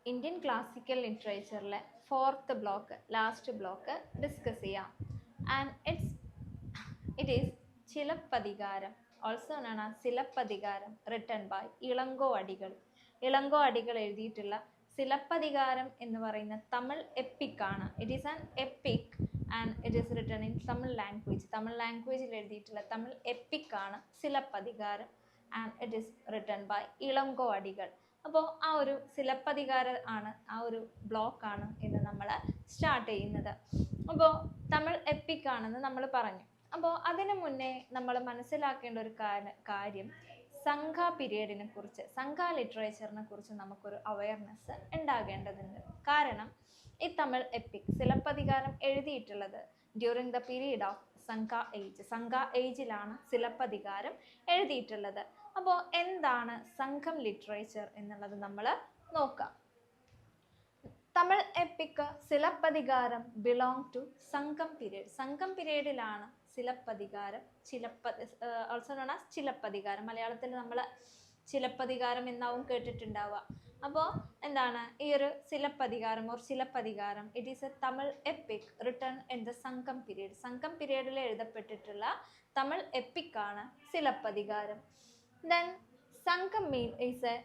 Indian classical ലിറ്ററേച്ചറിലെ fourth block last block discuss ചെയ്യാം. And it is Silappatikaram, also known as Silappatikaram, written by Ilango Adigal. Ilango Adigal എഴുതിയിട്ടുള്ള ചിലപ്പതികാരം എന്ന് പറയുന്ന തമിഴ് എപ്പിക്കാണ്. It is an epic and it is written in Tamil language. Tamil ലാംഗ്വേജിൽ എഴുതിയിട്ടുള്ള തമിഴ് എപ്പിക്കാണ് Silappatikaram and it is written by Ilango Adigal. അപ്പോൾ ആ ഒരു ചിലപ്പതികാരം ആണ്, ആ ഒരു ബ്ലോക്കാണ് ഇന്ന് നമ്മൾ സ്റ്റാർട്ട് ചെയ്യുന്നത്. അപ്പോൾ തമിഴ് എപ്പിക്കാണെന്ന് നമ്മൾ പറഞ്ഞു. അപ്പോൾ അതിനു മുന്നേ നമ്മൾ മനസ്സിലാക്കേണ്ട ഒരു കാര്യം സംഘ പീരീഡിനെ കുറിച്ച്, സംഘ ലിറ്ററേച്ചറിനെ കുറിച്ച് നമുക്കൊരു അവയർനെസ് ഉണ്ടാകേണ്ടതുണ്ട്. കാരണം ഈ തമിഴ് എപ്പിക് ചിലപ്പതികാരം എഴുതിയിട്ടുള്ളത് ഡ്യൂറിങ് ദ പീരീഡ് ഓഫ് സംഘ ഏജ്. സംഘ ഏജിലാണ് ചിലപ്പതികാരം എഴുതിയിട്ടുള്ളത്. അപ്പോൾ എന്താണ് സംഘം ലിറ്ററേച്ചർ എന്നുള്ളത് നമ്മൾ നോക്കാം. Tamil epic Silappatikaram belong to Sangam period. Sangam പീരീഡിലാണ് Silappatikaram, also known as Silappatikaram. മലയാളത്തിൽ നമ്മൾ ചിലപ്പതികാരം എന്നാവും കേട്ടിട്ടുണ്ടാവുക. അപ്പോൾ എന്താണ് ഈ ഒരു Silappatikaram or Silappatikaram? It is a Tamil epic written in the Sangam period. Sangam പീരീഡിൽ എഴുതപ്പെട്ടിട്ടുള്ള തമിഴ് എപ്പിക്കാണ് Silappatikaram. Then Sangam is a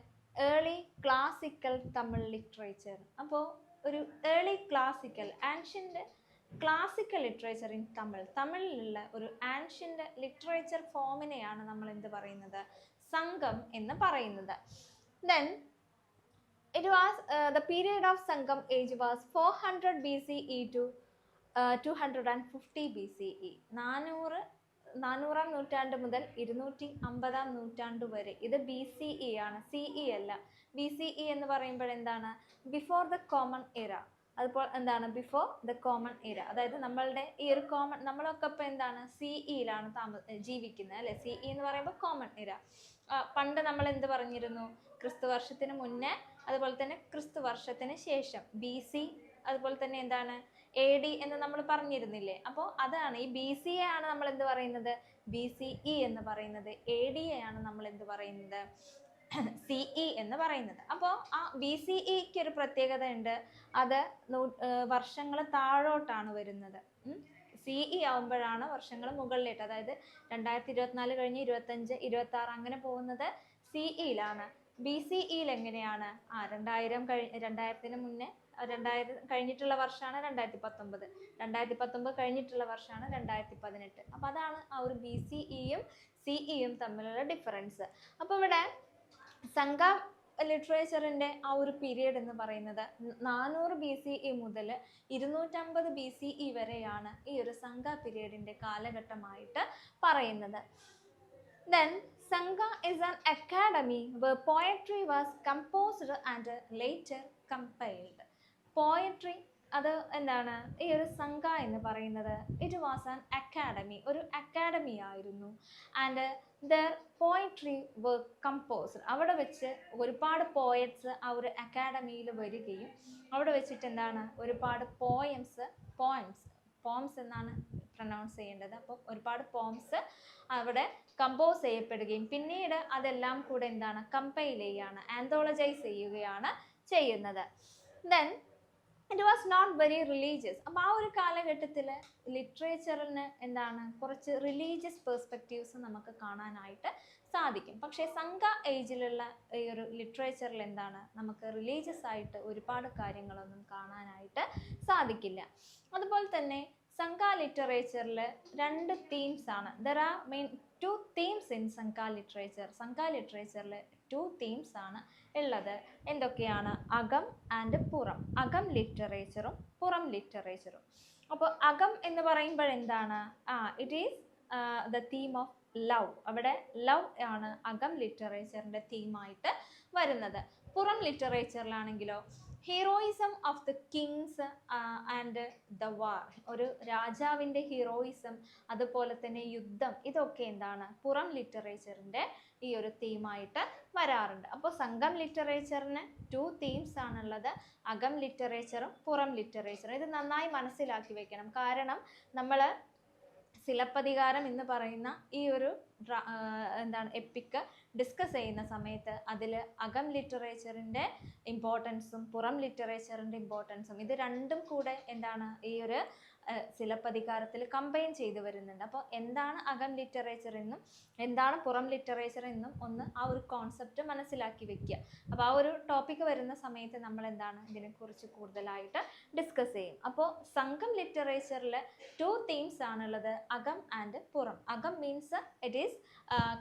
early classical Tamil literature. അപ്പോൾ ഒരു early classical ancient classical literature in Tamil, തമിഴിലുള്ള ഒരു ആൻഷ്യൻ്റ് ലിറ്ററേച്ചർ ഫോമിനെയാണ് നമ്മൾ എന്ത് പറയുന്നത്? സംഘം എന്ന് പറയുന്നത്. Then it was the period of Sangam age was 400 BCE to 250 BCE. 400-400 നൂറ്റാണ്ട് മുതൽ 250 നൂറ്റാണ്ട് വരെ. ഇത് BCE ആണ്, CE അല്ല. BCE എന്ന് പറയുമ്പോൾ എന്താണ്? ബിഫോർ ദ കോമൺ എറ. അതുപോലെ എന്താണ്? ബിഫോർ ദ കോമൺ എറ. അതായത് നമ്മളുടെ ഈ ഒരു കോമൺ, നമ്മളൊക്കെ ഇപ്പോൾ എന്താണ്? CEയിലാണ് ജീവിക്കുന്നത് അല്ലെ? CE എന്ന് പറയുമ്പോൾ കോമൺ എറ. പണ്ട് നമ്മൾ എന്ത് പറഞ്ഞിരുന്നു? ക്രിസ്തു വർഷത്തിന് മുന്നേ, അതുപോലെ തന്നെ ക്രിസ്തു വർഷത്തിന് ശേഷം BC, അതുപോലെ തന്നെ എന്താണ് AD എന്ന് നമ്മൾ പറഞ്ഞിരുന്നില്ലേ? അപ്പോൾ അതാണ് ഈ BCE ആണ് നമ്മൾ എന്ത് പറയുന്നത്? BCE എന്ന് പറയുന്നത്. AD ആണ് നമ്മൾ എന്ത് പറയുന്നത്? CE എന്ന് പറയുന്നത്. അപ്പോൾ ആ BCEക്ക് ഒരു പ്രത്യേകത ഉണ്ട്. അത് വർഷങ്ങൾ താഴോട്ടാണ് വരുന്നത്. CE ആവുമ്പോഴാണ് വർഷങ്ങൾ മുകളിലേട്ട്, അതായത് 2024 കഴിഞ്ഞ് 25, 26 അങ്ങനെ പോകുന്നത് CEയിലാണ്. BCEയിൽ എങ്ങനെയാണ്? 2000 മുന്നേ 2000 കഴിഞ്ഞിട്ടുള്ള വർഷമാണ് 2019, 2019 കഴിഞ്ഞിട്ടുള്ള വർഷമാണ് 2018. അപ്പോൾ അതാണ് ആ ഒരു BCEയും CEയും തമ്മിലുള്ള ഡിഫറൻസ്. അപ്പോൾ ഇവിടെ സംഘ ലിറ്ററേച്ചറിൻ്റെ ആ ഒരു പീരിയഡ് എന്ന് പറയുന്നത് 400 BCE മുതൽ 250 BCE വരെയാണ് ഈ ഒരു സംഘ പീരിയഡിൻ്റെ കാലഘട്ടമായിട്ട് പറയുന്നത്. Then Sangha is an academy where poetry was composed and later compiled. Poetry അത് എന്താണ്? ഈ ഒരു സംഘ എന്ന് പറയുന്നത് ഇറ്റ് വാസ് ആൻ അക്കാഡമി, ഒരു അക്കാഡമി ആയിരുന്നു. And there poetry were composed. അവിടെ വെച്ച് ഒരുപാട് പോയറ്റ്സ് ആ ഒരു അക്കാഡമിയിൽ വരികയും അവിടെ വെച്ചിട്ട് എന്താണ്? ഒരുപാട് പോംസ് എന്നാണ് പ്രൊനൗൺസ് ചെയ്യേണ്ടത്. അപ്പോൾ ഒരുപാട് പോംസ് അവിടെ കമ്പോസ് ചെയ്യപ്പെടുകയും പിന്നീട് അതെല്ലാം കൂടെ എന്താണ്? കമ്പൈൽ ചെയ്യുകയാണ്, ആന്തോളജൈസ് ചെയ്യുകയാണ് ചെയ്യുന്നത്. Then it was not very religious. അപ്പോൾ ആ ഒരു കാലഘട്ടത്തിൽ ലിറ്ററേച്ചറിന് എന്താണ്? കുറച്ച് റിലീജിയസ് പെർസ്പെക്റ്റീവ്സ് നമുക്ക് കാണാനായിട്ട് സാധിക്കും. പക്ഷേ സംഘ ഏജിലുള്ള ഈ ഒരു ലിറ്ററേച്ചറിൽ എന്താണ്? നമുക്ക് റിലീജിയസ് ആയിട്ട് ഒരുപാട് കാര്യങ്ങളൊന്നും കാണാനായിട്ട് സാധിക്കില്ല. അതുപോലെ തന്നെ സംഘ ലിറ്ററേച്ചറിൽ 2 തീംസ് ആണ്. There are main 2 themes in സംഘ ലിറ്ററേച്ചർ. സംഘ ലിറ്ററേച്ചറിൽ 2 തീംസ് ആണ് ഉള്ളത്. എന്തൊക്കെയാണ്? അകം ആൻഡ് പുറം. അകം ലിറ്ററേച്ചറും പുറം ലിറ്ററേച്ചറും. അപ്പോൾ അകം എന്ന് പറയുമ്പോൾ എന്താണ്? It is the theme of love. അവിടെ ലവ് ആണ് അകം ലിറ്ററേച്ചറിൻ്റെ തീമായിട്ട് വരുന്നത്. പുറം ലിറ്ററേച്ചറിലാണെങ്കിലോ heroism of the kings and the war. ഒരു രാജാവിൻ്റെ ഹീറോയിസം, അതുപോലെ തന്നെ യുദ്ധം, ഇതൊക്കെ എന്താണ്? പുറം ലിറ്ററേച്ചറിൻ്റെ ഈ ഒരു തീമായിട്ട് വരാറുണ്ട്. അപ്പോൾ സംഘം ലിറ്ററേച്ചറിന് 2 തീംസ് ആണുള്ളത്, അകം ലിറ്ററേച്ചറും പുറം ലിറ്ററേച്ചറും. ഇത് നന്നായി മനസ്സിലാക്കി വെക്കണം. കാരണം നമ്മൾ ചിലപ്പതികാരം എന്ന് പറയുന്ന ഈ ഒരു എന്താണ് എപ്പിക്ക് ഡിസ്കസ് ചെയ്യുന്ന സമയത്ത് അതിൽ അകം ലിറ്ററേച്ചറിൻ്റെ ഇമ്പോർട്ടൻസും പുറം ലിറ്ററേച്ചറിൻ്റെ ഇമ്പോർട്ടൻസും ഇത് രണ്ടും കൂടെ എന്താണ് ഈ ഒരു സിലപ്പതികാരത്തിൽ കമ്പൈൻ ചെയ്ത് വരുന്നുണ്ട്. അപ്പോൾ എന്താണ് അകം ലിറ്ററേച്ചർ എന്നും എന്താണ് പുറം ലിറ്ററേച്ചർ എന്നും ഒന്ന് ആ ഒരു കോൺസെപ്റ്റ് മനസ്സിലാക്കി വെക്കുക. അപ്പോൾ ആ ഒരു ടോപ്പിക്ക് വരുന്ന സമയത്ത് നമ്മൾ എന്താണ് ഇതിനെക്കുറിച്ച് കൂടുതലായിട്ട് ഡിസ്കസ് ചെയ്യും. അപ്പോൾ സംഘം ലിറ്ററേച്ചറിൽ 2 തീംസ് ആണുള്ളത്, അകം ആൻഡ് പുറം. അകം means it is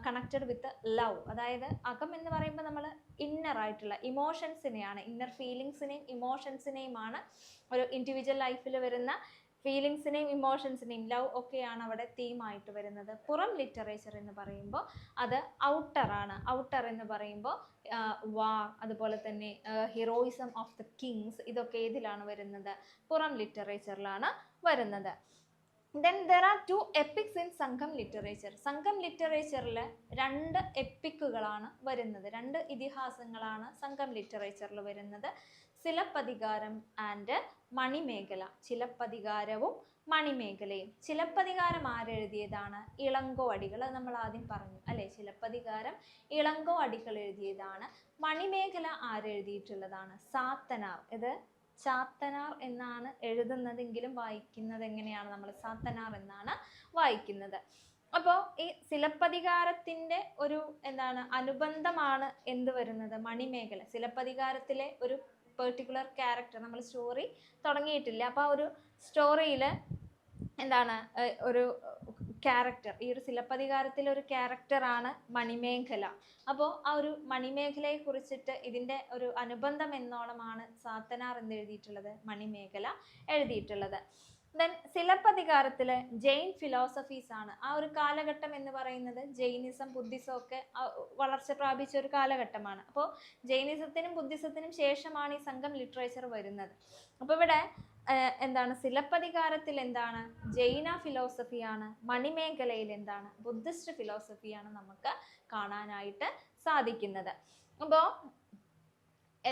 connected with love. അതായത് അകം എന്ന് പറയുമ്പോൾ നമ്മൾ ഇന്നർ ആയിട്ടുള്ള ഇമോഷൻസിനെയാണ്, ഇന്നർ ഫീലിങ്സിനെയും ഇമോഷൻസിനെയുമാണ് ഒരു ഇൻഡിവിജ്വൽ ലൈഫിൽ വരുന്ന ഫീലിങ്സിനെയും ഇമോഷൻസിനെയും ലവ് ഒക്കെയാണ് അവിടെ തീമായിട്ട് വരുന്നത്. പുറം ലിറ്ററേച്ചർ എന്ന് പറയുമ്പോൾ അത് ഔട്ടറാണ്. ഔട്ടർ എന്ന് പറയുമ്പോൾ വാർ, അതുപോലെ തന്നെ ഹീറോയിസം ഓഫ് ദ കിങ്സ്, ഇതൊക്കെ ഏതിലാണ് വരുന്നത്? പുറം ലിറ്ററേച്ചറിലാണ് വരുന്നത്. Then there are 2 epics in സംഘം ലിറ്ററേച്ചർ. സംഘം ലിറ്ററേച്ചറിൽ 2 എപ്പിക്കുകളാണ് വരുന്നത്, 2 ഇതിഹാസങ്ങളാണ് സംഘം ലിറ്ററേച്ചറിൽ വരുന്നത്. ചിലപ്പതികാരം ആൻഡ് മണിമേഖല. ചിലപ്പതികാരവും മണിമേഖലയും. ചിലപ്പതികാരം ആരെഴുതിയതാണ്? ഇളങ്കോ അടികൾ. അത് നമ്മൾ ആദ്യം പറഞ്ഞു അല്ലേ? ചിലപ്പതികാരം ഇളങ്കോ അടികൾ എഴുതിയതാണ്. മണിമേഖല ആരെഴുതിയിട്ടുള്ളതാണ്? സാത്തനാർ. ഇത് ചാത്തനാർ എന്നാണ് എഴുതുന്നതെങ്കിലും വായിക്കുന്നത് എങ്ങനെയാണ്? നമ്മൾ സാത്തനാർ എന്നാണ് വായിക്കുന്നത്. അപ്പോൾ ഈ ചിലപ്പതികാരത്തിൻ്റെ ഒരു എന്താണ് അനുബന്ധമാണ് എന്ത് വരുന്നത്? മണിമേഖല. ചിലപ്പതികാരത്തിലെ ഒരു പെർട്ടിക്കുലർ ക്യാരക്ടർ, നമ്മൾ സ്റ്റോറി തുടങ്ങിയിട്ടില്ല, അപ്പോൾ ആ ഒരു സ്റ്റോറിയിൽ എന്താണ് ഒരു ക്യാരക്ടർ, ഈ ഒരു ചിലപ്പതികാരത്തിലെ ഒരു ക്യാരക്ടറാണ് മണിമേഖല. അപ്പോൾ ആ ഒരു മണിമേഖലയെ കുറിച്ചിട്ട് ഇതിൻ്റെ ഒരു അനുബന്ധം എന്നോണമാണ് സാത്തനാർ എന്ന് എഴുതിയിട്ടുള്ളത്, മണിമേഖല എഴുതിയിട്ടുള്ളത്. ദെൻ ചിലപ്പതികാരത്തിൽ ജെയിൻ ഫിലോസഫീസ് ആണ്. ആ ഒരു കാലഘട്ടം എന്ന് പറയുന്നത് ജൈനിസം ബുദ്ധിസം ഒക്കെ വളർച്ച പ്രാപിച്ച ഒരു കാലഘട്ടമാണ്. അപ്പോൾ ജൈനിസത്തിനും ബുദ്ധിസത്തിനും ശേഷമാണ് ഈ സംഘം ലിറ്ററേച്ചർ വരുന്നത്. അപ്പോൾ ഇവിടെ എന്താണ് ചിലപ്പതികാരത്തിൽ എന്താണ് ജൈന ഫിലോസഫിയാണ്, മണിമേഖലയിൽ എന്താണ് ബുദ്ധിസ്റ്റ് ഫിലോസഫിയാണ് നമുക്ക് കാണാനായിട്ട് സാധിക്കുന്നത്. അപ്പോൾ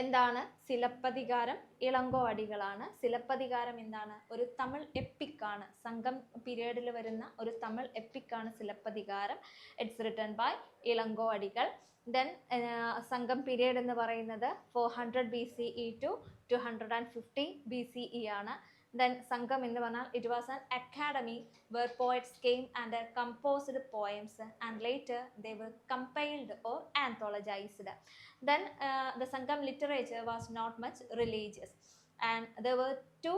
എന്താണ് ചിലപ്പതികാരം? ഇളങ്കോ അടികളാണ്. ചിലപ്പതികാരം എന്താണ്? ഒരു തമിഴ് എപ്പിക്കാണ്. സംഘം പീരീഡിൽ വരുന്ന ഒരു തമിഴ് എപ്പിക്കാണ് Silappatikaram. It's written by Ilango Adigal. Then സംഘം പീരീഡ് എന്ന് പറയുന്നത് 400 BCE to 250 BCE ആണ്. Then സംഘം എന്ന് പറഞ്ഞാൽ it was an academy where poets came and composed poems and later they were compiled or anthologized. Then the Sangam literature was not much religious, and there were 2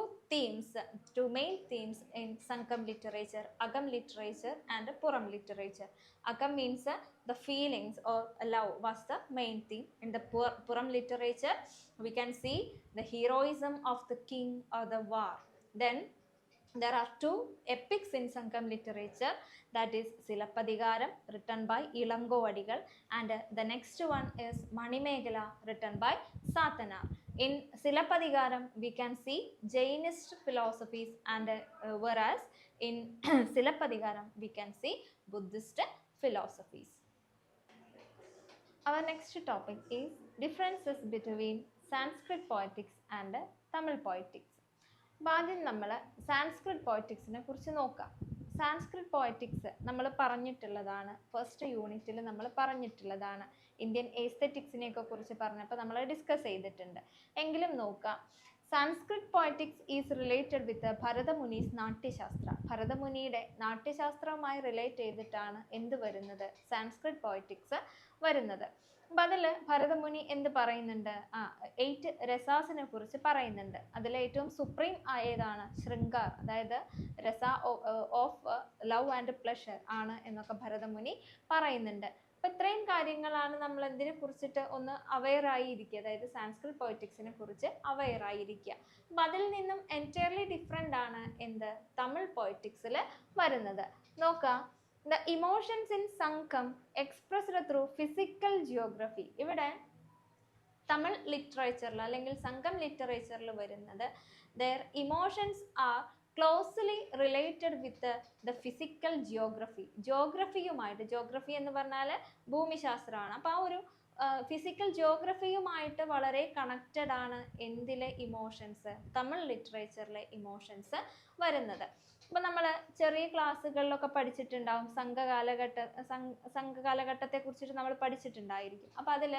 main themes in Sangam literature, Agam literature and Puram literature. Agam means the feelings or love was the main theme. In the Puram literature we can see the heroism of the king or the war. Then there are 2 epics in Sangam literature, that is Silappadigaram written by Ilango Adigal, and the next one is Manimeghala written by Satana. In Silappadigaram we can see Jainist philosophies, and whereas in Silappadigaram we can see Buddhist philosophies. Our next topic is differences between Sanskrit poetics and Tamil poetics. ആദ്യം നമ്മൾ സാൻസ്ക്രിറ്റ് പോയറ്റിക്സിനെ കുറിച്ച് നോക്കാം. Sanskrit poetics നമ്മൾ പറഞ്ഞിട്ടുള്ളതാണ്, first യൂണിറ്റിൽ നമ്മൾ പറഞ്ഞിട്ടുള്ളതാണ്. Indian എസ്തെറ്റിക്സിനെയൊക്കെ കുറിച്ച് പറഞ്ഞപ്പോൾ നമ്മൾ ഡിസ്കസ് ചെയ്തിട്ടുണ്ട്. എങ്കിലും നോക്കാം, Sanskrit poetics is related with Bharatamuni's Natyashastra. ഭരതമുനിയുടെ നാട്യശാസ്ത്രവുമായി റിലേറ്റ് ചെയ്തിട്ടാണ് എന്ത് വരുന്നത്? സാൻസ്ക്രിറ്റ് പോയറ്റിക്സ് വരുന്നത്. അപ്പം അതിൽ ഭരതമുനി എന്ത് പറയുന്നുണ്ട്? 8 രസാസിനെ കുറിച്ച് പറയുന്നുണ്ട്. അതിൽ ഏറ്റവും സുപ്രീം ഏതാണ്? ശൃംഗാർ, അതായത് രസ ഓഫ് ലവ് ആൻഡ് പ്ലഷർ ആണ് എന്നൊക്കെ ഭരതമുനി പറയുന്നുണ്ട്. അപ്പം ഇത്രയും കാര്യങ്ങളാണ് നമ്മൾ എന്തിനെ കുറിച്ചിട്ട് ഒന്ന് അവെയർ ആയിരിക്കുക, അതായത് സാൻസ്ക്രിറ്റ് പോയറ്റിക്സിനെ കുറിച്ച് അവെയർ ആയിരിക്കുക. അപ്പം അതിൽ നിന്നും എൻറ്റയർലി ഡിഫറെൻ്റ് ആണ് എന്ത്? തമിഴ് പോയറ്റിക്സിൽ വരുന്നത്. നോക്കാം, the emotions in Sangham expressed through physical geography. ഇവിടെ തമിഴ് ലിറ്ററേച്ചറിൽ അല്ലെങ്കിൽ സംഘം ലിറ്ററേച്ചറിൽ വരുന്നത് their emotions are closely related with the physical geography. ജോഗ്രഫിയുമായിട്ട്, ജോഗ്രഫി എന്ന് പറഞ്ഞാൽ ഭൂമിശാസ്ത്രമാണ്. അപ്പോൾ ആ ഒരു ഫിസിക്കൽ ജിയോഗ്രഫിയുമായിട്ട് വളരെ കണക്റ്റഡ് ആണ് എന്തിലെ ഇമോഷൻസ്, തമിഴ് ലിറ്ററേച്ചറിലെ ഇമോഷൻസ് വരുന്നത്. അപ്പൊ നമ്മൾ ചെറിയ ക്ലാസ്സുകളിലൊക്കെ പഠിച്ചിട്ടുണ്ടാവും, സംഘകാലഘട്ടത്തെ കുറിച്ചിട്ട് നമ്മൾ പഠിച്ചിട്ടുണ്ടായിരിക്കും. അപ്പൊ അതിൽ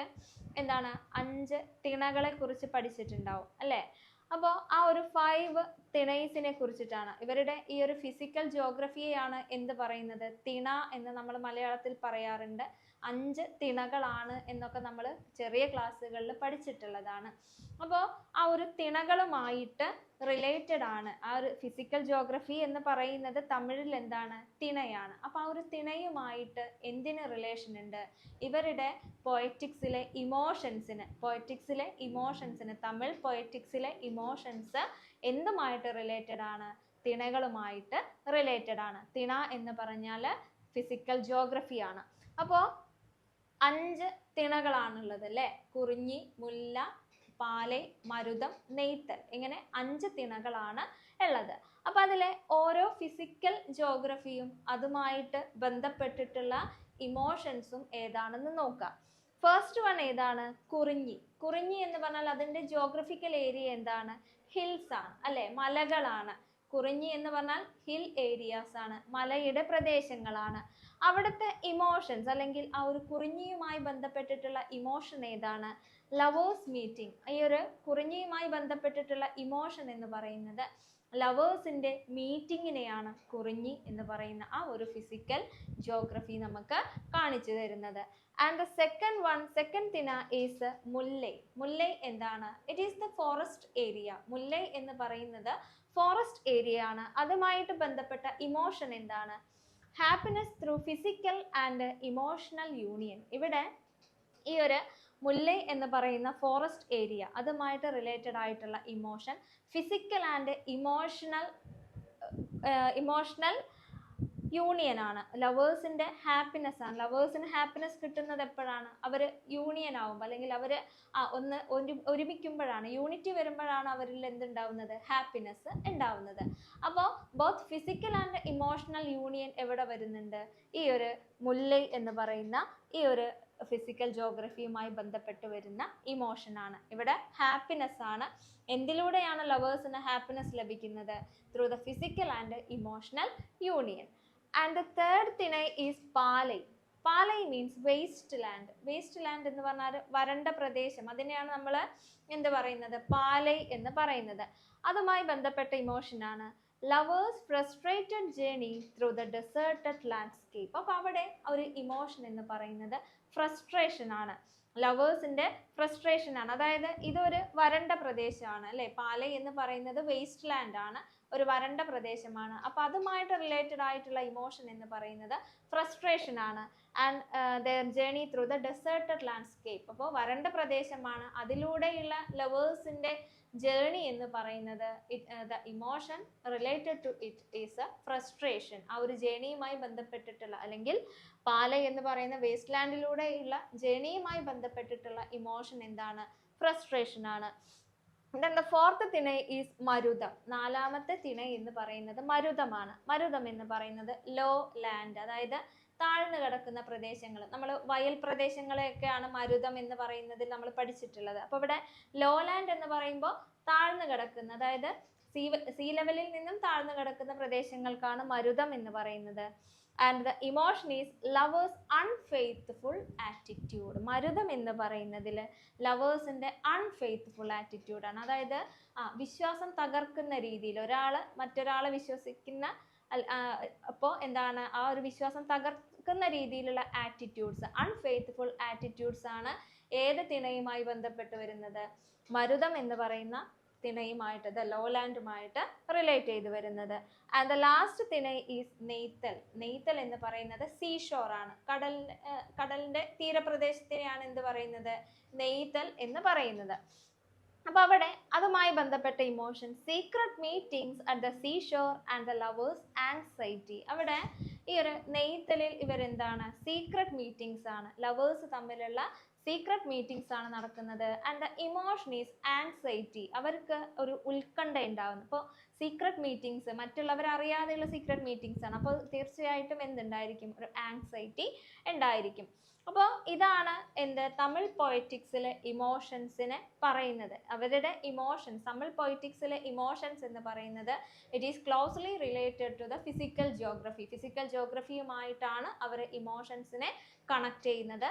എന്താണ് 5 തിണകളെ കുറിച്ച് പഠിച്ചിട്ടുണ്ടാവും അല്ലേ. അപ്പോൾ ആ ഒരു 5 തിണൈസിനെ കുറിച്ചിട്ടാണ്. ഇവരുടെ ഈ ഒരു ഫിസിക്കൽ ജിയോഗ്രഫിയെയാണ് എന്ത് പറയുന്നത്, തിണ എന്ന് നമ്മൾ മലയാളത്തിൽ പറയാറുണ്ട്. 5 തിണകളാണ് എന്നൊക്കെ നമ്മൾ ചെറിയ ക്ലാസ്സുകളിൽ പഠിച്ചിട്ടുള്ളതാണ്. അപ്പോൾ ആ ഒരു തിണകളുമായിട്ട് റിലേറ്റഡ് ആണ് ആ ഒരു ഫിസിക്കൽ ജിയോഗ്രഫി എന്ന് പറയുന്നത്. തമിഴിൽ എന്താണ്, തിണയാണ്. അപ്പോൾ ആ ഒരു തിണയുമായിട്ട് എന്തിന് റിലേഷൻ ഉണ്ട്, ഇവരുടെ പൊയറ്റിക്സിലെ ഇമോഷൻസിന് തമിഴ് പൊയറ്റിക്സിലെ ഇമോഷൻസ് എന്തുമായിട്ട് റിലേറ്റഡ് ആണ്, തിണകളുമായിട്ട് റിലേറ്റഡ് ആണ്. തിണ എന്ന് പറഞ്ഞാൽ ഫിസിക്കൽ ജിയോഗ്രഫിയാണ്. അപ്പോൾ 5 തിണകളാണുള്ളത് അല്ലേ. കുറിഞ്ഞി, മുല്ല, പാലൈ, മരുതം, നെയ്ത്തൽ, ഇങ്ങനെ 5 തിണകളാണ് ഉള്ളത്. അപ്പൊ അതിലെ ഓരോ ഫിസിക്കൽ ജിയോഗ്രഫിയും അതുമായിട്ട് ബന്ധപ്പെട്ടിട്ടുള്ള ഇമോഷൻസും ഏതാണെന്ന് നോക്കാം. ഫസ്റ്റ് വൺ ഏതാണ്, കുറിഞ്ഞി. കുറിഞ്ഞി എന്ന് പറഞ്ഞാൽ അതിന്റെ ജിയോഗ്രഫിക്കൽ ഏരിയ എന്താണ്, ഹിൽസ് ആണ് അല്ലെ, മലകളാണ്. കുറിഞ്ഞി എന്ന് പറഞ്ഞാൽ ഹിൽ ഏരിയാസ് ആണ്, മലയുടെ പ്രദേശങ്ങളാണ്. അവിടുത്തെ ഇമോഷൻസ് അല്ലെങ്കിൽ ആ ഒരു കുറിഞ്ഞിയുമായി ബന്ധപ്പെട്ടിട്ടുള്ള ഇമോഷൻ ഏതാണ്, ലവേഴ്സ് മീറ്റിംഗ്. ഈ ഒരു കുറിഞ്ഞിയുമായി ബന്ധപ്പെട്ടിട്ടുള്ള ഇമോഷൻ എന്ന് പറയുന്നത് ലവേഴ്സിന്റെ മീറ്റിങ്ങിനെയാണ് കുറിഞ്ഞി എന്ന് പറയുന്ന ആ ഒരു ഫിസിക്കൽ ജിയോഗ്രഫി നമുക്ക് കാണിച്ചു തരുന്നത്. And the second tinai is Mullai. Mullai എന്താണ്, it is the forest area. Mullai എന്ന് പറയുന്നത് ഫോറസ്റ്റ് ഏരിയ ആണ്. അതുമായിട്ട് ബന്ധപ്പെട്ട ഇമോഷൻ എന്താണ്, happiness through physical and emotional union. ഇവിടെ ഈ ഒരു മുല്ലൈ എന്ന് പറയുന്ന ഫോറസ്റ്റ് ഏരിയ അതുമായിട്ട് റിലേറ്റഡ് ആയിട്ടുള്ള emotion physical and emotional union ആണ്. ലവേഴ്സിന്റെ ഹാപ്പിനെസ് ആണ്. ലവേഴ്സിന് ഹാപ്പിനെസ് കിട്ടുന്നത് എപ്പോഴാണ്, അവർ യൂണിയൻ ആവുമ്പോൾ അല്ലെങ്കിൽ അവർ ഒന്ന് ഒരുമിക്കുമ്പോഴാണ്, യൂണിറ്റി വരുമ്പോഴാണ് അവരിൽ എന്തുണ്ടാവുന്നത്, ഹാപ്പിനെസ് ഉണ്ടാവുന്നത്. അപ്പോൾ both physical and emotional union എവിടെ വരുന്നുണ്ട്, ഈ ഒരു മുല്ലൈ എന്ന് പറയുന്ന ഈ ഒരു ഫിസിക്കൽ ജിയോഗ്രഫിയുമായി ബന്ധപ്പെട്ട് വരുന്ന ഇമോഷൻ ആണ്. ഇവിടെ ഹാപ്പിനെസ് ആണ്. എന്തിലൂടെയാണ് ലവേഴ്സിന് ഹാപ്പിനെസ് ലഭിക്കുന്നത്, through the physical and emotional union. And the third tinai is Palai. Palai means waste land. Waste land എന്ന് പറഞ്ഞാൽ വരണ്ട പ്രദേശം, അതിനെയാണ് നമ്മൾ എന്ത് പറയുന്നത്, പാലൈ എന്ന് പറയുന്നത്. അതുമായി ബന്ധപ്പെട്ട ഇമോഷൻ ആണ് lovers frustrated journey through the deserted landscape. അപ്പോൾ അവിടെ ഒരു ഇമോഷൻ എന്ന് പറയുന്നത് ഫ്രസ്ട്രേഷൻ ആണ്, ലവേഴ്സിന്റെ ഫ്രസ്ട്രേഷൻ ആണ്. അതായത് ഇതൊരു വരണ്ട പ്രദേശമാണ് അല്ലെ, പാലൈ എന്ന് പറയുന്നത് വേസ്റ്റ് ലാൻഡ് ആണ്, ഒരു വരണ്ട പ്രദേശമാണ്. അപ്പൊ അതുമായിട്ട് റിലേറ്റഡ് ആയിട്ടുള്ള ഇമോഷൻ എന്ന് പറയുന്നത് ഫ്രസ്ട്രേഷൻ ആണ്. And their journey through the deserted landscape. അപ്പോൾ വരണ്ട പ്രദേശമാണ്, അതിലൂടെയുള്ള ലവേഴ്സിന്റെ ജേർണി എന്ന് പറയുന്നത് the emotion related to it is a frustration. ആ ഒരു ജേർണിയുമായി ബന്ധപ്പെട്ടിട്ടുള്ള അല്ലെങ്കിൽ പാലൈ എന്ന് പറയുന്ന വേസ്റ്റ് ലാൻഡിലൂടെയുള്ള ജേർണിയുമായി ബന്ധപ്പെട്ടിട്ടുള്ള ഇമോഷൻ എന്താണ്, ഫ്രസ്ട്രേഷൻ ആണ്. Then the fourth tinai is Marutham. നാലാമത്തെ തിണൈ എന്ന് പറയുന്നത് മരുതമാണ്. മരുതം എന്ന് പറയുന്നത് ലോ ലാൻഡ്, അതായത് താഴ്ന്നു കിടക്കുന്ന പ്രദേശങ്ങൾ. നമ്മൾ വയൽ പ്രദേശങ്ങളെയൊക്കെയാണ് മരുതം എന്ന് പറയുന്നതിൽ നമ്മൾ പഠിച്ചിട്ടുള്ളത്. അപ്പോൾ ഇവിടെ ലോ ലാൻഡ് എന്ന് പറയുമ്പോൾ താഴ്ന്നു കിടക്കുന്ന, അതായത് സീ ലെവലിൽ നിന്നും താഴ്ന്നു കിടക്കുന്ന പ്രദേശങ്ങൾക്കാണ് മരുതം എന്ന് പറയുന്നത്. And the emotion is lovers unfaithful attitude. Marutham എന്ന് പറയുന്നതിൽ ലവേഴ്സിന്റെ അൺഫെയ്ത്ത്ഫുൾ ആറ്റിറ്റ്യൂഡാണ്. അതായത് വിശ്വാസം തകർക്കുന്ന രീതിയിൽ മറ്റൊരാളെ വിശ്വസിക്കുന്ന അപ്പോൾ എന്താണ്, ആ ഒരു വിശ്വാസം തകർക്കുന്ന രീതിയിലുള്ള ആറ്റിറ്റ്യൂഡ്സ്, അൺഫെയ്ത്ത്ഫുൾ ആറ്റിറ്റ്യൂഡ്സ് ആണ് ഏത് തിണയുമായി ബന്ധപ്പെട്ട് വരുന്നത്, മരുതം എന്ന് പറയുന്ന തിണയുമായിട്ട്, ദ ലോലാൻഡുമായിട്ട് റിലേറ്റ് ചെയ്ത് വരുന്നത്. And the last tinai is Neithal. Neithal എന്ന് പറയുന്നത് സീഷോർ ആണ്, കടലിന്റെ തീരപ്രദേശത്തിനെയാണ് എന്ത് പറയുന്നത്, നെയ്ത്തൽ എന്ന് പറയുന്നത്. അപ്പൊ അവിടെ അതുമായി ബന്ധപ്പെട്ട emotion secret meetings at the seashore and the lovers anxiety. അവിടെ ഈ ഒരു നെയ്ത്തലിൽ ഇവരെന്താണ്, സീക്രട്ട് മീറ്റിംഗ്സ് ആണ്, ലവേഴ്സ് തമ്മിലുള്ള സീക്രട്ട് മീറ്റിംഗ്സ് ആണ് നടക്കുന്നത്. And the emotion is anxiety. അവർക്ക് ഒരു ഉത്കണ്ഠ ഉണ്ടാകുന്നു. അപ്പോൾ സീക്രട്ട് മീറ്റിംഗ്സ് മറ്റുള്ളവർ അറിയാതെയുള്ള സീക്രട്ട് മീറ്റിംഗ്സ് ആണ്. അപ്പോൾ തീർച്ചയായിട്ടും എന്തുണ്ടായിരിക്കും, ഒരു ആൻസൈറ്റി ഉണ്ടായിരിക്കും. അപ്പോൾ ഇതാണ് എന്ത് തമിഴ് പൊയറ്റിക്സിലെ ഇമോഷൻസിനെ പറയുന്നത്. അവരുടെ ഇമോഷൻസ്, തമിഴ് പൊയറ്റിക്സിലെ ഇമോഷൻസ് എന്ന് പറയുന്നത് it is closely related to the physical geography. Physical ജിയോഗ്രഫിയുമായിട്ടാണ് അവർ ഇമോഷൻസിനെ കണക്ട് ചെയ്യുന്നത്.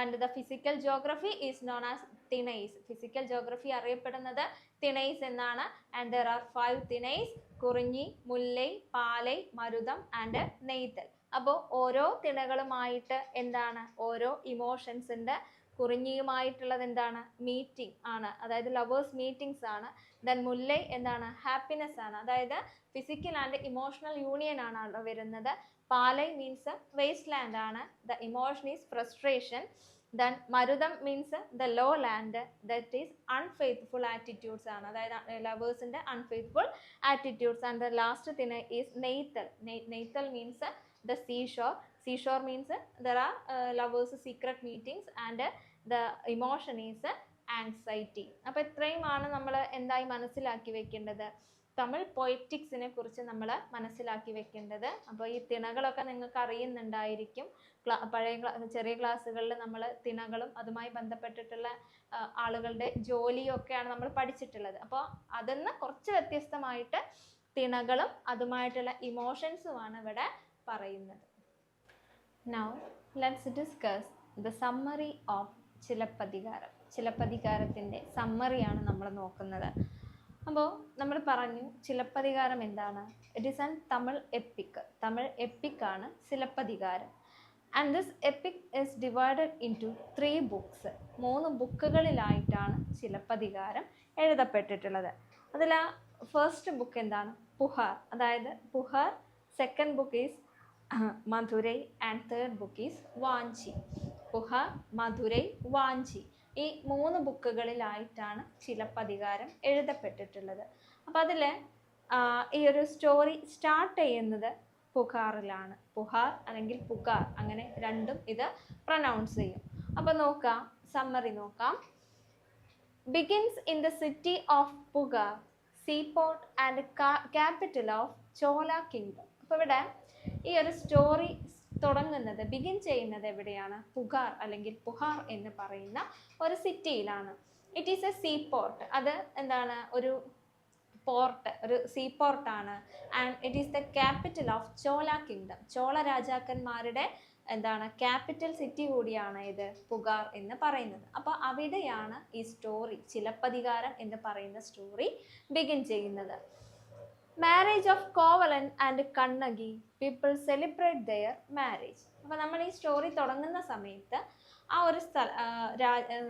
And the physical geography is known as tinais. Physical geography അറിയപ്പെടുന്നത് തിണൈസ് എന്നാണ്. And there are 5 tinais: Kurinji, Mullai, Palai, Marutham and Neithal. അപ്പോൾ ഓരോ തിണകളുമായിട്ട് എന്താണ് ഓരോ ഇമോഷൻസ് ഉണ്ട്. കുറിഞ്ഞിയുമായിട്ടുള്ളത് എന്താണ് മീറ്റിംഗ് ആണ്, അതായത് ലവേഴ്സ് മീറ്റിംഗ്സ് ആണ്. ദെൻ മുല്ലൈ എന്താണ് ഹാപ്പിനെസ് ആണ്, അതായത് ഫിസിക്കൽ ആൻഡ് ഇമോഷണൽ യൂണിയൻ ആണ് അവിടെ വരുന്നത്. പാലൈ മീൻസ് വേസ്റ്റ് ലാൻഡ് ആണ്, the emotion is frustration. Then Marutham means the low land, that is unfaithful attitudes ആണ്, അതായത് ലവേഴ്സിൻ്റെ unfaithful attitudes. And the last tinai is Neithal. Neithal means the seashore. Seashore means there are lovers secret meetings and the emotion is anxiety. അപ്പോൾ ഇത്രയുമാണ് നമ്മൾ എന്തായി മനസ്സിലാക്കി വെക്കേണ്ടത്, തമിഴ് പൊയറ്റിക്സിനെ കുറിച്ച് നമ്മൾ മനസ്സിലാക്കി വെക്കേണ്ടത്. അപ്പോൾ ഈ തിണകളൊക്കെ നിങ്ങൾക്ക് അറിയുന്നുണ്ടായിരിക്കും. ചെറിയ ക്ലാസ്സുകളിൽ നമ്മൾ തിണകളും അതുമായി ബന്ധപ്പെട്ടിട്ടുള്ള ആളുകളുടെ ജോലിയും ഒക്കെയാണ് നമ്മൾ പഠിച്ചിട്ടുള്ളത്. അപ്പോൾ അതിൽ കുറച്ച് വ്യത്യസ്തമായിട്ട് തിണകളും അതുമായിട്ടുള്ള ഇമോഷൻസുമാണ് ഇവിടെ പറയുന്നത്. Now let's discuss the summary of Silappatikaram. ചിലപ്പതികാരത്തിൻ്റെ സമ്മറിയാണ് നമ്മൾ നോക്കുന്നത്. അപ്പോൾ നമ്മൾ പറഞ്ഞു ചിലപ്പതികാരം എന്താണ്. It is an Tamil epic. Tamil എപ്പിക്കാണ് Silappatikaram. And this epic is divided into 3 books. 3 ബുക്കുകളിലായിട്ടാണ് ചിലപ്പതികാരം എഴുതപ്പെട്ടിട്ടുള്ളത്. അതിൽ ഫസ്റ്റ് ബുക്ക് എന്താണ് പുഹാർ, അതായത് Puhar. Second book is Madurai and third book is Vanchi. Puhar, Madurai, Vanchi, ഈ 3 ബുക്കുകളിലായിട്ടാണ് ചിലപ്പതികാരം എഴുതപ്പെട്ടിട്ടുള്ളത്. അപ്പം അതിൽ ഈ ഒരു സ്റ്റോറി സ്റ്റാർട്ട് ചെയ്യുന്നത് പുകാറിലാണ്. പുഹാർ അല്ലെങ്കിൽ പുകാർ, അങ്ങനെ രണ്ടും ഇത് പ്രൊനൗൺസ് ചെയ്യും. അപ്പം നോക്കാം, സമ്മറി നോക്കാം. Begins in the city of Puhar, seaport and capital of Chola kingdom. അപ്പോൾ ഇവിടെ ഈ ഒരു സ്റ്റോറി തുടങ്ങുന്നത്, ബിഗിൻ ചെയ്യുന്നത് എവിടെയാണ്? പുകാർ അല്ലെങ്കിൽ പുഹാർ എന്ന് പറയുന്ന ഒരു സിറ്റിയിലാണ്. It is a seaport. അത് എന്താണ്? ഒരു പോർട്ട്, ഒരു സീപോർട്ടാണ്. And it is the capital of Chola kingdom. Chola രാജാക്കന്മാരുടെ എന്താണ് ക്യാപിറ്റൽ സിറ്റി കൂടിയാണ് ഇത് പുകാർ എന്ന് പറയുന്നത്. അപ്പോൾ അവിടെയാണ് ഈ സ്റ്റോറി, ചിലപ്പതികാരം എന്ന് പറയുന്ന സ്റ്റോറി ബിഗിൻ ചെയ്യുന്നത്. Marriage of Kovalan and Kannagi, people celebrate their marriage. അപ്പോൾ നമ്മൾ ഈ സ്റ്റോറി തുടങ്ങുന്ന സമയത്ത് ആ ഒരു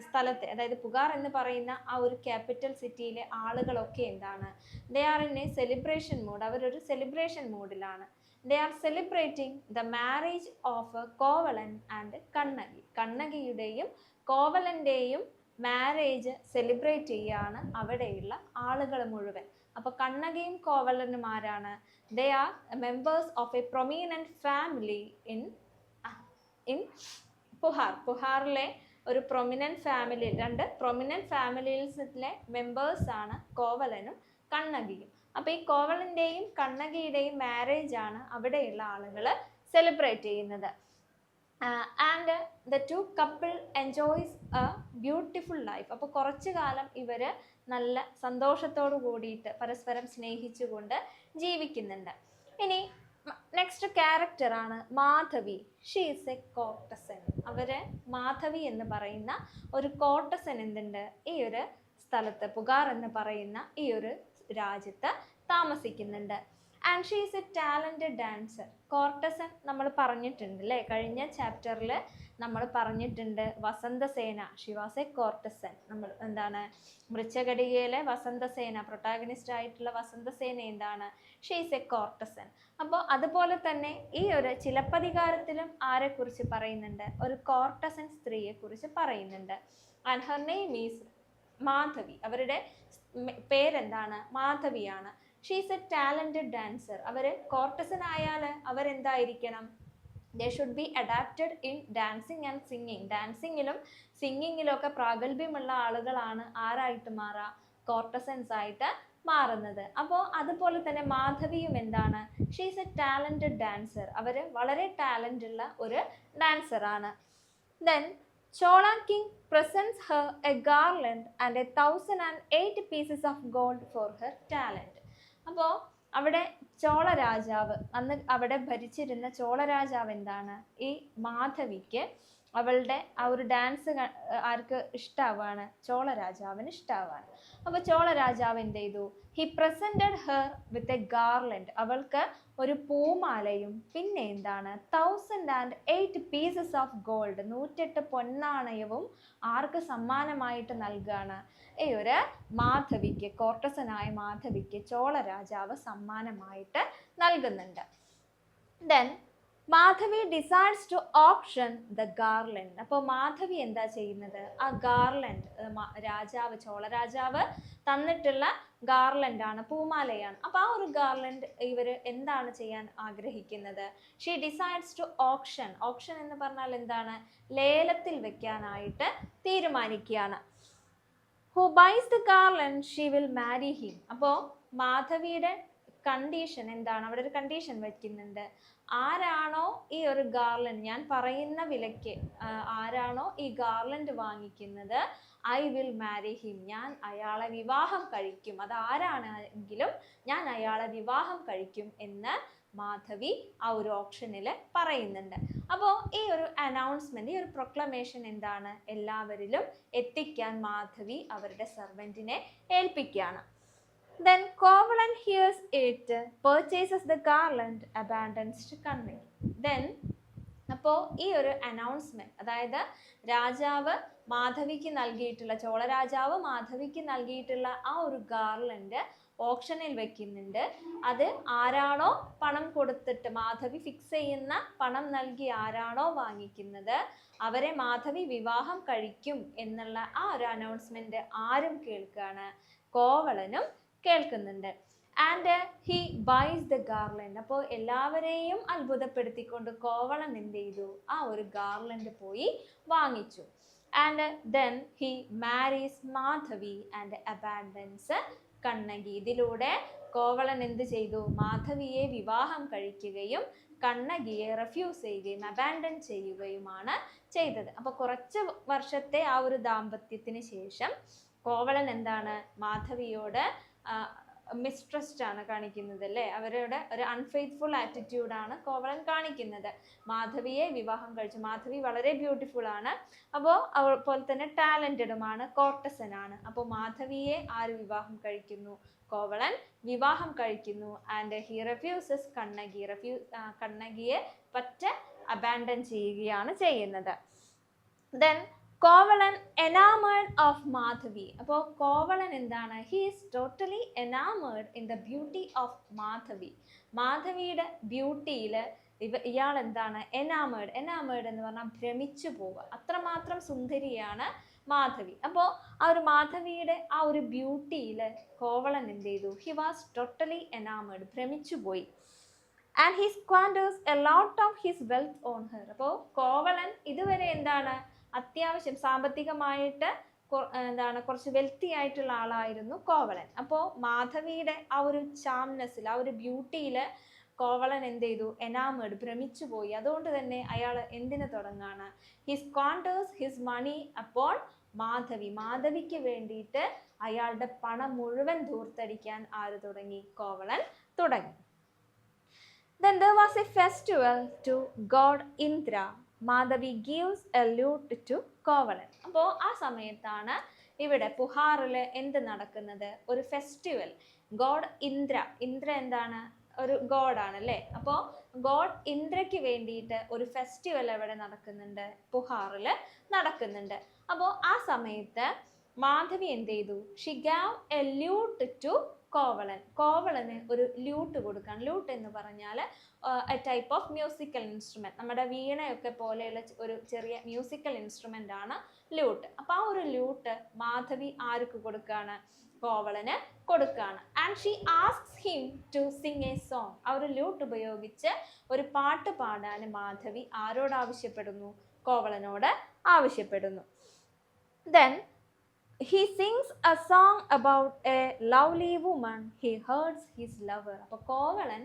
സ്ഥലത്തെ, അതായത് പുകാർ എന്ന് പറയുന്ന ആ ഒരു ക്യാപിറ്റൽ സിറ്റിയിലെ ആളുകളൊക്കെ എന്താണ്, they are in a celebration mood. അവരൊരു സെലിബ്രേഷൻ മൂഡിലാണ്. They are celebrating the marriage of Kovalan and Kannagi. കണ്ണകിയുടെയും കോവലൻ്റെയും മാരേജ് സെലിബ്രേറ്റ് ചെയ്യുകയാണ് അവിടെയുള്ള ആളുകൾ മുഴുവൻ. അപ്പോൾ കണ്ണകിയും കോവലനും ആരാണ്? They are members of a prominent family in Puhar. പുഹാറിലെ ഒരു പ്രൊമിനൻറ്റ് ഫാമിലി, 2 പ്രൊമിനൻറ്റ് ഫാമിലീസിലെ മെമ്പേഴ്സാണ് കോവലനും കണ്ണകിയും. അപ്പോൾ ഈ കോവലൻ്റെയും കണ്ണകിയുടെയും മാരേജ് ആണ് അവിടെയുള്ള ആളുകൾ സെലിബ്രേറ്റ് ചെയ്യുന്നത്. And the 2 couple enjoys A beautiful life. അപ്പോൾ കുറച്ചു കാലം ഇവർ നല്ല സന്തോഷത്തോടു കൂടിയിട്ട് പരസ്പരം സ്നേഹിച്ചുകൊണ്ട് ജീവിക്കുന്നുണ്ട്. ഇനി നെക്സ്റ്റ് ക്യാരക്ടറാണ് Madhavi. She is a courtesan. അവർ മാധവി എന്ന് പറയുന്ന ഒരു കോർട്ടസൻ എന്തുണ്ട് ഈ ഒരു സ്ഥലത്ത്, പുകാർ എന്ന് പറയുന്ന ഈ ഒരു രാജ്യത്ത് താമസിക്കുന്നുണ്ട്. And she is a talented dancer. Courtesan നമ്മൾ പറഞ്ഞിട്ടുണ്ട് അല്ലേ, കഴിഞ്ഞ ചാപ്റ്ററിൽ നമ്മൾ പറഞ്ഞിട്ടുണ്ട് Vasantasena, she was a courtesan. നമ്മൾ എന്താണ് മൃച്ഛകടികയിലെ വസന്തസേന, പ്രൊട്ടാഗണിസ്റ്റ് ആയിട്ടുള്ള വസന്തസേന എന്താണ്, ഷീ ഈസ് എ കോർട്ടസൻ. അപ്പോൾ അതുപോലെ തന്നെ ഈ ഒരു ചിലപ്പതികാരത്തിലും ആരെക്കുറിച്ച് പറയുന്നുണ്ട്? ഒരു കോർട്ടസൻ സ്ത്രീയെക്കുറിച്ച് പറയുന്നുണ്ട്. And her name is Madhavi. അവരുടെ പേരെന്താണ്? മാധവിയാണ്. She is a talented dancer. അവർ കോർട്ടസൻ ആയാൽ അവരെന്തായിരിക്കണം? They should be adapted in dancing and singing. ഡാൻസിങ്ങിലും സിംഗിങ്ങിലും ഒക്കെ പ്രാഗൽഭ്യമുള്ള ആളുകളാണ് ആരായിട്ട് മാറുക? കോർട്ടസൻസ് ആയിട്ട് മാറുന്നത്. അപ്പോൾ അതുപോലെ തന്നെ മാധവിയും എന്താണ്? She is a talented dancer. അവർ വളരെ ടാലൻ്റ് ഉള്ള ഒരു ഡാൻസറാണ്. Then Chola king presents her a garland and 1,008 pieces of gold for her talent. അപ്പോൾ അവിടെ ചോള രാജാവ്, അന്ന് അവിടെ ഭരിച്ചിരുന്ന ചോള രാജാവ് എന്താണ്, ഈ മാധവിക്ക് അവളുടെ ആ ഒരു ഡാൻസ് ആർക്ക് ഇഷ്ടാവാണ്, ചോള രാജാവിന് ഇഷ്ടാവാണ്. അപ്പോൾ ചോള രാജാവ് എന്ത് ചെയ്തു, he presented her with a garland, അവൾക്ക് ഒരു പൂമാലയും പിന്നെ എന്താണ് 1,008 പീസസ് ഓഫ് ഗോൾഡ്, 108 പൊന്നാണയവും ആർക്ക് സമ്മാനമായിട്ട് നൽകുകയാണ്, ഈ ഒരു മാധവിക്ക്, കോർട്ടസനായ മാധവിക്ക് ചോള രാജാവ് സമ്മാനമായിട്ട് നൽകുന്നുണ്ട്. Then Madhavi decides to option the garland. അപ്പോൾ മാധവി എന്താ ചെയ്യുന്നത്, ആ ഗാർലൻഡ് രാജാവ്, ചോള രാജാവ് തന്നിട്ടുള്ള ഗാർലൻഡ് ആണ്, പൂമാലയാണ്. അപ്പോൾ ആ ഒരു ഗാർലൻഡ് ഇവർ എന്താണ് ചെയ്യാൻ ആഗ്രഹിക്കുന്നത്, she decides to auction. Auction എന്ന് പറഞ്ഞാൽ എന്താണ്, ലേലത്തിൽ വെക്കാനായിട്ട് തീരുമാനിക്കുകയാണ്. Who buys the garland she will marry him. അപ്പോൾ മാധവിയുടെ കണ്ടീഷൻ എന്താണ്, അവിടെ ഒരു കണ്ടീഷൻ വയ്ക്കുന്നുണ്ട്, ആരാണോ ഈ ഒരു ഗാർലൻഡ്, ഞാൻ പറയുന്ന വിലയ്ക്ക് ആരാണോ ഈ ഗാർലൻഡ് വാങ്ങിക്കുന്നത്, ഐ വിൽ മാരി ഹിം, ഞാൻ അയാളെ വിവാഹം കഴിക്കും, അത് ആരാണെങ്കിലും ഞാൻ അയാളെ വിവാഹം കഴിക്കും എന്ന് മാധവി ആ ഒരു ഓപ്ഷനിൽ പറയുന്നുണ്ട്. അപ്പോൾ ഈ ഒരു അനൗൺസ്മെന്റ്, ഈ ഒരു പ്രൊക്ലമേഷൻ എന്താണ്, എല്ലാവരിലും എത്തിക്കാൻ മാധവി അവരുടെ സെർവൻറ്റിനെ ഏൽപ്പിക്കുകയാണ്. Then Kovalan hears it, purchases the garland, abandons Kannagi. Then അപ്പോൾ ഈ ഒരു അനൗൺസ്മെന്റ്, അതായത് രാജാവ് മാധവിക്ക് നൽകിയിട്ടുള്ള, ചോള രാജാവ് മാധവിക്ക് നൽകിയിട്ടുള്ള ആ ഒരു ഗാർലൻഡ് ഓപ്ഷനിൽ വെക്കുന്നുണ്ട്. അത് ആരാണോ പണം കൊടുത്തിട്ട്, മാധവി ഫിക്സ് ചെയ്യുന്ന പണം നൽകി ആരാണോ വാങ്ങിക്കുന്നത്, അവരെ മാധവി വിവാഹം കഴിക്കും എന്നുള്ള ആ ഒരു അനൗൺസ്മെന്റ് ആരും കേൾക്കുകയാണ്, കോവളനും കേൾക്കുന്നുണ്ട്. And he buys the garland. അപ്പോൾ എല്ലാവരെയും അത്ഭുതപ്പെടുത്തിക്കൊണ്ട് കോവളൻ എന്ത് ചെയ്തു, ആ ഒരു ഗാർലൻഡ് പോയി വാങ്ങിച്ചു. And then he marries Madhavi and abandons Kannagi. ഇതിലൂടെ കോവളൻ എന്ത് ചെയ്തു, മാധവിയെ വിവാഹം കഴിക്കുകയും കണ്ണകിയെ റെഫ്യൂസ് ചെയ്യുകയും അബാൻഡൻ ചെയ്യുകയുമാണ് ചെയ്തത്. അപ്പോൾ കുറച്ച് വർഷത്തെ ആ ഒരു ദാമ്പത്യത്തിന് ശേഷം കോവളൻ എന്താണ്, മാധവിയോട് മിസ്ട്രസ്റ്റ് ആണ് കാണിക്കുന്നത് അല്ലേ, അവരുടെ ഒരു അൺഫെയ്ത്ത്ഫുൾ ആറ്റിറ്റ്യൂഡാണ് കോവളൻ കാണിക്കുന്നത്. മാധവിയെ വിവാഹം കഴിച്ചു, മാധവി വളരെ ബ്യൂട്ടിഫുൾ ആണ്, അപ്പോൾ അവൾ പോലെ തന്നെ ടാലൻറ്റഡുമാണ്, കോർട്ടസനാണ്. അപ്പോൾ മാധവിയെ ആര് വിവാഹം കഴിക്കുന്നു, കോവളൻ വിവാഹം കഴിക്കുന്നു. ആൻഡ് ഹി റെഫ്യൂസസ് കണ്ണകി, കണ്ണകിയെ അബാൻഡൻ ചെയ്യുകയാണ് ചെയ്യുന്നത്. Then Kovalan enamoured of Madhavi. അപ്പോൾ കോവളൻ എന്താണ്, he is totally enamoured in the beauty of Madhavi. മാധവിയുടെ ബ്യൂട്ടിയിൽ ഇയാൾ എന്താണ്, എനാമേർഡ് എന്ന് പറഞ്ഞാൽ ഭ്രമിച്ചു പോവുക, അത്രമാത്രം സുന്ദരിയാണ് മാധവി. അപ്പോൾ ആ ഒരു മാധവിയുടെ ആ ഒരു ബ്യൂട്ടിയിൽ കോവളൻ എന്ത് ചെയ്തു, ഹി വാസ് ടോട്ടലി എനാമേർഡ്, ഭ്രമിച്ചു പോയി. And he squanders a lot of his wealth on her. അപ്പോൾ കോവളൻ ഇതുവരെ എന്താണ്, അത്യാവശ്യം സാമ്പത്തികമായിട്ട് എന്താണ് കുറച്ച് വെൽത്തി ആയിട്ടുള്ള ആളായിരുന്നു കോവളൻ. അപ്പോൾ മാധവിയുടെ ആ ഒരു ചാംനെസ്സിൽ, ആ ഒരു ബ്യൂട്ടിയിൽ കോവളൻ എന്ത് ചെയ്തു, എനാമേർഡ്, ഭ്രമിച്ചു പോയി. അതുകൊണ്ട് തന്നെ അയാൾ എന്തിനു തുടങ്ങാണ്, ഹി സ്ക്വാൻഡേഴ്സ് ഹിസ് മണി അപ്പോൾ മാധവി, മാധവിക്ക് വേണ്ടിയിട്ട് അയാളുടെ പണം മുഴുവൻ ധൂർത്തടിക്കാൻ ആര് തുടങ്ങി, കോവളൻ തുടങ്ങി. Then there was a festival to god Indra. Madhavi gives a lute to Kovalan. അപ്പോൾ ആ സമയത്താണ് ഇവിടെ പുഹാറിൽ എന്ത് നടക്കുന്നത്, ഒരു ഫെസ്റ്റിവൽ. ഗോഡ് ഇന്ദ്ര എന്താണ്, ഒരു ഗോഡാണ് അല്ലേ. അപ്പോൾ ഗോഡ് ഇന്ദ്രയ്ക്ക് വേണ്ടിയിട്ട് ഒരു ഫെസ്റ്റിവൽ എവിടെ നടക്കുന്നുണ്ട്, പുഹാറിൽ നടക്കുന്നുണ്ട്. അപ്പോൾ ആ സമയത്ത് മാധവി എന്ത് ചെയ്തു, she gave a lute to കോവളന് ഒരു ലൂട്ട് കൊടുക്കാൻ. ലൂട്ട് എന്ന് പറഞ്ഞാൽ a type of musical instrument, നമ്മുടെ വീണയൊക്കെ പോലെയുള്ള ഒരു ചെറിയ മ്യൂസിക്കൽ ഇൻസ്ട്രുമെന്റ് ആണ് ലൂട്ട്. അപ്പോൾ ആ ഒരു ലൂട്ട് മാധവി ആർക്ക് കൊടുക്കുകയാണ്, കോവളന് കൊടുക്കുകയാണ്. And she asks him to sing a song. ആ ഒരു ലൂട്ട് ഉപയോഗിച്ച് ഒരു പാട്ട് പാടാൻ മാധവി ആരോട് ആവശ്യപ്പെടുന്നു, കോവളനോട് ആവശ്യപ്പെടുന്നു. Then he sings a song about a lovely woman he hurts his lover. അപ്പോൾ കോവളൻ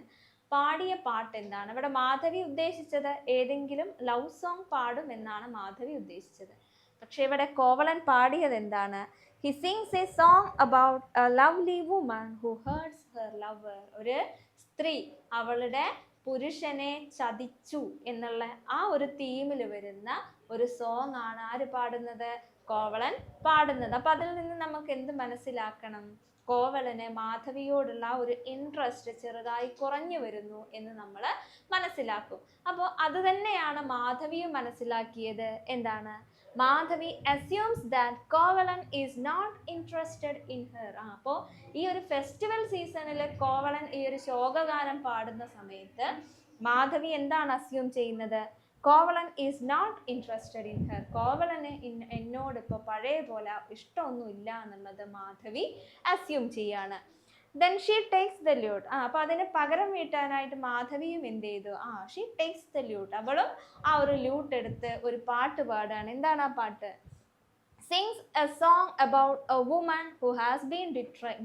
പാടിയ പാട്ട് എന്താണ്? ഇവിടെ മാധവി ഉദ്ദേശിച്ചത് ഏതെങ്കിലും ലവ് സോങ് പാടും എന്നാണ് മാധവി ഉദ്ദേശിച്ചത്. പക്ഷെ ഇവിടെ കോവലൻ പാടിയത് എന്താണ്? He sings a song about a lovely woman who hurts her lover. ഒരു സ്ത്രീ അവളുടെ പുരുഷനെ ചതിച്ചു എന്നുള്ള ആ ഒരു തീമിൽ വരുന്ന ഒരു സോങ് ആണ് ആര് പാടുന്നത്? കോവലൻ പാടുന്നത്. അപ്പൊ അതിൽ നിന്ന് നമുക്ക് എന്ത് മനസ്സിലാക്കണം? കോവലന് മാധവിയോടുള്ള ഒരു ഇൻട്രസ്റ്റ് ചെറുതായി കുറഞ്ഞു വരുന്നു എന്ന് നമ്മൾ മനസ്സിലാക്കും. അപ്പോൾ അത് തന്നെയാണ് മാധവിയും മനസ്സിലാക്കിയത്. എന്താണ്? Madhavi assumes that Kovalan is not interested in her. അപ്പോൾ ഈ ഒരു ഫെസ്റ്റിവൽ സീസണിൽ കോവലൻ ഈ ഒരു ശോകഗാനം പാടുന്ന സമയത്ത് മാധവി എന്താണ് അസ്യൂം ചെയ്യുന്നത്? Kovalan is not interested in her. കോവലന് എന്നോട് ഇപ്പോൾ പഴയ പോലെ ഇഷ്ടമൊന്നും ഇല്ല എന്നുള്ളത് മാധവി അസ്യൂം ചെയ്യാണ്. Then she takes the lute. അപ്പോൾ അതിന് പകരം വീട്ടാനായിട്ട് മാധവിയും എന്ത് ചെയ്തു? She takes the lute. അവളും ആ ഒരു ല്യൂട്ട് എടുത്ത് ഒരു പാട്ട് പാടാണ്. എന്താണ് ആ പാട്ട്? Sings A song about A woman who has been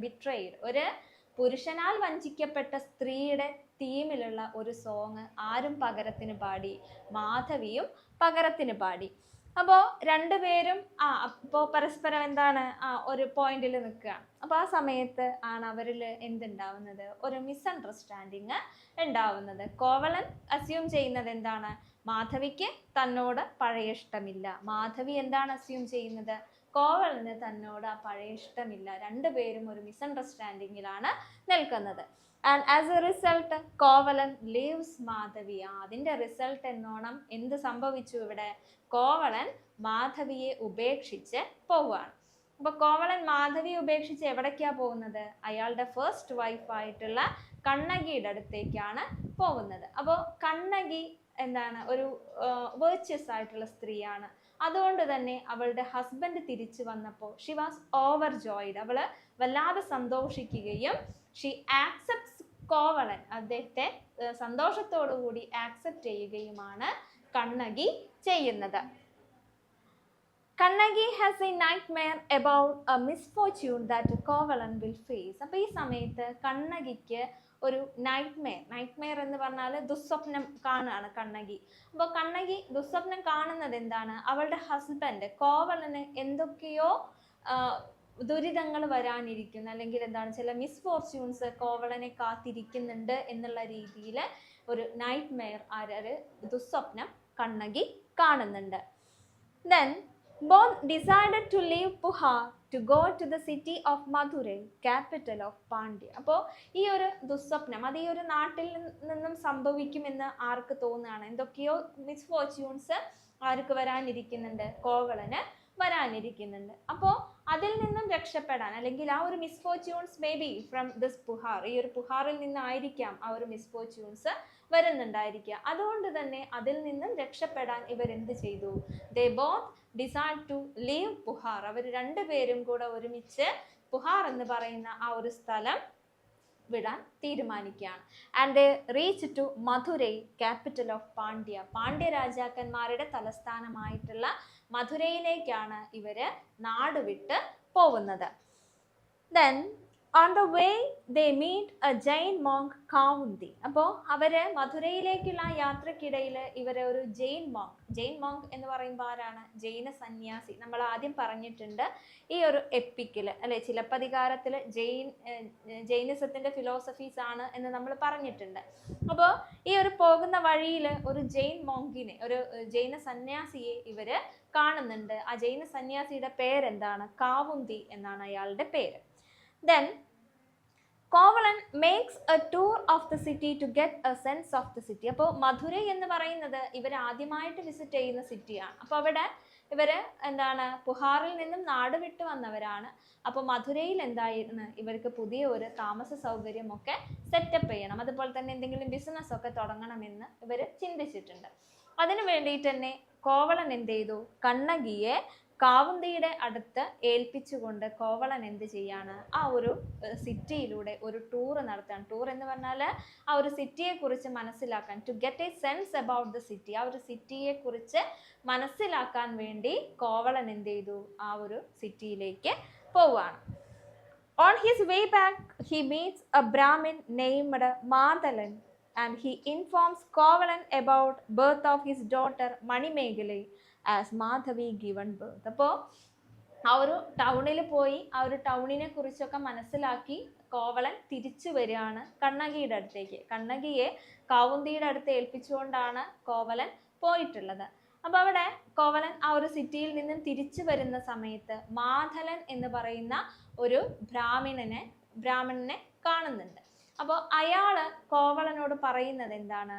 betrayed. ഒരു പുരുഷനാൽ വഞ്ചിക്കപ്പെട്ട സ്ത്രീയുടെ തീമിലുള്ള ഒരു സോങ് ആരും പകരത്തിന് പാടി? മാധവിയും പകരത്തിന് പാടി. അപ്പോൾ രണ്ടുപേരും അപ്പോൾ പരസ്പരം എന്താണ് ഒരു പോയിന്റിൽ നിൽക്കുകയാണ്. അപ്പോൾ ആ സമയത്ത് ആണ് അവരിൽ എന്തുണ്ടാവുന്നത്? ഒരു മിസ്അണ്ടർസ്റ്റാൻഡിങ് ഉണ്ടാവുന്നത്. കോവലൻ അസ്യൂം ചെയ്യുന്നത് എന്താണ്? മാധവിക്ക് തന്നോട് പഴയ ഇഷ്ടമില്ല. മാധവി എന്താണ് അസ്യൂം ചെയ്യുന്നത്? കോവലന് തന്നോട് ആ പഴയ ഇഷ്ടമില്ല. രണ്ടുപേരും ഒരു മിസ്അണ്ടർസ്റ്റാൻഡിങ്ങിലാണ് നിൽക്കുന്നത്. And as a result Kovalan leaves Madhavi. അതിൻ്റെ റിസൾട്ട് എന്നോണം എന്ത് സംഭവിച്ചു ഇവിടെ? കോവലൻ മാധവിയെ ഉപേക്ഷിച്ച് പോവുകയാണ്. അപ്പോൾ കോവലൻ മാധവിയെ ഉപേക്ഷിച്ച് എവിടേക്കാ പോകുന്നത്? അയാളുടെ ഫസ്റ്റ് വൈഫായിട്ടുള്ള കണ്ണകിയുടെ അടുത്തേക്കാണ് പോകുന്നത്. അപ്പോൾ കണ്ണകി എന്താണ്? ഒരു വേർച്വസ് ആയിട്ടുള്ള സ്ത്രീയാണ്. അതുകൊണ്ട് തന്നെ അവളുടെ ഹസ്ബൻഡ് തിരിച്ചു വന്നപ്പോൾ ഷി വാസ് ഓവർ ജോയ്ഡ്. അവള് വല്ലാതെ സന്തോഷിക്കുകയും ഷി ആക്സെപ്റ്റ്സ് കോവലൻ. അദ്ദേഹത്തെ സന്തോഷത്തോടു കൂടി ആക്സെപ്റ്റ് ചെയ്യുകയുമാണ് കണ്ണകി ചെയ്യുന്നത്. Kannagi has a nightmare about a misfortune that Kovalan will face. അപ്പോൾ ഈ സമയത്ത് കണ്ണകിക്ക് ഒരു നൈറ്റ്മെയർ എന്ന് പറഞ്ഞാൽ ദുസ്വപ്നം കാണുകയാണ് കണ്ണകി. അപ്പോൾ കണ്ണകി ദുസ്വപ്നം കാണുന്നത് എന്താണ്? അവളുടെ ഹസ്ബൻഡ് കോവലന് എന്തൊക്കെയോ ദുരിതങ്ങൾ വരാനിരിക്കുന്നു, അല്ലെങ്കിൽ എന്താണ് ചില മിസ്ഫോർച്യൂൺസ് കോവലനെ കാത്തിരിക്കുന്നുണ്ട് എന്നുള്ള രീതിയിൽ ഒരു നൈറ്റ്മെയർ ദുസ്വപ്നം കണ്ണകി കാണുന്നുണ്ട്. Then both decided to leave Puhar to go to the city of Madurai, capital of Pandya. അപ്പോൾ ഈ ഒരു ദുസ്വപ്നം അത് ഈ ഒരു നാട്ടിൽ നിന്നും സംഭവിക്കുമെന്ന് ആർക്ക് തോന്നുകയാണ്? എന്തൊക്കെയോ മിസ്ഫോർച്യൂൺസ് ആർക്ക് വരാനിരിക്കുന്നുണ്ട്? കോവലന് വരാനിരിക്കുന്നുണ്ട്. അപ്പോൾ അതിൽ നിന്നും രക്ഷപ്പെടാൻ, അല്ലെങ്കിൽ ആ ഒരു misfortunes may be from this Puhar, ഈ ഒരു പുഹാറിൽ നിന്നായിരിക്കാം ആ ഒരു മിസ്ഫോർച്യൂൺസ് വരുന്നുണ്ടായിരിക്കുക. അതുകൊണ്ട് തന്നെ അതിൽ നിന്നും രക്ഷപ്പെടാൻ ഇവരെന്ത് ചെയ്തു? They both decide to leave Puhar. അവർ രണ്ടുപേരും കൂടെ ഒരുമിച്ച് പുഹാർ എന്ന് പറയുന്ന ആ ഒരു സ്ഥലം വിടാൻ തീരുമാനിക്കുകയാണ്. And they reach to Madurai, capital of Pandya. Pandya രാജാക്കന്മാരുടെ തലസ്ഥാനമായിട്ടുള്ള മധുരയിലേക്കാണ് ഇവര് നാട് വിട്ട് പോകുന്നത്. Then on the way they meet a Jain monk Kavunthi. അപ്പോൾ അവര് മധുരയിലേക്കുള്ള യാത്രക്കിടയിൽ ഇവരെ ഒരു ജെയിൻ മോങ്ക് എന്ന് പറയുമ്പോൾ ആരാണ്? ജൈന സന്യാസി. നമ്മൾ ആദ്യം പറഞ്ഞിട്ടുണ്ട് ഈ ഒരു എപ്പിക്കിൽ അല്ലെ, ചിലപ്പതികാരത്തിൽ ജൈനിസത്തിന്റെ ഫിലോസഫീസ് ആണ് എന്ന് നമ്മൾ പറഞ്ഞിട്ടുണ്ട്. അപ്പോൾ ഈ ഒരു പോകുന്ന വഴിയിൽ ഒരു ജെയിൻ മോങ്കിനെ, ഒരു ജൈന സന്യാസിയെ ഇവര് കാണുന്നുണ്ട്. ആ ജൈന സന്യാസിയുടെ പേരെന്താണ്? കാവുന്തി എന്നാണ് അയാളുടെ പേര്. Then Kovalan makes a tour of the city to get a sense of the city. അപ്പോൾ മധുരൈ എന്ന് പറയുന്നത് ഇവർ ആദ്യമായിട്ട് വിസിറ്റ് ചെയ്യുന്ന സിറ്റിയാണ്. അപ്പോൾ അവിടെ ഇവര് എന്താണ് പുഹാറിൽ നിന്നും നാട് വിട്ട് വന്നവരാണ്. അപ്പോൾ മധുരയിൽ എന്തായിരുന്നു? ഇവർക്ക് പുതിയ ഒരു താമസ സൗകര്യമൊക്കെ സെറ്റപ്പ് ചെയ്യണം, അതുപോലെ തന്നെ എന്തെങ്കിലും ബിസിനസ് ഒക്കെ തുടങ്ങണമെന്ന് ഇവർ ചിന്തിച്ചിട്ടുണ്ട്. അതിനു വേണ്ടിയിട്ട് തന്നെ കോവലൻ എന്ത് ചെയ്തു? കണ്ണകിയെ കാവുന്തിയുടെ അടുത്ത് ഏൽപ്പിച്ചുകൊണ്ട് കോവലൻ എന്ത് ചെയ്യാണ്? ആ ഒരു സിറ്റിയിലൂടെ ഒരു ടൂർ നടത്തുകയാണ്. ടൂർ എന്ന് പറഞ്ഞാൽ ആ ഒരു സിറ്റിയെ കുറിച്ച് മനസ്സിലാക്കാൻ, to get a sense about the city, ആ ഒരു സിറ്റിയെ കുറിച്ച് മനസ്സിലാക്കാൻ വേണ്ടി കോവലൻ എന്ത് ചെയ്തു? ആ ഒരു സിറ്റിയിലേക്ക് പോവുകയാണ്. On his way back, he meets a Brahmin named Madhalan and he informs Kovalan about birth of his daughter Manimeghalai as Madhavi given birth. അപ്പോൾ ആ ഒരു ടൗണിൽ പോയി ആ ഒരു ടൗണിനെ കുറിച്ചൊക്കെ മനസ്സിലാക്കി കോവലൻ തിരിച്ചു വരികയാണ് കണ്ണകിയുടെ അടുത്തേക്ക്. കണ്ണകിയെ കാവുന്തിയുടെ അടുത്ത് ഏൽപ്പിച്ചുകൊണ്ടാണ് കോവലൻ പോയിട്ടുള്ളത്. അപ്പൊ അവിടെ കോവലൻ ആ ഒരു സിറ്റിയിൽ നിന്നും തിരിച്ചു വരുന്ന സമയത്ത് മാധലൻ എന്ന് പറയുന്ന ഒരു ബ്രാഹ്മണനെ കാണുന്നുണ്ട്. അപ്പോൾ അയാള് കോവലനോട് പറയുന്നത് എന്താണ്?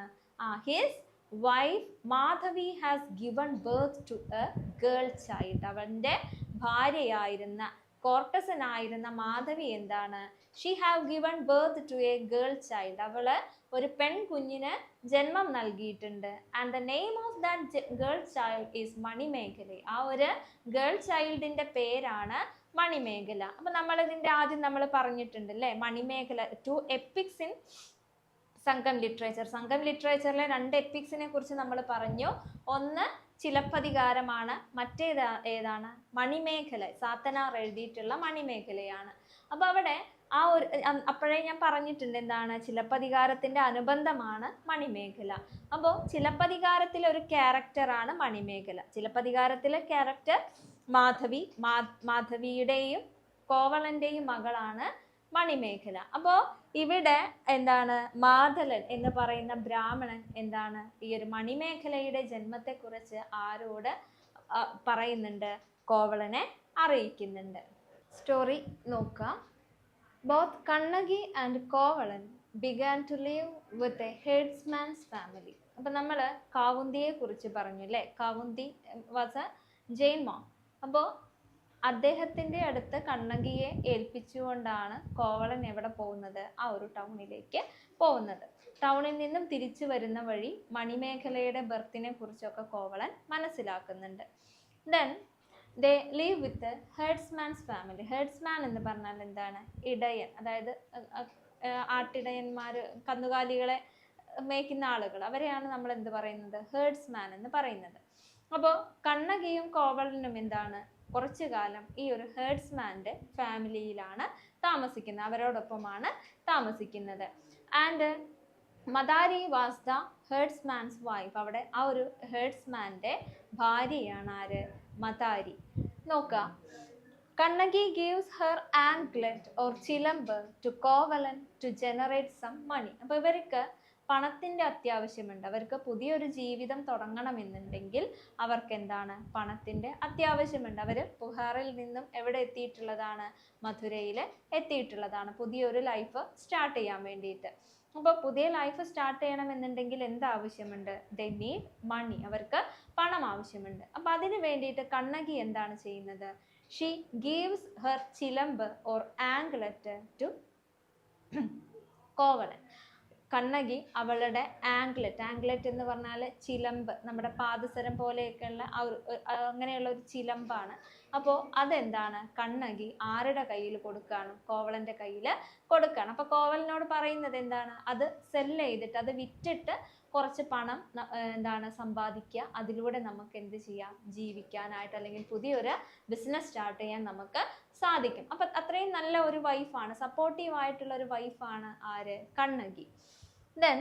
His wife Madhavi has given birth to a girl child. അവന്റെ ഭാര്യയായിരുന്ന കോർട്ടസനായിരുന്ന മാധവി എന്താണ്? She have given birth to a girl child. അവള് ഒരു പെൺകുഞ്ഞിന് ജന്മം നൽകിയിട്ടുണ്ട്. And the name of that girl child is Manimekalai. ആ ഒരു ഗേൾ ചൈൽഡിന്റെ പേരാണ് മണിമേഖല. അപ്പൊ നമ്മൾ ഇതിന്റെ ആദ്യം നമ്മൾ പറഞ്ഞിട്ടുണ്ട് അല്ലേ, മണിമേഖല. 2 എപ്പിക്സ് ഇൻ സംഘം ലിറ്ററേച്ചർ. സംഘം ലിറ്ററേച്ചറിലെ 2 എപ്പിക്സിനെ കുറിച്ച് നമ്മൾ പറഞ്ഞു. ഒന്ന് ചിലപ്പതികാരമാണ്, ഏതാണ്? മണിമേഖല. സാത്തനാർ എഴുതിയിട്ടുള്ള മണിമേഖലയാണ്. അപ്പൊ അവിടെ ആ ഒരു അപ്പോഴേ ഞാൻ പറഞ്ഞിട്ടുണ്ട് എന്താണ്, ചിലപ്പതികാരത്തിന്റെ അനുബന്ധമാണ് മണിമേഖല. അപ്പോൾ ചിലപ്പതികാരത്തിലെ ഒരു ക്യാരക്ടറാണ് മണിമേഖല. ചിലപ്പതികാരത്തിലെ ക്യാരക്ടർ മാധവിയുടെയും കോവലന്റെയും മകളാണ് മണിമേഖല. അപ്പോൾ ഇവിടെ എന്താണ്, മാധലൻ എന്ന് പറയുന്ന ബ്രാഹ്മണൻ എന്താണ് ഈ ഒരു മണിമേഖലയുടെ ജന്മത്തെക്കുറിച്ച് ആരോട് പറയുന്നുണ്ട്? കോവലനെ അറിയിക്കുന്നുണ്ട്. സ്റ്റോറി നോക്കാം. Both Kannaki and Kovalan began to live with a headsman's family. അപ്പം നമ്മൾ കാവുന്തിയെ കുറിച്ച് പറഞ്ഞു അല്ലേ. കാവുന്തി വാസ് എ ജെയിൻ മോം. അപ്പോൾ അദ്ദേഹത്തിൻ്റെ അടുത്ത് കണ്ണകിയെ ഏൽപ്പിച്ചുകൊണ്ടാണ് കോവലൻ എവിടെ പോകുന്നത്? ആ ഒരു ടൗണിലേക്ക് പോകുന്നത്. ടൗണിൽ നിന്നും തിരിച്ചു വരുന്ന വഴി മണിമേഖലയുടെ ബർത്തിനെ കുറിച്ചൊക്കെ കോവലൻ മനസ്സിലാക്കുന്നുണ്ട്. Then they leave with headsman's family. Headsman എന്ന് പറഞ്ഞാൽ എന്താണ്? ഇടയൻ, അതായത് ആട്ടിടയന്മാർ, കന്നുകാലികളെ മേയ്ക്കുന്ന ആളുകൾ, അവരെയാണ് നമ്മൾ എന്ത് പറയുന്നത്? ഹെഡ്സ്മാൻ എന്ന് പറയുന്നത്. അപ്പോൾ കണ്ണകിയും കോവലനും എന്താണ്, കുറച്ചു കാലം ഈ ഒരു ഹെഡ്സ്മാൻ്റെ ഫാമിലിയിലാണ് താമസിക്കുന്നത്, അവരോടൊപ്പമാണ് താമസിക്കുന്നത്. And Madari was the headsman's wife. അവിടെ ആ ഒരു ഹെഡ്സ്മാൻ്റെ ഭാര്യയാണ് ആര്? മദാരി. നോക്കാം. Kannaki gives her anklet or Chilambu to Kovalan to generate some money. അപ്പോൾ ഇവർക്ക് പണത്തിൻ്റെ അത്യാവശ്യമുണ്ട്. അവർക്ക് പുതിയൊരു ജീവിതം തുടങ്ങണമെന്നുണ്ടെങ്കിൽ അവർക്ക് എന്താണ്? പണത്തിൻ്റെ അത്യാവശ്യമുണ്ട്. അവർ പുഹാറിൽ നിന്നും എവിടെ എത്തിയിട്ടുള്ളതാണ്? മധുരയിൽ എത്തിയിട്ടുള്ളതാണ്, പുതിയൊരു ലൈഫ് സ്റ്റാർട്ട് ചെയ്യാൻ വേണ്ടിയിട്ട്. അപ്പോൾ പുതിയ ലൈഫ് സ്റ്റാർട്ട് ചെയ്യണമെന്നുണ്ടെങ്കിൽ എന്താവശ്യമുണ്ട്? ദേ നീഡ് മണി. അവർക്ക് പണം ആവശ്യമുണ്ട്. അപ്പം അതിന് വേണ്ടിയിട്ട് കണ്ണകി എന്താണ് ചെയ്യുന്നത്? She gives her chilambu or anklet to Kovalan. Kannagi അവളുടെ ആംഗ്ലറ്റ് എന്ന് പറഞ്ഞാൽ ചിലമ്പ്, നമ്മുടെ പാദസരം പോലെയൊക്കെയുള്ള അങ്ങനെയുള്ള ഒരു ചിലമ്പാണ്. അപ്പോൾ അതെന്താണ്? കണ്ണകി ആരുടെ കയ്യിൽ കൊടുക്കുകയാണ്? കോവലൻ്റെ കയ്യിൽ കൊടുക്കുകയാണ്. അപ്പോൾ കോവലനോട് പറയുന്നത് എന്താണ്? അത് സെല്ല് ചെയ്തിട്ട്, അത് വിറ്റിട്ട് കുറച്ച് പണം എന്താണ് സമ്പാദിക്കുക, അതിലൂടെ നമുക്ക് എന്ത് ചെയ്യാം? ജീവിക്കാനായിട്ട്, അല്ലെങ്കിൽ പുതിയൊരു ബിസിനസ് സ്റ്റാർട്ട് ചെയ്യാൻ നമുക്ക് സാധിക്കും. അപ്പം അത്രയും നല്ല ഒരു വൈഫാണ്, സപ്പോർട്ടീവ് ആയിട്ടുള്ള ഒരു വൈഫാണ് ആര്? Kannaki. Then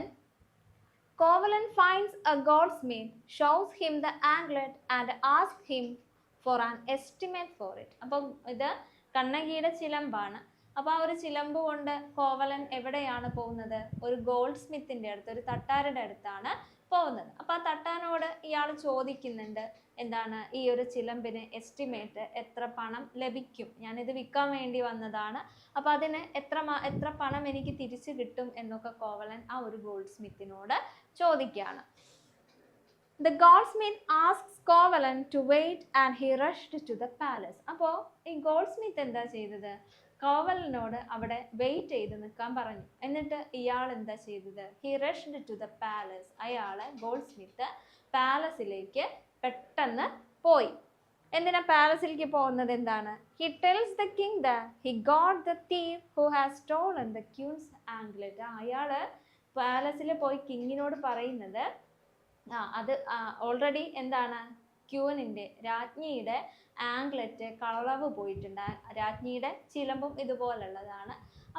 Kovalan finds a goldsmith, shows him the anklet and asks him for an estimate for it. അപ്പം ഇത് കണ്ണകിയുടെ ചിലമ്പാണ്. അപ്പോൾ ആ ഒരു ചിലമ്പ് കൊണ്ട് കോവലൻ എവിടെയാണ് പോകുന്നത്? ഒരു ഗോൾഡ് സ്മിത്തിൻ്റെ അടുത്ത്, ഒരു തട്ടാരുടെ അടുത്താണ് പോകുന്നത്. അപ്പോൾ ആ തട്ടാനോട് ഇയാൾ ചോദിക്കുന്നുണ്ട് എന്താണ്, ഈ ഒരു ചിലമ്പിന് എസ്റ്റിമേറ്റ് എത്ര പണം ലഭിക്കും? ഞാനിത് വിൽക്കാൻ വേണ്ടി വന്നതാണ്, അപ്പോൾ അതിന് എത്ര പണം എനിക്ക് തിരിച്ചു കിട്ടും എന്നൊക്കെ കോവലൻ ആ ഒരു ഗോൾഡ് സ്മിത്തിനോട് ചോദിക്കുകയാണ്. The goldsmith asks Kovalan to wait and he rushed to the palace. അപ്പോൾ ഈ ഗോൾഡ് സ്മിത്ത് എന്താ ചെയ്തത്? കോവലനോട് അവിടെ വെയിറ്റ് ചെയ്ത് നിൽക്കാൻ പറഞ്ഞു. എന്നിട്ട് ഇയാൾ എന്താ ചെയ്തത്? He rushed to the palace. അയാളെ ഗോൾഡ് സ്മിത്ത് പാലസിലേക്ക് പെട്ടെന്ന് പോയി. എന്തിനാ പാലസിലേക്ക് പോകുന്നത്? എന്താണ്? He tells the king that he got the thief who has stolen the queen's anklet. അയാള് പാലസിൽ പോയി കിങ്ങിനോട് പറയുന്നത് അത് ഓൾറെഡി എന്താണ്, ക്യൂനിൻ്റെ രാജ്ഞിയുടെ ആംഗ്ലറ്റ് കളവ് പോയിട്ടുണ്ട്, രാജ്ഞിയുടെ ചിലമ്പും ഇതുപോലുള്ളതാണ്.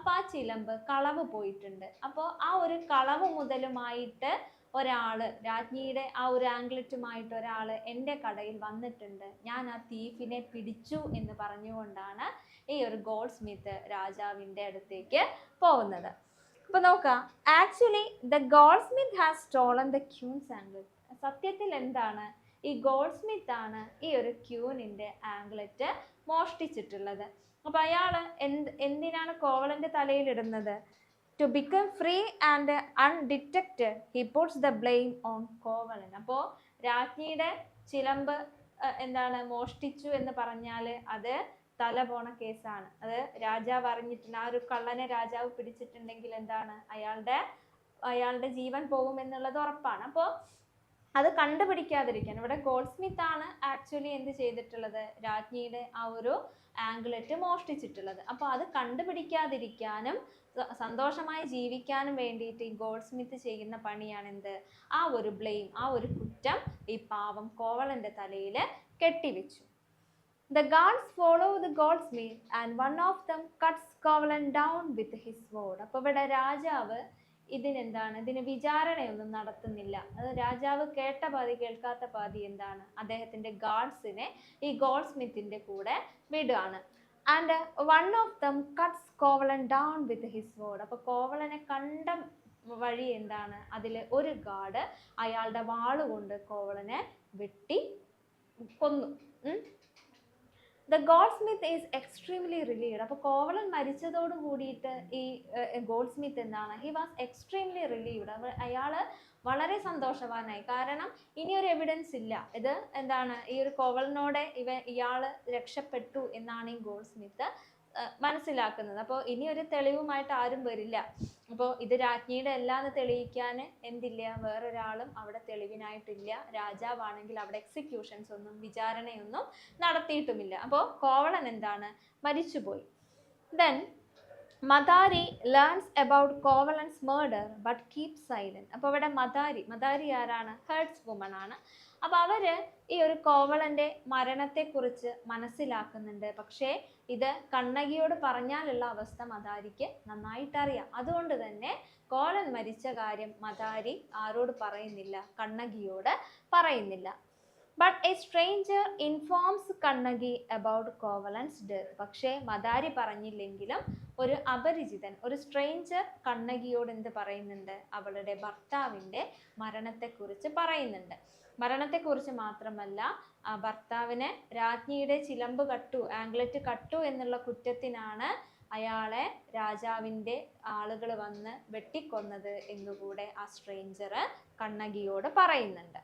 അപ്പോൾ ആ ചിലമ്പ് കളവ് പോയിട്ടുണ്ട്. അപ്പോൾ ആ ഒരു കളവ് മുതലുമായിട്ട് ഒരാൾ, രാജ്ഞിയുടെ ആ ഒരു ആംഗ്ലറ്റുമായിട്ട് ഒരാൾ എൻ്റെ കടയിൽ വന്നിട്ടുണ്ട്, ഞാൻ ആ തീഫിനെ പിടിച്ചു എന്ന് പറഞ്ഞുകൊണ്ടാണ് ഈ ഒരു ഗോൾഡ് സ്മിത്ത് രാജാവിൻ്റെ അടുത്തേക്ക് പോകുന്നത്. അപ്പോൾ നോക്കാം, actually the goldsmith has stolen the queen's anklet. സത്യത്തിൽ എന്താണ്, ഈ ഗോൾഡ് സ്മിത്ത് ആണ് ഈ ഒരു ക്യൂനിൻ്റെ ആംഗ്ലറ്റ് മോഷ്ടിച്ചിട്ടുള്ളത്. അപ്പോൾ അയാൾ എന്തിനാണ് കോവലൻ്റെ തലയിൽ ഇടുന്നത്? To become free and undetected, he puts the blame on Kovalan. അപ്പോൾ രാജ്ഞിയുടെ ചിലമ്പ് എന്താണ് മോഷ്ടിച്ചു എന്ന് പറഞ്ഞാൽ അത് തല പോണ കേസാണ്. അത് രാജാവ് അറിഞ്ഞിട്ടുണ്ട്. ആ ഒരു കള്ളനെ രാജാവ് പിടിച്ചിട്ടുണ്ടെങ്കിൽ എന്താണ്, അയാളുടെ ജീവൻ പോകും എന്നുള്ളത് ഉറപ്പാണ്. അപ്പോൾ അത് കണ്ടുപിടിക്കാതിരിക്കാൻ ഇവിടെ ഗോൾഡ് സ്മിത്ത് ആണ് ആക്ച്വലി എന്ത് ചെയ്തിട്ടുള്ളത്, രാജ്ഞിയുടെ ആ ഒരു ആംഗ്ലറ്റ് മോഷ്ടിച്ചിട്ടുള്ളത്. അപ്പോൾ അത് കണ്ടുപിടിക്കാതിരിക്കാനും സന്തോഷമായി ജീവിക്കാനും വേണ്ടിയിട്ട് ഈ ഗോൾഡ് സ്മിത്ത് ചെയ്യുന്ന പണിയാണ് എന്ത്, ആ ഒരു ബ്ലെയിം, ആ ഒരു കുറ്റം ഈ പാവം കോവലൻ്റെ തലയിൽ കെട്ടിവെച്ചു. The guards follow the goldsmith and one of them cuts Kovalan down with his sword. അപ്പോൾ ഇവിടെ രാജാവ് ഇതിന് വിചാരണയൊന്നും നടത്തുന്നില്ല. അത് രാജാവ് കേട്ട പാതി കേൾക്കാത്ത പാതി എന്താണ്, അദ്ദേഹത്തിൻ്റെ ഗാർഡ്സിനെ ഈ ഗോൾഡ് സ്മിത്തിൻ്റെ കൂടെ വിടുകയാണ്. And one of them cuts Kovalan down with his sword. അപ്പോൾ കോവലനെ കണ്ട വഴി എന്താണ്, അതിൽ ഒരു ഗാർഡ് അയാളുടെ വാളുകൊണ്ട് കോവലനെ വെട്ടി കൊന്നു. The gold Smith is extremely relieved. അപ്പോൾ കോവലൻ മരിച്ചതോട് കൂടിയിട്ട് ഈ ഗോൾഡ് സ്മിത്ത് എന്താണ്, ഹി വാസ് എക്സ്ട്രീംലി റിലീവ്ഡ്. അയാൾ വളരെ സന്തോഷവാനായി. കാരണം ഇനിയൊരു എവിഡൻസ് ഇല്ല. ഇത് എന്താണ്, ഈ ഒരു കോവലനോടെ ഇയാൾ രക്ഷപ്പെട്ടു എന്നാണ് ഈ ഗോൾഡ് സ്മിത്ത് മനസ്സിലാക്കുന്നത്. അപ്പോൾ ഇനിയൊരു തെളിവുമായിട്ട് ആരും വരില്ല. അപ്പോൾ ഇത് രാജ്ഞിയുടെ അല്ലാന്ന് തെളിയിക്കാൻ എന്തില്ല, വേറൊരാളും അവിടെ തെളിവിനായിട്ടില്ല. രാജാവാണെങ്കിൽ അവിടെ എക്സിക്യൂഷൻസ് ഒന്നും വിചാരണയൊന്നും നടത്തിയിട്ടുമില്ല. അപ്പോൾ കോവലൻ എന്താണ്, മരിച്ചുപോയി. Then Madari learns about Kovalan's murder but keep silent. അപ്പോൾ ഇവിടെ മദാരി ആരാണ്, ഹെർഡ്സ് വുമൺ ആണ്. അപ്പോൾ അവർ ഈ ഒരു കോവലൻ്റെ മരണത്തെക്കുറിച്ച് മനസ്സിലാക്കുന്നുണ്ട്. പക്ഷേ ഇത് കണ്ണകിയോട് പറഞ്ഞാലുള്ള അവസ്ഥ മദാരിക്ക് നന്നായിട്ടറിയാം. അതുകൊണ്ട് തന്നെ കോവലൻ മരിച്ച കാര്യം മദാരി ആരോട് പറയുന്നില്ല, കണ്ണകിയോട് പറയുന്നില്ല. But a stranger informs Kannagi about Kovalan's death. പക്ഷേ മദാരി പറഞ്ഞില്ലെങ്കിലും ഒരു അപരിചിതൻ, ഒരു സ്ട്രേഞ്ചർ കണ്ണകിയോട് എന്ത് പറയുന്നുണ്ട്, അവളുടെ ഭർത്താവിൻ്റെ മരണത്തെക്കുറിച്ച് പറയുന്നുണ്ട്. മരണത്തെക്കുറിച്ച് മാത്രമല്ല, ഭർത്താവിനെ രാജ്ഞിയുടെ ചിലമ്പ് കട്ടു, ആംഗ്ലറ്റ് കട്ടു എന്നുള്ള കുറ്റത്തിനാണ് അയാളെ രാജാവിൻ്റെ ആളുകൾ വന്ന് വെട്ടിക്കൊന്നത് എന്നുകൂടെ ആ സ്ട്രേഞ്ചർ കണ്ണകിയോട് പറയുന്നുണ്ട്.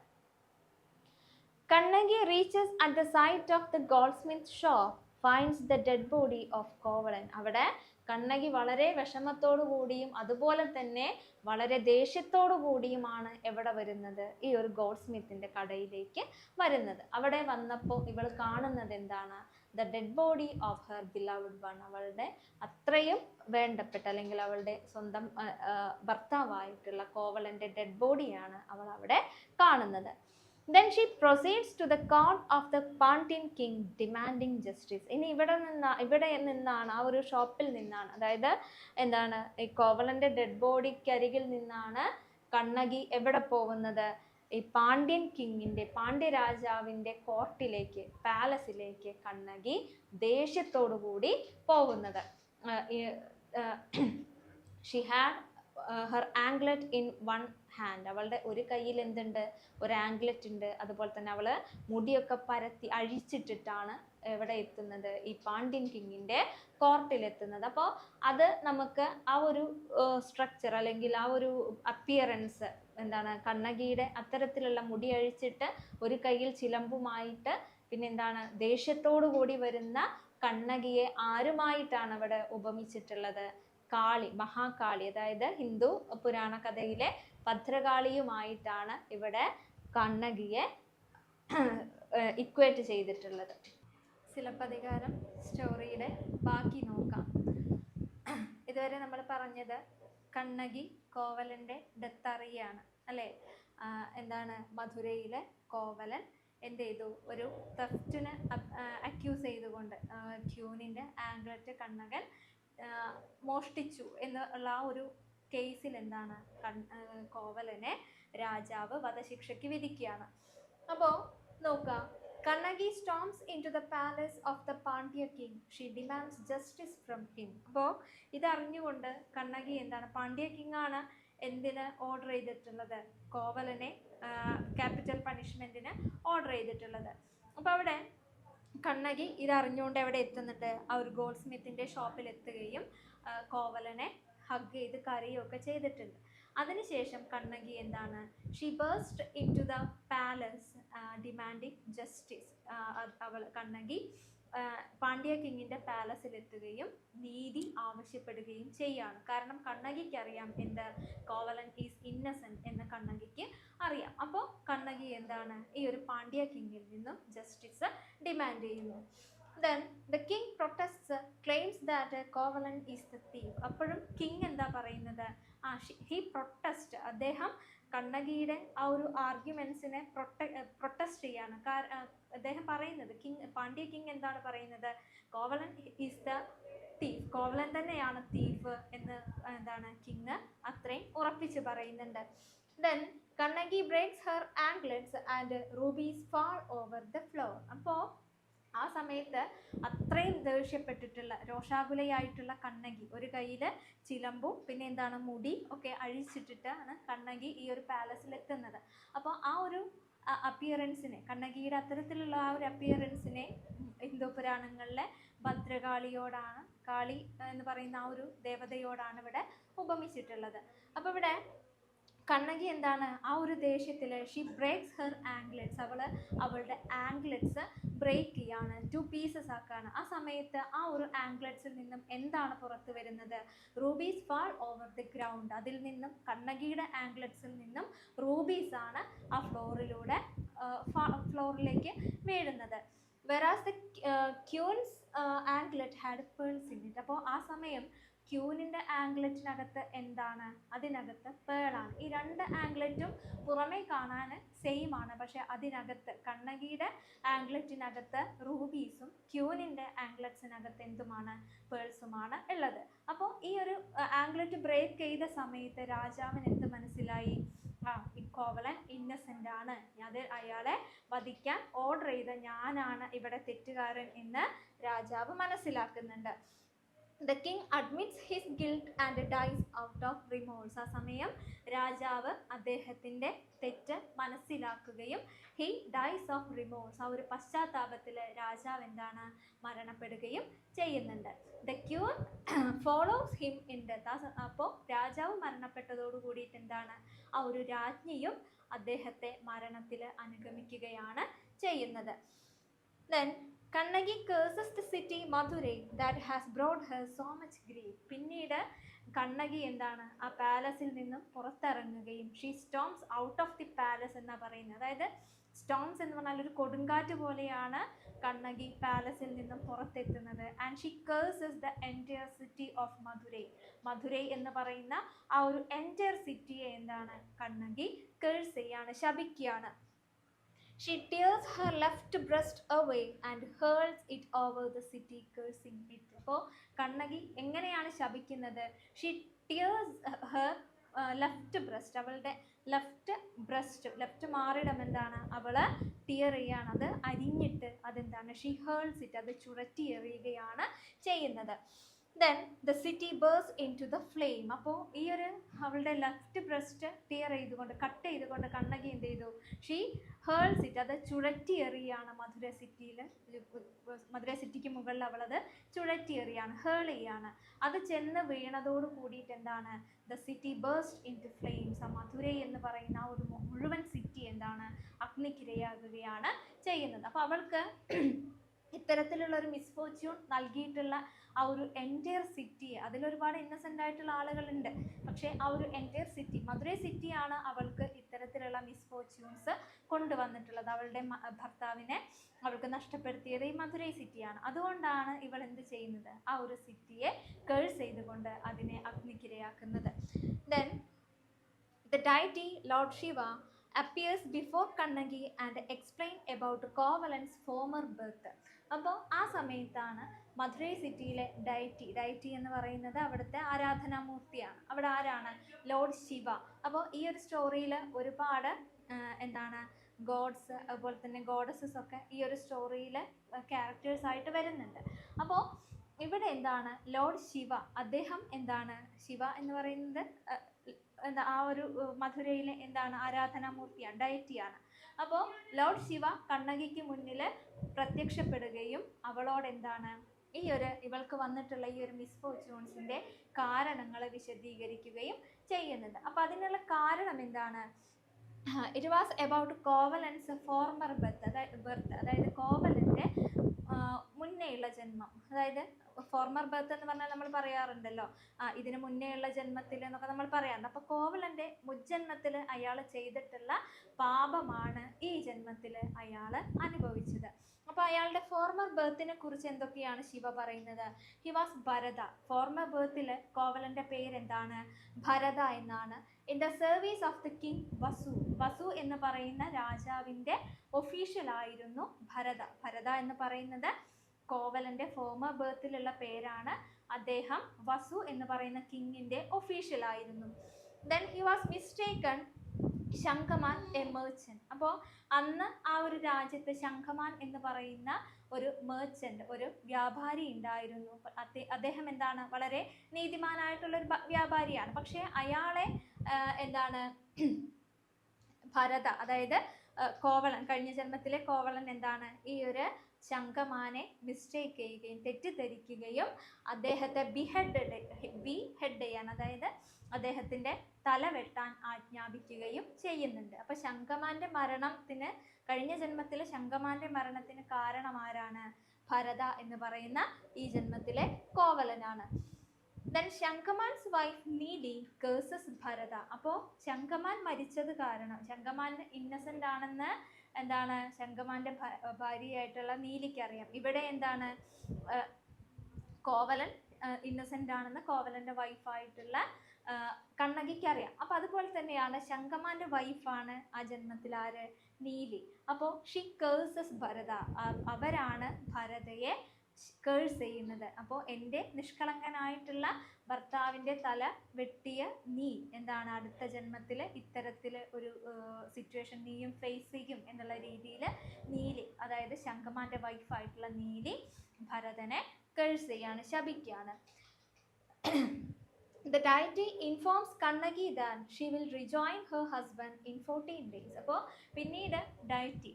Kannagi reaches at the site of the goldsmith shop, finds the dead body of Kovalan. അവിടെ കണ്ണകി വളരെ വിഷമത്തോടു കൂടിയും അതുപോലെ തന്നെ വളരെ ദേഷ്യത്തോടു കൂടിയുമാണ് എവിടെ വരുന്നത്, ഈ ഒരു ഗോൾഡ് സ്മിത്തിൻ്റെ കടയിലേക്ക് വരുന്നത്. അവിടെ വന്നപ്പോൾ ഇവൾ കാണുന്നത് എന്താണ്, the dead body of her beloved one. അവളുടെ അത്രയും വേണ്ടപ്പെട്ട അല്ലെങ്കിൽ അവളുടെ സ്വന്തം ഭർത്താവായിട്ടുള്ള കോവലൻ്റെ ഡെഡ് ബോഡിയാണ് അവൾ അവിടെ കാണുന്നത്. Then she proceeds to the court of the Pandyan king demanding justice. ഇനി ഇവിടെ നിന്നാണ് ആ ഒരു ഷോപ്പിൽ നിന്നാണ്, അതായത് എന്താണ്, ഈ കോവലൻ്റെ ഡെഡ് ബോഡിക്കരികിൽ നിന്നാണ് കണ്ണകി എവിടെ പോകുന്നത്, ഈ പാണ്ഡ്യൻ കിങ്ങിൻ്റെ, പാണ്ഡ്യരാജാവിൻ്റെ കോർട്ടിലേക്ക്, പാലസിലേക്ക് കണ്ണകി ദേഷ്യത്തോടു കൂടി പോകുന്നത്. She had her anklet in one hand. അവളുടെ ഒരു കയ്യിൽ എന്തുണ്ട്, ഒരു ആംഗ്ലറ്റ് ഉണ്ട്. അതുപോലെ തന്നെ അവൾ മുടിയൊക്കെ പരത്തി അഴിച്ചിട്ടിട്ടാണ് എവിടെ എത്തുന്നത്, ഈ പാണ്ഡ്യൻ കിങ്ങിൻ്റെ കോർട്ടിലെത്തുന്നത്. അപ്പോൾ അത് നമുക്ക് ആ ഒരു സ്ട്രക്ചർ അല്ലെങ്കിൽ ആ ഒരു അപ്പിയറൻസ് എന്താണ്, കണ്ണകിയുടെ അത്തരത്തിലുള്ള മുടി അഴിച്ചിട്ട് ഒരു കയ്യിൽ ചിലമ്പുമായിട്ട് പിന്നെ എന്താണ് ദേഷ്യത്തോടു കൂടി വരുന്ന കണ്ണകിയെ ആരുമായിട്ടാണ് അവിടെ ഉപമിച്ചിട്ടുള്ളത്, കാളി, മഹാകാളി, അതായത് ഹിന്ദു പുരാണ കഥയിലെ ഭദ്രകാളിയുമായിട്ടാണ് ഇവിടെ കണ്ണകിയെ ഇക്വേറ്റ് ചെയ്തിട്ടുള്ളത്. സിലപ്പതികാരം സ്റ്റോറിയുടെ ബാക്കി നോക്കാം. ഇതുവരെ നമ്മൾ പറഞ്ഞത് കണ്ണകി കോവലൻ്റെ ഡെത്ത് അറിയാണ് അല്ലേ. എന്താണ്, മധുരയിലെ കോവലൻ എന്ത് ചെയ്തു, ഒരു തെഫ്റ്റിന് അക്യൂസ് ചെയ്തുകൊണ്ട് ക്യൂനിൻ്റെ ആംഗ്ലറ്റ് കണ്ണകൻ മോഷ്ടിച്ചു എന്നുള്ള ആ ഒരു കേസിൽ എന്താണ് കോവലനെ രാജാവ് വധശിക്ഷയ്ക്ക് വിധിക്കുകയാണ്. അപ്പോൾ നോക്കുക, Kannaki storms into the palace of the Pandya king. She demands justice from him. അപ്പോൾ ഇതറിഞ്ഞുകൊണ്ട് കണ്ണകി എന്താണ്, പാണ്ഡ്യ കിങ് ആണ് എന്തിന് ഓർഡർ ചെയ്തിട്ടുള്ളത്, കോവലനെ ക്യാപിറ്റൽ പണിഷ്മെന്റിന് ഓർഡർ ചെയ്തിട്ടുള്ളത്. അപ്പോൾ അവിടെ കണ്ണകി ഇതറിഞ്ഞുകൊണ്ട് എവിടെ എത്തുന്നുണ്ട്, ആ ഒരു ഗോൾഡ് സ്മിത്തിന്റെ ഷോപ്പിൽ എത്തുകയും കോവലനെ ഹഗ് ചെയ്ത് കരയുകയൊക്കെ ചെയ്തിട്ടുണ്ട്. അതിനുശേഷം കണ്ണകി എന്താണ്, she burst into the palace demanding justice. Kannagi Pandya കിങ്ങിന്റെ പാലസിൽ എത്തുകയും നീതി ആവശ്യപ്പെടുകയും ചെയ്യാണ്. കാരണം കണ്ണകിക്ക് അറിയാം എന്ത്, കോവലൻ ഈസ് ഇന്നസെന്റ് എന്ന് കണ്ണകിക്ക് അറിയാം. അപ്പോൾ കണ്ണകി എന്താണ്, ഈ ഒരു പാണ്ഡ്യ കിങ്ങിൽ നിന്നും ജസ്റ്റിസ് ഡിമാൻഡ് ചെയ്യുന്നു. Then the king protests, claims that Kovalan is the thief. അപ്പോഴും കിങ് എന്താ പറയുന്നത്, he protest, അദ്ദേഹം കണ്ണകിയുടെ ആ ഒരു ആർഗ്യുമെന്റ്സിനെ പ്രൊട്ടസ്റ്റ് ചെയ്യാണ്. അദ്ദേഹം പറയുന്നത്, പാണ്ഡ്യ കിങ് എന്താണ് പറയുന്നത്, Kovalan is the thief, Kovalan തന്നെയാണ് തീഫ് എന്ന് എന്താണ് കിങ് അത്രയും ഉറപ്പിച്ച് പറയുന്നുണ്ട്. Then Kannaki breaks her anklets and rubies fall over the floor. അപ്പോൾ ആ സമയത്ത് അത്രയും ദേഷ്യപ്പെട്ടിട്ടുള്ള രോഷാകുലയായിട്ടുള്ള കണ്ണകി, ഒരു കയ്യിൽ ചിലമ്പും പിന്നെ എന്താണ് മുടി ഒക്കെ അഴിച്ചിട്ടിട്ടാണ് കണ്ണകി ഈ ഒരു പാലസിൽ എത്തുന്നത്. അപ്പോൾ ആ ഒരു അപ്പിയറൻസിനെ, കണ്ണകിയുടെ അത്തരത്തിലുള്ള ആ ഒരു അപ്പിയറൻസിനെ ഹിന്ദു പുരാണങ്ങളിലെ ഭദ്രകാളിയോടാണ്, കാളി എന്ന് പറയുന്ന ആ ഒരു ദേവതയോടാണ് ഇവിടെ ഉപമിച്ചിട്ടുള്ളത്. അപ്പോൾ ഇവിടെ കണ്ണകി എന്താണ്, ആ ഒരു ദേഷ്യത്തിൽ ഷീ ബ്രേക്സ് ഹെർ ആംഗ്ലെറ്റ്സ്, അവളുടെ ആംഗ്ലെറ്റ്സ് ബ്രേക്ക് ചെയ്യാണ്, 2 പീസസ് ആക്കാണ്. ആ സമയത്ത് ആ ഒരു ആംഗ്ലെറ്റ്സിൽ നിന്നും എന്താണ് പുറത്തു വരുന്നത്, rubies fall over the ground. അതിൽ നിന്നും കണ്ണകിയുടെ ആംഗ്ലെറ്റ്സിൽ നിന്നും റൂബീസ് ആണ് ആ ഫ്ലോറിലേക്ക് വീഴുന്നത്. Whereas the queen's anklet had pearls in it. അപ്പോൾ ആ സമയം ക്യൂനിൻ്റെ ആംഗ്ലെറ്റിനകത്ത് എന്താണ്, അതിനകത്ത് പേളാണ്. ഈ 2 ആംഗ്ലെറ്റും പുറമേ കാണാൻ സെയിം ആണ്, പക്ഷെ അതിനകത്ത് കണ്ണകിയുടെ ആംഗ്ലെറ്റിനകത്ത് റൂബീസും ക്യൂനിൻ്റെ ആംഗ്ലെറ്റ്സിനകത്ത് എന്തുമാണ്, പേൾസുമാണ് ഉള്ളത്. അപ്പോൾ ഈ ഒരു ആംഗ്ലെറ്റ് ബ്രേക്ക് ചെയ്ത സമയത്ത് രാജാവിന് എന്ത് മനസ്സിലായി, ഈ കോവലൻ ഇന്നസെന്റ് ആണ്, അത് അയാളെ വധിക്കാൻ ഓർഡർ ചെയ്ത ഞാനാണ് ഇവിടെ തെറ്റുകാരൻ എന്ന് രാജാവ് മനസ്സിലാക്കുന്നുണ്ട്. The king admits his guilt and dies out of remorse. ആ സമയം രാജാവ് അദ്ദേഹത്തിൻ്റെ തെറ്റ് മനസ്സിലാക്കുകയും he dies of remorse, ആ ഒരു പശ്ചാത്താപത്തിൽ രാജാവ് എന്താണ്, മരണപ്പെടുകയും ചെയ്യുന്നുണ്ട്. The queen follows him in death. അപ്പോൾ രാജാവ് മരണപ്പെട്ടതോടു കൂടിയിട്ട് എന്താണ്, ആ ഒരു രാജ്ഞിയും അദ്ദേഹത്തെ മരണത്തിൽ അനുഗമിക്കുകയാണ് ചെയ്യുന്നത്. Then Kannaki curses the city Madurai that has brought her so much grief. പിന്നീട് കണ്ണകി എന്താണ്, ആ പാലസിൽ നിന്നും പുറത്തിറങ്ങുകയും she storms out of the palace എന്നാ പറയുന്നത്. അതായത് സ്റ്റോംസ് എന്ന് പറഞ്ഞാൽ ഒരു കൊടുങ്കാറ്റ് പോലെയാണ് കണ്ണകി പാലസിൽ നിന്നും പുറത്തെത്തുന്നത്. And she curses the entire city of Madurai. Madurai എന്ന് പറയുന്ന ആ ഒരു എൻറ്റയർ സിറ്റിയെ എന്താണ് കണ്ണകി കേഴ്സ് ചെയ്യാണ്, ശപിക്കുകയാണ്. She tears her left breast away and hurls it over the city, cursing it. അപ്പോൾ കണ്ണകി എങ്ങനെയാണ് ശപിക്കുന്നത്, she tears her left breast, അവളുടെ ലെഫ്റ്റ് മാറിടം എന്താണ്, അവള് ടിയർ ചെയ്യാണ്, അത് അരിഞ്ഞിട്ട് അതെന്താണ്, ഷീ ഹേൾസ് ഇറ്റ്, അത് ചുഴറ്റി എറിയുകയാണ് ചെയ്യുന്നത്. Then the city bursts into the flame. അപ്പോൾ ഈ ഒരു അവളുടെ ലെഫ്റ്റ് ബ്രസ്റ്റ് ടിയർ ചെയ്തുകൊണ്ട്, കട്ട് ചെയ്തുകൊണ്ട് കണ്ണകി എന്ത് ചെയ്തു, ഷീ ഹേൾസ് ഇറ്റ്, അത് ചുഴറ്റി എറിയാണ് മധുര സിറ്റിക്ക് മുകളിൽ അവളത് ചുഴറ്റി എറിയാണ്, ഹേൾ ചെയ്യാണ്. അത് ചെന്ന് വീണതോട് കൂടിയിട്ട് എന്താണ്, the city burst into flames. ആ മധുരൈ എന്ന് പറയുന്ന ആ ഒരു മുഴുവൻ സിറ്റി എന്താണ്, അഗ്നിക്കിരയാകുകയാണ് ചെയ്യുന്നത്. അപ്പോൾ അവൾക്ക് ഇത്തരത്തിലുള്ള ഒരു മിസ്ഫോർച്യൂൺ നൽകിയിട്ടുള്ള ആ ഒരു എൻറ്റയർ സിറ്റിയെ, അതിലൊരുപാട് ഇന്നസെൻ്റ് ആയിട്ടുള്ള ആളുകളുണ്ട്, പക്ഷേ ആ ഒരു എൻറ്റയർ സിറ്റി, മധുരൈ സിറ്റിയാണ് അവൾക്ക് ഇത്തരത്തിലുള്ള മിസ്ഫോർച്യൂൺസ് കൊണ്ടുവന്നിട്ടുള്ളത്. അവളുടെ ഭർത്താവിനെ അവൾക്ക് നഷ്ടപ്പെടുത്തിയത് ഈ മധുരൈ സിറ്റിയാണ്. അതുകൊണ്ടാണ് ഇവൾ എന്ത് ചെയ്യുന്നത്, ആ ഒരു സിറ്റിയെ കേഴ്സ് ചെയ്തുകൊണ്ട് അതിനെ അഗ്നിക്കിരയാക്കുന്നത്. Then the deity lord Shiva appears before Kannagi and explain about Kovalan's former birth. അപ്പോൾ ആ സമയത്താണ് മധുരൈ സിറ്റിയിലെ ഡൈറ്റി എന്ന് പറയുന്നത് അവിടുത്തെ ആരാധനാമൂർത്തിയാണ്. അവിടെ ആരാണ്? ലോർഡ് ശിവ. അപ്പോൾ ഈ ഒരു സ്റ്റോറിയിൽ ഒരുപാട് എന്താണ് ഗോഡ്സ് അതുപോലെ തന്നെ ഗോഡസസ് ഒക്കെ ഈ ഒരു സ്റ്റോറിയിൽ ക്യാരക്ടേഴ്സ് ആയിട്ട് വരുന്നുണ്ട്. അപ്പോൾ ഇവിടെ എന്താണ് ലോർഡ് ശിവ, അദ്ദേഹം എന്താണ് ശിവ എന്ന് പറയുന്നത് എന്താ ആ ഒരു മധുരയിലെ എന്താണ് ആരാധനാമൂർത്തിയാണ്, ഡയറ്റിയാണ്. അപ്പോൾ ലോർഡ് ശിവ കണ്ണകിക്ക് മുന്നിൽ പ്രത്യക്ഷപ്പെടുകയും അവളോട് എന്താണ് ഇവൾക്ക് വന്നിട്ടുള്ള ഈ ഒരു മിസ്ഫോർച്യൂൺസിൻ്റെ കാരണങ്ങൾ വിശദീകരിക്കുകയും ചെയ്യുന്നുണ്ട്. അപ്പോൾ അതിനുള്ള കാരണം എന്താണ്? It was about Kovalan's former birth, അതായത് കോവലൻ്റെ മുന്നേയുള്ള ജന്മം. അതായത് ഫോർമർ ബർത്ത് എന്ന് പറഞ്ഞാൽ നമ്മൾ പറയാറുണ്ടല്ലോ, ഇതിന് മുന്നേയുള്ള ജന്മത്തിൽ എന്നൊക്കെ നമ്മൾ പറയാറുണ്ട്. അപ്പോൾ കോവലൻ്റെ മുജ്ജന്മത്തിൽ അയാൾ ചെയ്തിട്ടുള്ള പാപമാണ് ഈ ജന്മത്തിൽ അയാൾ അനുഭവിച്ചത്. അപ്പോൾ അയാളുടെ ഫോർമർ ബർത്തിനെ കുറിച്ച് എന്തൊക്കെയാണ് ശിവ പറയുന്നത്? He was Bharata. ഫോർമർ ബർത്തിൽ കോവലൻ്റെ പേരെന്താണ്? ഭരത എന്നാണ്. In the service of the king Vasu. Vasu എന്ന് പറയുന്ന രാജാവിൻ്റെ ഒഫീഷ്യലായിരുന്നു ഭരത. ഭരത എന്ന് പറയുന്നത് കോവലൻ്റെ ഫോർമർ ബർത്തിലുള്ള പേരാണ്. അദ്ദേഹം വസു എന്ന് പറയുന്ന കിങ്ങിൻ്റെ ഒഫീഷ്യലായിരുന്നു. Then he was mistaken Sangaman a merchant. അപ്പോൾ അന്ന് ആ ഒരു രാജ്യത്ത് ശംഖമാൻ എന്ന് പറയുന്ന ഒരു മെർച്ചൻ്റ്, ഒരു വ്യാപാരി ഉണ്ടായിരുന്നു. അദ്ദേഹം എന്താണ് വളരെ നീതിമാനായിട്ടുള്ളൊരു വ്യാപാരിയാണ്. പക്ഷേ അയാളെ എന്താണ് ഭരത, അതായത് കോവലൻ, കഴിഞ്ഞ ജന്മത്തിലെ കോവലൻ എന്താണ് ഈ ഒരു ശംഖമാനെ മിസ്റ്റേക്ക് ചെയ്യുകയും തെറ്റിദ്ധരിക്കുകയും അദ്ദേഹത്തെ ബിഹെഡ് ചെയ്യാൻ, അതായത് അദ്ദേഹത്തിൻ്റെ തല വെട്ടാൻ ആജ്ഞാപിക്കുകയും ചെയ്യുന്നുണ്ട്. അപ്പോൾ ശംഖമാൻ്റെ മരണത്തിന്, കഴിഞ്ഞ ജന്മത്തിലെ ശംഖമാൻ്റെ മരണത്തിന് കാരണം ആരാണ്? ഭരത എന്ന് പറയുന്ന ഈ ജന്മത്തിലെ കോവലനാണ്. Then Sangaman's wife Neeli curses Bharata. അപ്പോൾ ശംഖമാൻ മരിച്ചത് കാരണം, ശംഖമാൻ ഇന്നസെൻ്റ് ആണെന്ന് എന്താണ് ശംഖമാൻ്റെ ഭാര്യയായിട്ടുള്ള നീലിക്ക് അറിയാം. ഇവിടെ എന്താണ് കോവലൻ ഇന്നസെൻ്റ് ആണെന്ന് കോവലൻ്റെ വൈഫായിട്ടുള്ള കണ്ണകിക്ക് അറിയാം. അപ്പോൾ അതുപോലെ തന്നെയാണ് ശംഖമാൻ്റെ വൈഫാണ് ആ ജന്മത്തിൽ ആര്? നീലി. അപ്പോൾ ഷി കേഴ്സസ് ഭരത. അവരാണ് ഭരതയെ കേഴ്സ് ചെയ്യുന്നത്. അപ്പോൾ എൻ്റെ നിഷ്കളങ്കനായിട്ടുള്ള ഭർത്താവിൻ്റെ തല വെട്ടിയ നീ എന്താണ് അടുത്ത ജന്മത്തിൽ ഇത്തരത്തിൽ ഒരു സിറ്റുവേഷൻ നീയും ഫേസ് ചെയ്യും എന്നുള്ള രീതിയിൽ നീലി, അതായത് ശംഖമാൻ്റെ വൈഫായിട്ടുള്ള നീലി ഭരതനെ കേഴ്സ് ചെയ്യാണ്, ശപിക്കുകയാണ്. The deity informs Kannagi that she will rejoin her husband in 14 days. അപ്പോൾ പിന്നീട്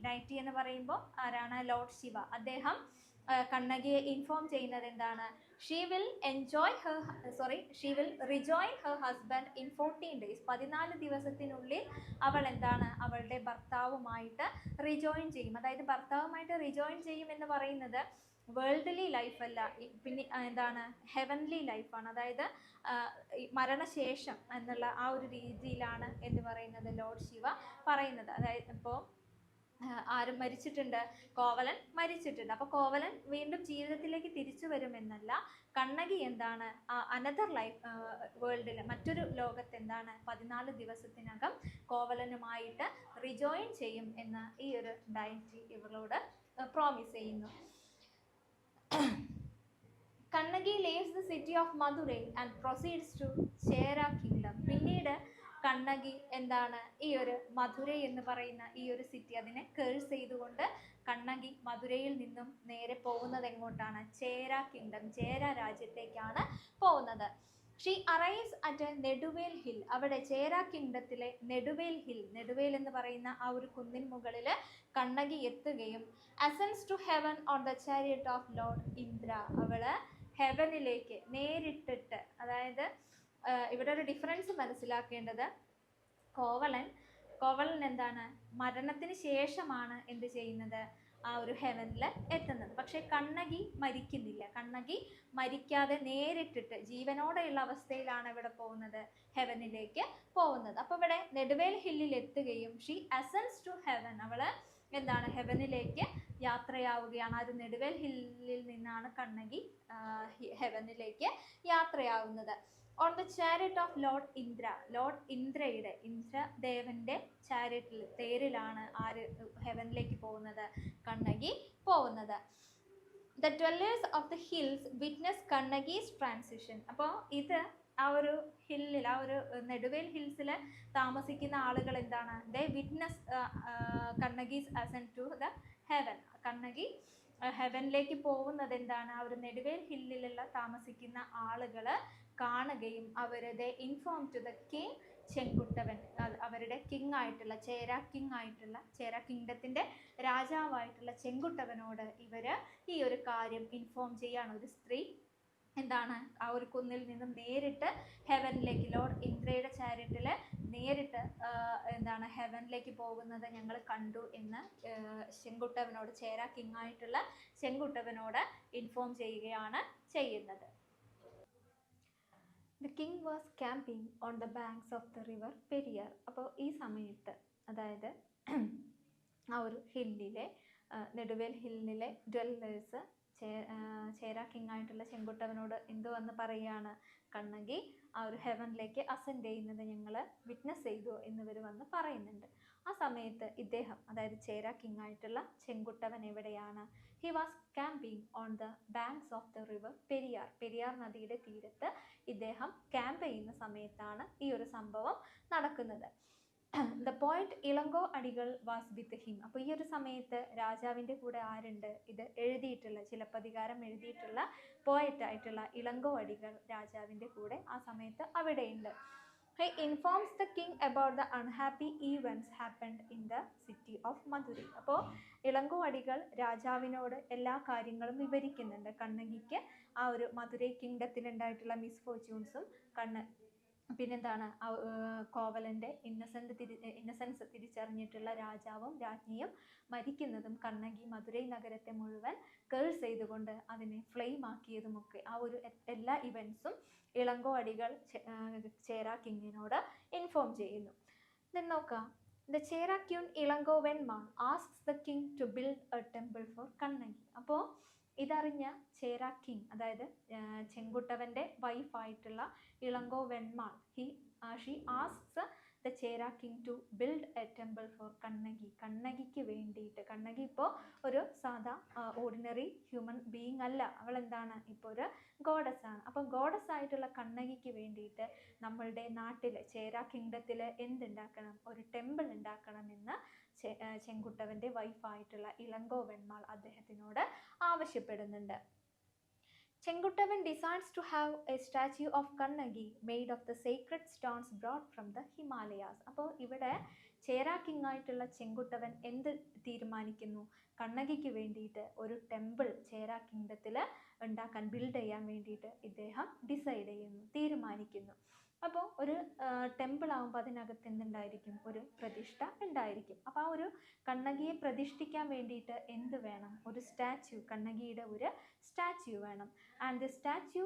ഡയറ്റി എന്ന് പറയുമ്പോൾ ആരാണ്? ലോർഡ് ശിവ. അദ്ദേഹം കണ്ണകിയെ ഇൻഫോം ചെയ്യുന്നത് എന്താണ്? She will rejoin her husband in 14 days. 14 ദിവസത്തിനുള്ളിൽ അവൾ എന്താണ് അവളുടെ ഭർത്താവുമായിട്ട് റിജോയിൻ ചെയ്യും. അതായത് ഭർത്താവുമായിട്ട് റിജോയിൻ ചെയ്യും എന്ന് പറയുന്നത് വേൾഡ്ലി ലൈഫല്ല, പിന്നെ എന്താണ് ഹെവൻലി ലൈഫാണ്. അതായത് മരണശേഷം എന്നുള്ള ആ ഒരു രീതിയിലാണ് എന്ന് പറയുന്നത് ലോർഡ് ശിവ പറയുന്നത്. അതായത് ഇപ്പോൾ ആരും മരിച്ചിട്ടുണ്ട്, കോവലൻ മരിച്ചിട്ടുണ്ട്. അപ്പോൾ കോവലൻ വീണ്ടും ജീവിതത്തിലേക്ക് തിരിച്ചു വരുമെന്നല്ല, കണ്ണകി എന്താണ് അനദർ ലൈഫ് വേൾഡിൽ, മറ്റൊരു ലോകത്ത് എന്താണ് 14 ദിവസത്തിനകം കോവലനുമായിട്ട് റിജോയിൻ ചെയ്യും എന്ന് ഈ ഒരു ഡയറ്റി ഇവളോട് പ്രോമിസ് ചെയ്യുന്നു. Kannaki leaves the city of Madurai and proceeds to Chera kingdom. പിന്നീട് കണ്ണകി എന്താണ് ഈ ഒരു മധുരൈ എന്ന് പറയുന്ന ഈ ഒരു സിറ്റി അതിനെ കേഴ്സ് ചെയ്തുകൊണ്ട് കണ്ണകി മധുരയിൽ നിന്നും നേരെ പോകുന്നത് എങ്ങോട്ടാണ്? ചേര കിങ്ഡം, ചേര രാജ്യത്തേക്കാണ് പോകുന്നത്. She arrives at Neduvel hill. അവിടെ ചേര കിങ്ഡത്തിലെ നെടുവേൽ എന്ന് പറയുന്ന ആ ഒരു കുന്നിൻ മുകളിൽ കണ്ണകി എത്തുകയും ascends to heaven on the chariot of lord Indra. അവള് ഹെവനിലേക്ക് നേരിട്ടിട്ട്, അതായത് ഇവിടെ ഒരു ഡിഫറൻസ് മനസ്സിലാക്കേണ്ടത്, കോവലൻ എന്താണ് മരണത്തിന് ശേഷമാണ് എന്ത് ചെയ്യുന്നത്? ആ ഒരു ഹെവനിൽ എത്തുന്നത്. പക്ഷെ കണ്ണകി മരിക്കുന്നില്ല. കണ്ണകി മരിക്കാതെ നേരിട്ടിട്ട് ജീവനോടെയുള്ള അവസ്ഥയിലാണ് ഇവിടെ പോകുന്നത്, ഹെവനിലേക്ക് പോകുന്നത്. അപ്പോൾ ഇവിടെ നെടുവേൽ ഹില്ലിൽ എത്തുകയും ഷീ അസെൻസ് ടു ഹെവൻ, അവള് എന്താണ് ഹെവനിലേക്ക് യാത്രയാവുകയാണ്. ആ ഒരു നെടുവേൽ ഹില്ലിൽ നിന്നാണ് കണ്ണകി ഹെവനിലേക്ക് യാത്രയാവുന്നത്. On the chariot of lord Indra. Lord ഇന്ദ്രയുടെ, ഇന്ദ്രദേവന്റെ ചാരിയറ്റിൽ, തേരിലാണ് ആര് ഹെവനിലേക്ക് പോകുന്നത്? കണ്ണകി പോകുന്നത്. The dwellers of the hills witness Kannagi's transition. അപ്പോൾ ഇത് ആ ഒരു ഹില്ലിൽ, ആ ഒരു നെടുവേൽ ഹിൽസിൽ താമസിക്കുന്ന ആളുകൾ എന്താണ്, they witness Kannagi's ascend to the heaven. Kannagi ഹെവനിലേക്ക് പോകുന്നത് എന്താണ്, ആ ഒരു നെടുവേൽ ഹില്ലിലുള്ള താമസിക്കുന്ന ആളുകൾ കാണുകയും അവർ they inform to the king Chenguttuvan, അവരുടെ കിങ് ആയിട്ടുള്ള ചേര കിങ്ഡത്തിൻ്റെ രാജാവായിട്ടുള്ള ചെങ്കുട്ടവനോട് ഇവർ ഈ ഒരു കാര്യം ഇൻഫോം ചെയ്യാണ്. ഒരു സ്ത്രീ എന്താണ് ആ ഒരു കുന്നിൽ നിന്നും നേരിട്ട് ഹെവനിലേക്ക്, ലോർഡ് ഇന്ദ്രയുടെ ചാരിറ്റിൽ നേരിട്ട് എന്താണ് ഹെവനിലേക്ക് പോകുന്നത് ഞങ്ങൾ കണ്ടു എന്ന് ചെങ്കുട്ടവനോട്, ചേര കിങ് ആയിട്ടുള്ള ചെങ്കുട്ടവനോട് ഇൻഫോം ചെയ്യുകയാണ് ചെയ്യുന്നത്. The king was camping on the banks of the river Periyar. അപ്പോൾ ഈ സമയത്ത്, അതായത് ആ ഒരു ഹില്ലിലെ, നെടുവേൽ ഹില്ലിലെ ഡ്വല്ലേഴ്സ് ചേര കിങ് ആയിട്ടുള്ള ചെങ്കുട്ടവനോട് എന്തു വന്ന് പറയുകയാണ്, കണ്ണകി ആ ഒരു ഹെവനിലേക്ക് അസെൻഡ് ചെയ്യുന്നത് ഞങ്ങൾ വിറ്റ്നസ് ചെയ്തു എന്നിവർ വന്ന് പറയുന്നുണ്ട്. ആ സമയത്ത് ഇദ്ദേഹം, അതായത് ചേര കിങ് ആയിട്ടുള്ള ചെങ്കുട്ടവൻ എവിടെയാണ്, he was camping on the banks of the river Periyar. Periyar നദിയുടെ തീരത്ത് ഇദ്ദേഹം ക്യാമ്പ് ചെയ്യുന്ന സമയത്താണ് ഈ ഒരു സംഭവം നടക്കുന്നത്. ദ പോയിന്റ് ഇളങ്കോ അടികൾ വാസ് വിത്ത് ഹിം. അപ്പോൾ ഈ ഒരു സമയത്ത് രാജാവിൻ്റെ കൂടെ ആരുണ്ട്, ഇത് എഴുതിയിട്ടുള്ള, ചിലപ്പതികാരം എഴുതിയിട്ടുള്ള പോയറ്റായിട്ടുള്ള ഇളങ്കോ അടികൾ രാജാവിൻ്റെ കൂടെ ആ സമയത്ത് അവിടെയുണ്ട്. He informs the king about the unhappy events happened in the city of Madurai. അപ്പോൾ ഇളങ്കോ അടികൾ രാജാവിനോട് എല്ലാ കാര്യങ്ങളും വിവരിക്കുന്നുണ്ട്. കണ്ണകിക്ക് ആ ഒരു മധുരൈ കിങ്ഡത്തിലുണ്ടായിട്ടുള്ള മിസ്ഫോർച്യൂൺസും പിന്നെന്താണ് കോവലൻ്റെ ഇന്നസെൻസ് തിരിച്ചറിഞ്ഞിട്ടുള്ള രാജാവും രാജ്ഞിയും മരിക്കുന്നതും കണ്ണകി മധുരൈ നഗരത്തെ മുഴുവൻ കേഴ്സ് ചെയ്തുകൊണ്ട് അതിനെ ഫ്ലെയിം ആക്കിയതുമൊക്കെ ആ ഒരു എല്ലാ ഇവൻറ്റ്സും ഇളങ്കോ അടികൾ ചേര കിങ്ങിനോട് ഇൻഫോം ചെയ്യുന്നു. then നോക്കാം, the Chera queen Ilango Venmal asks the king to build a temple for Kannagi. അപ്പോൾ ഇതറിഞ്ഞ ചേര കിങ്, അതായത് ചെങ്കുട്ടവൻ്റെ വൈഫായിട്ടുള്ള Ilango Venmal, she asks the Chera king to build a temple for Kannagi. കണ്ണകിക്ക് വേണ്ടിയിട്ട്, കണ്ണകി ഇപ്പോൾ ഒരു സാധാ ഓർഡിനറി ഹ്യൂമൻ ബീയിങ് അല്ല, അവൾ എന്താണ്, ഇപ്പോൾ ഒരു ഗോഡസ് ആണ്. അപ്പോൾ ഗോഡസ് ആയിട്ടുള്ള കണ്ണകിക്ക് വേണ്ടിയിട്ട് നമ്മളുടെ നാട്ടിൽ ചേര കിങ്ഡത്തിൽ എന്തുണ്ടാക്കണം, ഒരു ടെമ്പിൾ ഉണ്ടാക്കണമെന്ന് ചെങ്കുട്ടവൻ്റെ വൈഫായിട്ടുള്ള ഇളങ്കോ വെൺമാൾ അദ്ദേഹത്തിനോട് ആവശ്യപ്പെടുന്നുണ്ട്. Chenguttuvan decides to have a statue of Kannagi made of the secret stones brought from the Himalayas. അപ്പോൾ ഇവിടെ ചേര കിങ് ആയിട്ടുള്ള ചെങ്കുട്ടവൻ എന്ത് തീരുമാനിക്കുന്നു, കണ്ണകിക്ക് വേണ്ടിയിട്ട് ഒരു ടെമ്പിൾ ചേര കിങ്ഡത്തിൽ ഉണ്ടാക്കാൻ, ബിൽഡ് ചെയ്യാൻ വേണ്ടിയിട്ട് ഇദ്ദേഹം ഡിസൈഡ് ചെയ്യുന്നു, തീരുമാനിക്കുന്നു. അപ്പോൾ ഒരു ടെമ്പിൾ ആകുമ്പോൾ അതിനകത്ത് എന്തുണ്ടായിരിക്കും, ഒരു പ്രതിഷ്ഠ ഉണ്ടായിരിക്കും. അപ്പോൾ ആ ഒരു കണ്ണകിയെ പ്രതിഷ്ഠിക്കാൻ വേണ്ടിയിട്ട് എന്ത് വേണം, ഒരു സ്റ്റാച്യു, കണ്ണകിയുടെ ഒരു സ്റ്റാച്യു വേണം. And the statue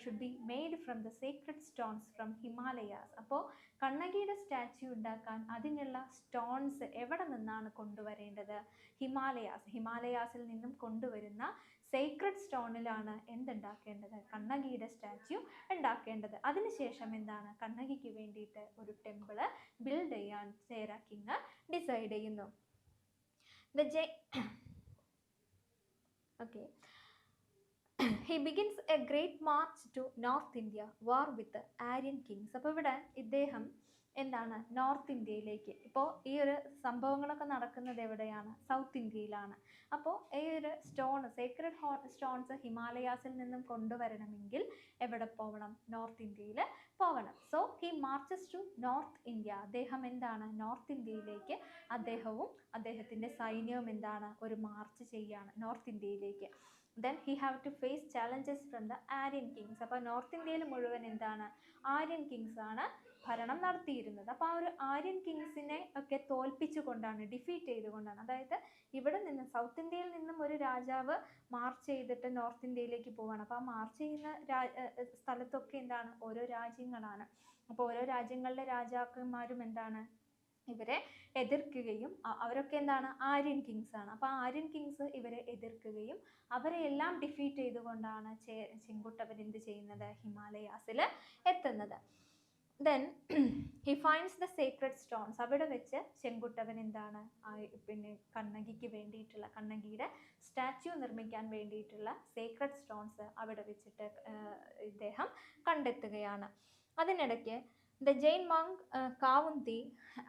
should be made from the secret stones from Himalayas. അപ്പോൾ കണ്ണകിയുടെ സ്റ്റാച്യു ഉണ്ടാക്കാൻ അതിനുള്ള സ്റ്റോൺസ് എവിടെ നിന്നാണ് കൊണ്ടുവരേണ്ടത്, ഹിമാലയാസിൽ നിന്നും കൊണ്ടുവരുന്ന സീക്രട്ട് സ്റ്റോണിലാണ് എന്തുണ്ടാക്കേണ്ടത്, കണ്ണകിയുടെ സ്റ്റാച്യു ഉണ്ടാക്കേണ്ടത്. അതിനുശേഷം എന്താണ്, കണ്ണകിക്ക് വേണ്ടിയിട്ട് ഒരു ടെമ്പിള് ബിൽഡ് ചെയ്യാൻ ചേര കിങ് ഡിസൈഡ് ചെയ്യുന്നു. He begins a great march to North India, war with the Aryan kings. അപ്പോൾ ഇവിടെ ഇദ്ദേഹം എന്താണ്, നോർത്ത് ഇന്ത്യയിലേക്ക്, ഇപ്പോൾ ഈ ഒരു സംഭവങ്ങളൊക്കെ നടക്കുന്നത് എവിടെയാണ്, സൗത്ത് ഇന്ത്യയിലാണ്. അപ്പോൾ ഈ ഒരു സേക്രഡ് സ്റ്റോൺസ് ഹിമാലയാസിൽ നിന്നും കൊണ്ടുവരണമെങ്കിൽ എവിടെ പോകണം, നോർത്ത് ഇന്ത്യയിൽ പോകണം. So he marches to north India. അദ്ദേഹം എന്താണ്, നോർത്ത് ഇന്ത്യയിലേക്ക് അദ്ദേഹവും അദ്ദേഹത്തിൻ്റെ സൈന്യവും എന്താണ്, ഒരു മാർച്ച് ചെയ്യാണ് നോർത്ത് ഇന്ത്യയിലേക്ക്. then he have to face challenges from the Aryan kings. അപ്പോൾ നോർത്ത് ഇന്ത്യയിൽ മുഴുവൻ എന്താണ്, ആര്യൻ കിങ്സ് ആണ് ഭരണം നടത്തിയിരുന്നത്. അപ്പോൾ ആ ഒരു ആര്യൻ കിങ്സിനെ ഒക്കെ തോൽപ്പിച്ചുകൊണ്ടാണ്, ഡിഫീറ്റ് ചെയ്തുകൊണ്ടാണ്, അതായത് ഇവിടെ നിന്ന് സൗത്ത് ഇന്ത്യയിൽ നിന്നും ഒരു രാജാവ് മാർച്ച് ചെയ്തിട്ട് നോർത്ത് ഇന്ത്യയിലേക്ക് പോവാണ്. അപ്പോൾ ആ മാർച്ച് ചെയ്യുന്ന സ്ഥലത്തൊക്കെ എന്താണ്, ഓരോ രാജ്യങ്ങളാണ്. അപ്പോൾ ഓരോ രാജ്യങ്ങളിലെ രാജാക്കന്മാരും എന്താണ്, ഇവരെ എതിർക്കുകയും, അവരൊക്കെ എന്താണ്, ആര്യൻ കിങ്സ് ആണ്. അപ്പോൾ ആര്യൻ കിങ്സ് ഇവരെ എതിർക്കുകയും അവരെ എല്ലാം ഡിഫീറ്റ് ചെയ്തുകൊണ്ടാണ് ചെങ്കുട്ടവൻ എന്ത് ചെയ്യുന്നത്, ഹിമാലയാസിൽ എത്തുന്നത്. Then he finds the secret stones. അവിടെ വെച്ച് ചെങ്കുട്ടവൻ എന്താണ് പിന്നെ കണ്ണകിക്ക് വേണ്ടിയിട്ടുള്ള, കണ്ണകിയുടെ സ്റ്റാച്യു നിർമ്മിക്കാൻ വേണ്ടിയിട്ടുള്ള സീക്രട്ട് സ്റ്റോൺസ് അവിടെ വെച്ചിട്ട് ഇദ്ദേഹം കണ്ടെത്തുകയാണ്. അതിനിടയ്ക്ക് the Jain monk Kavunthi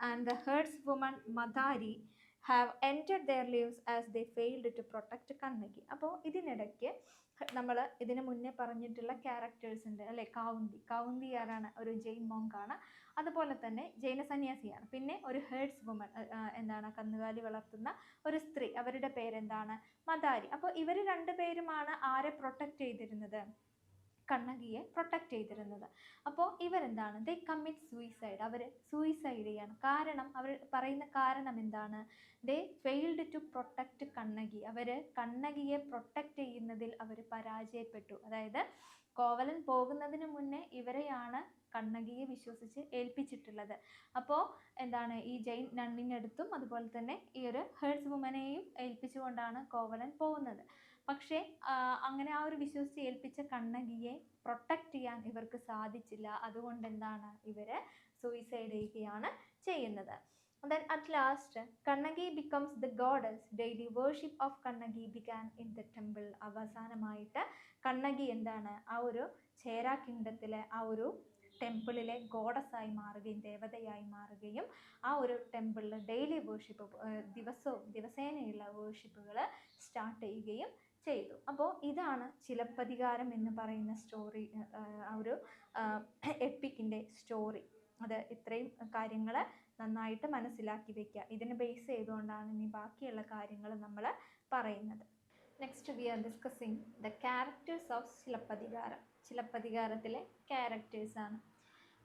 and the herdswoman Madari have entered their lives as they failed to protect Kannagi. അപ്പോൾ ഇതിനിടയ്ക്ക് നമ്മൾ ഇതിന് മുന്നേ പറഞ്ഞിട്ടുള്ള ക്യാരക്ടേഴ്സ് ഉണ്ട് അല്ലേ. കാവുന്തി ആരാണ്? ഒരു ജെയിൻ മോങ്ക് ആണ്. അതുപോലെ തന്നെ ജൈന സന്യാസിയാണ്. പിന്നെ ഒരു ഹേർഡ്സ് വുമൺ, എന്താണ്, കന്നുകാലി വളർത്തുന്ന ഒരു സ്ത്രീ, അവരുടെ പേരെന്താണ്? മദാരി. അപ്പോൾ ഇവർ രണ്ടുപേരുമാണ് ആരെ പ്രൊട്ടക്റ്റ് ചെയ്തിരുന്നത്? കണ്ണകിയെ പ്രൊട്ടക്റ്റ് ചെയ്തിരുന്നത്. അപ്പോൾ ഇവരെന്താണ്? They commit suicide. അവർ സൂയിസൈഡ് ചെയ്യാണ്. കാരണം അവർ പറയുന്ന കാരണം എന്താണ്? They failed to protect Kannagi. അവർ കണ്ണകിയെ പ്രൊട്ടക്റ്റ് ചെയ്യുന്നതിൽ അവർ പരാജയപ്പെട്ടു. അതായത് കോവലൻ പോകുന്നതിന് മുന്നേ ഇവരെയാണ് കണ്ണകിയെ വിശ്വസിച്ച് ഏൽപ്പിച്ചിട്ടുള്ളത്. അപ്പോൾ എന്താണ്, ഈ ജെയിൻ നണ്ണിനടുത്തും അതുപോലെ തന്നെ ഈ ഒരു ഹേർഡ്സ് വുമനെയും ഏൽപ്പിച്ചുകൊണ്ടാണ് കോവലൻ പോകുന്നത്. പക്ഷേ അങ്ങനെ ആ ഒരു വിശ്വസിച്ച് ഏൽപ്പിച്ച കണ്ണകിയെ പ്രൊട്ടക്റ്റ് ചെയ്യാൻ ഇവർക്ക് സാധിച്ചില്ല. അതുകൊണ്ട് എന്താണ്, ഇവർ സൂയിസൈഡ് ചെയ്യുകയാണ് ചെയ്യുന്നത്. Then at last Kannagi becomes the goddess. Daily worship of Kannagi began in the temple. അവസാനമായിട്ട് കണ്ണകി എന്താണ്, ആ ഒരു ചേര കിങ്ഡത്തിലെ ആ ഒരു ടെമ്പിളിലെ ഗോഡസായി മാറുകയും ദേവതയായി മാറുകയും ആ ഒരു ടെമ്പിളിൽ ഡെയിലി വേർഷിപ്പ്, ദിവസേനയുള്ള വേർഷിപ്പുകൾ സ്റ്റാർട്ട് ചെയ്യുകയും ചെയ്തു. അപ്പോൾ ഇതാണ് ചിലപ്പതികാരം എന്ന് പറയുന്ന സ്റ്റോറി, ആ ഒരു എപ്പിക്കിൻ്റെ സ്റ്റോറി. അത് ഇത്രയും കാര്യങ്ങൾ നന്നായിട്ട് മനസ്സിലാക്കി വെക്കുക. ഇതിനെ ബേസ് ചെയ്തുകൊണ്ടാണ് ഇനി ബാക്കിയുള്ള കാര്യങ്ങൾ നമ്മൾ പറയുന്നത്. Next we are discussing the characters of Silappatikaram. ചിലപ്പതികാരത്തിലെ ക്യാരക്ടേഴ്സാണ്.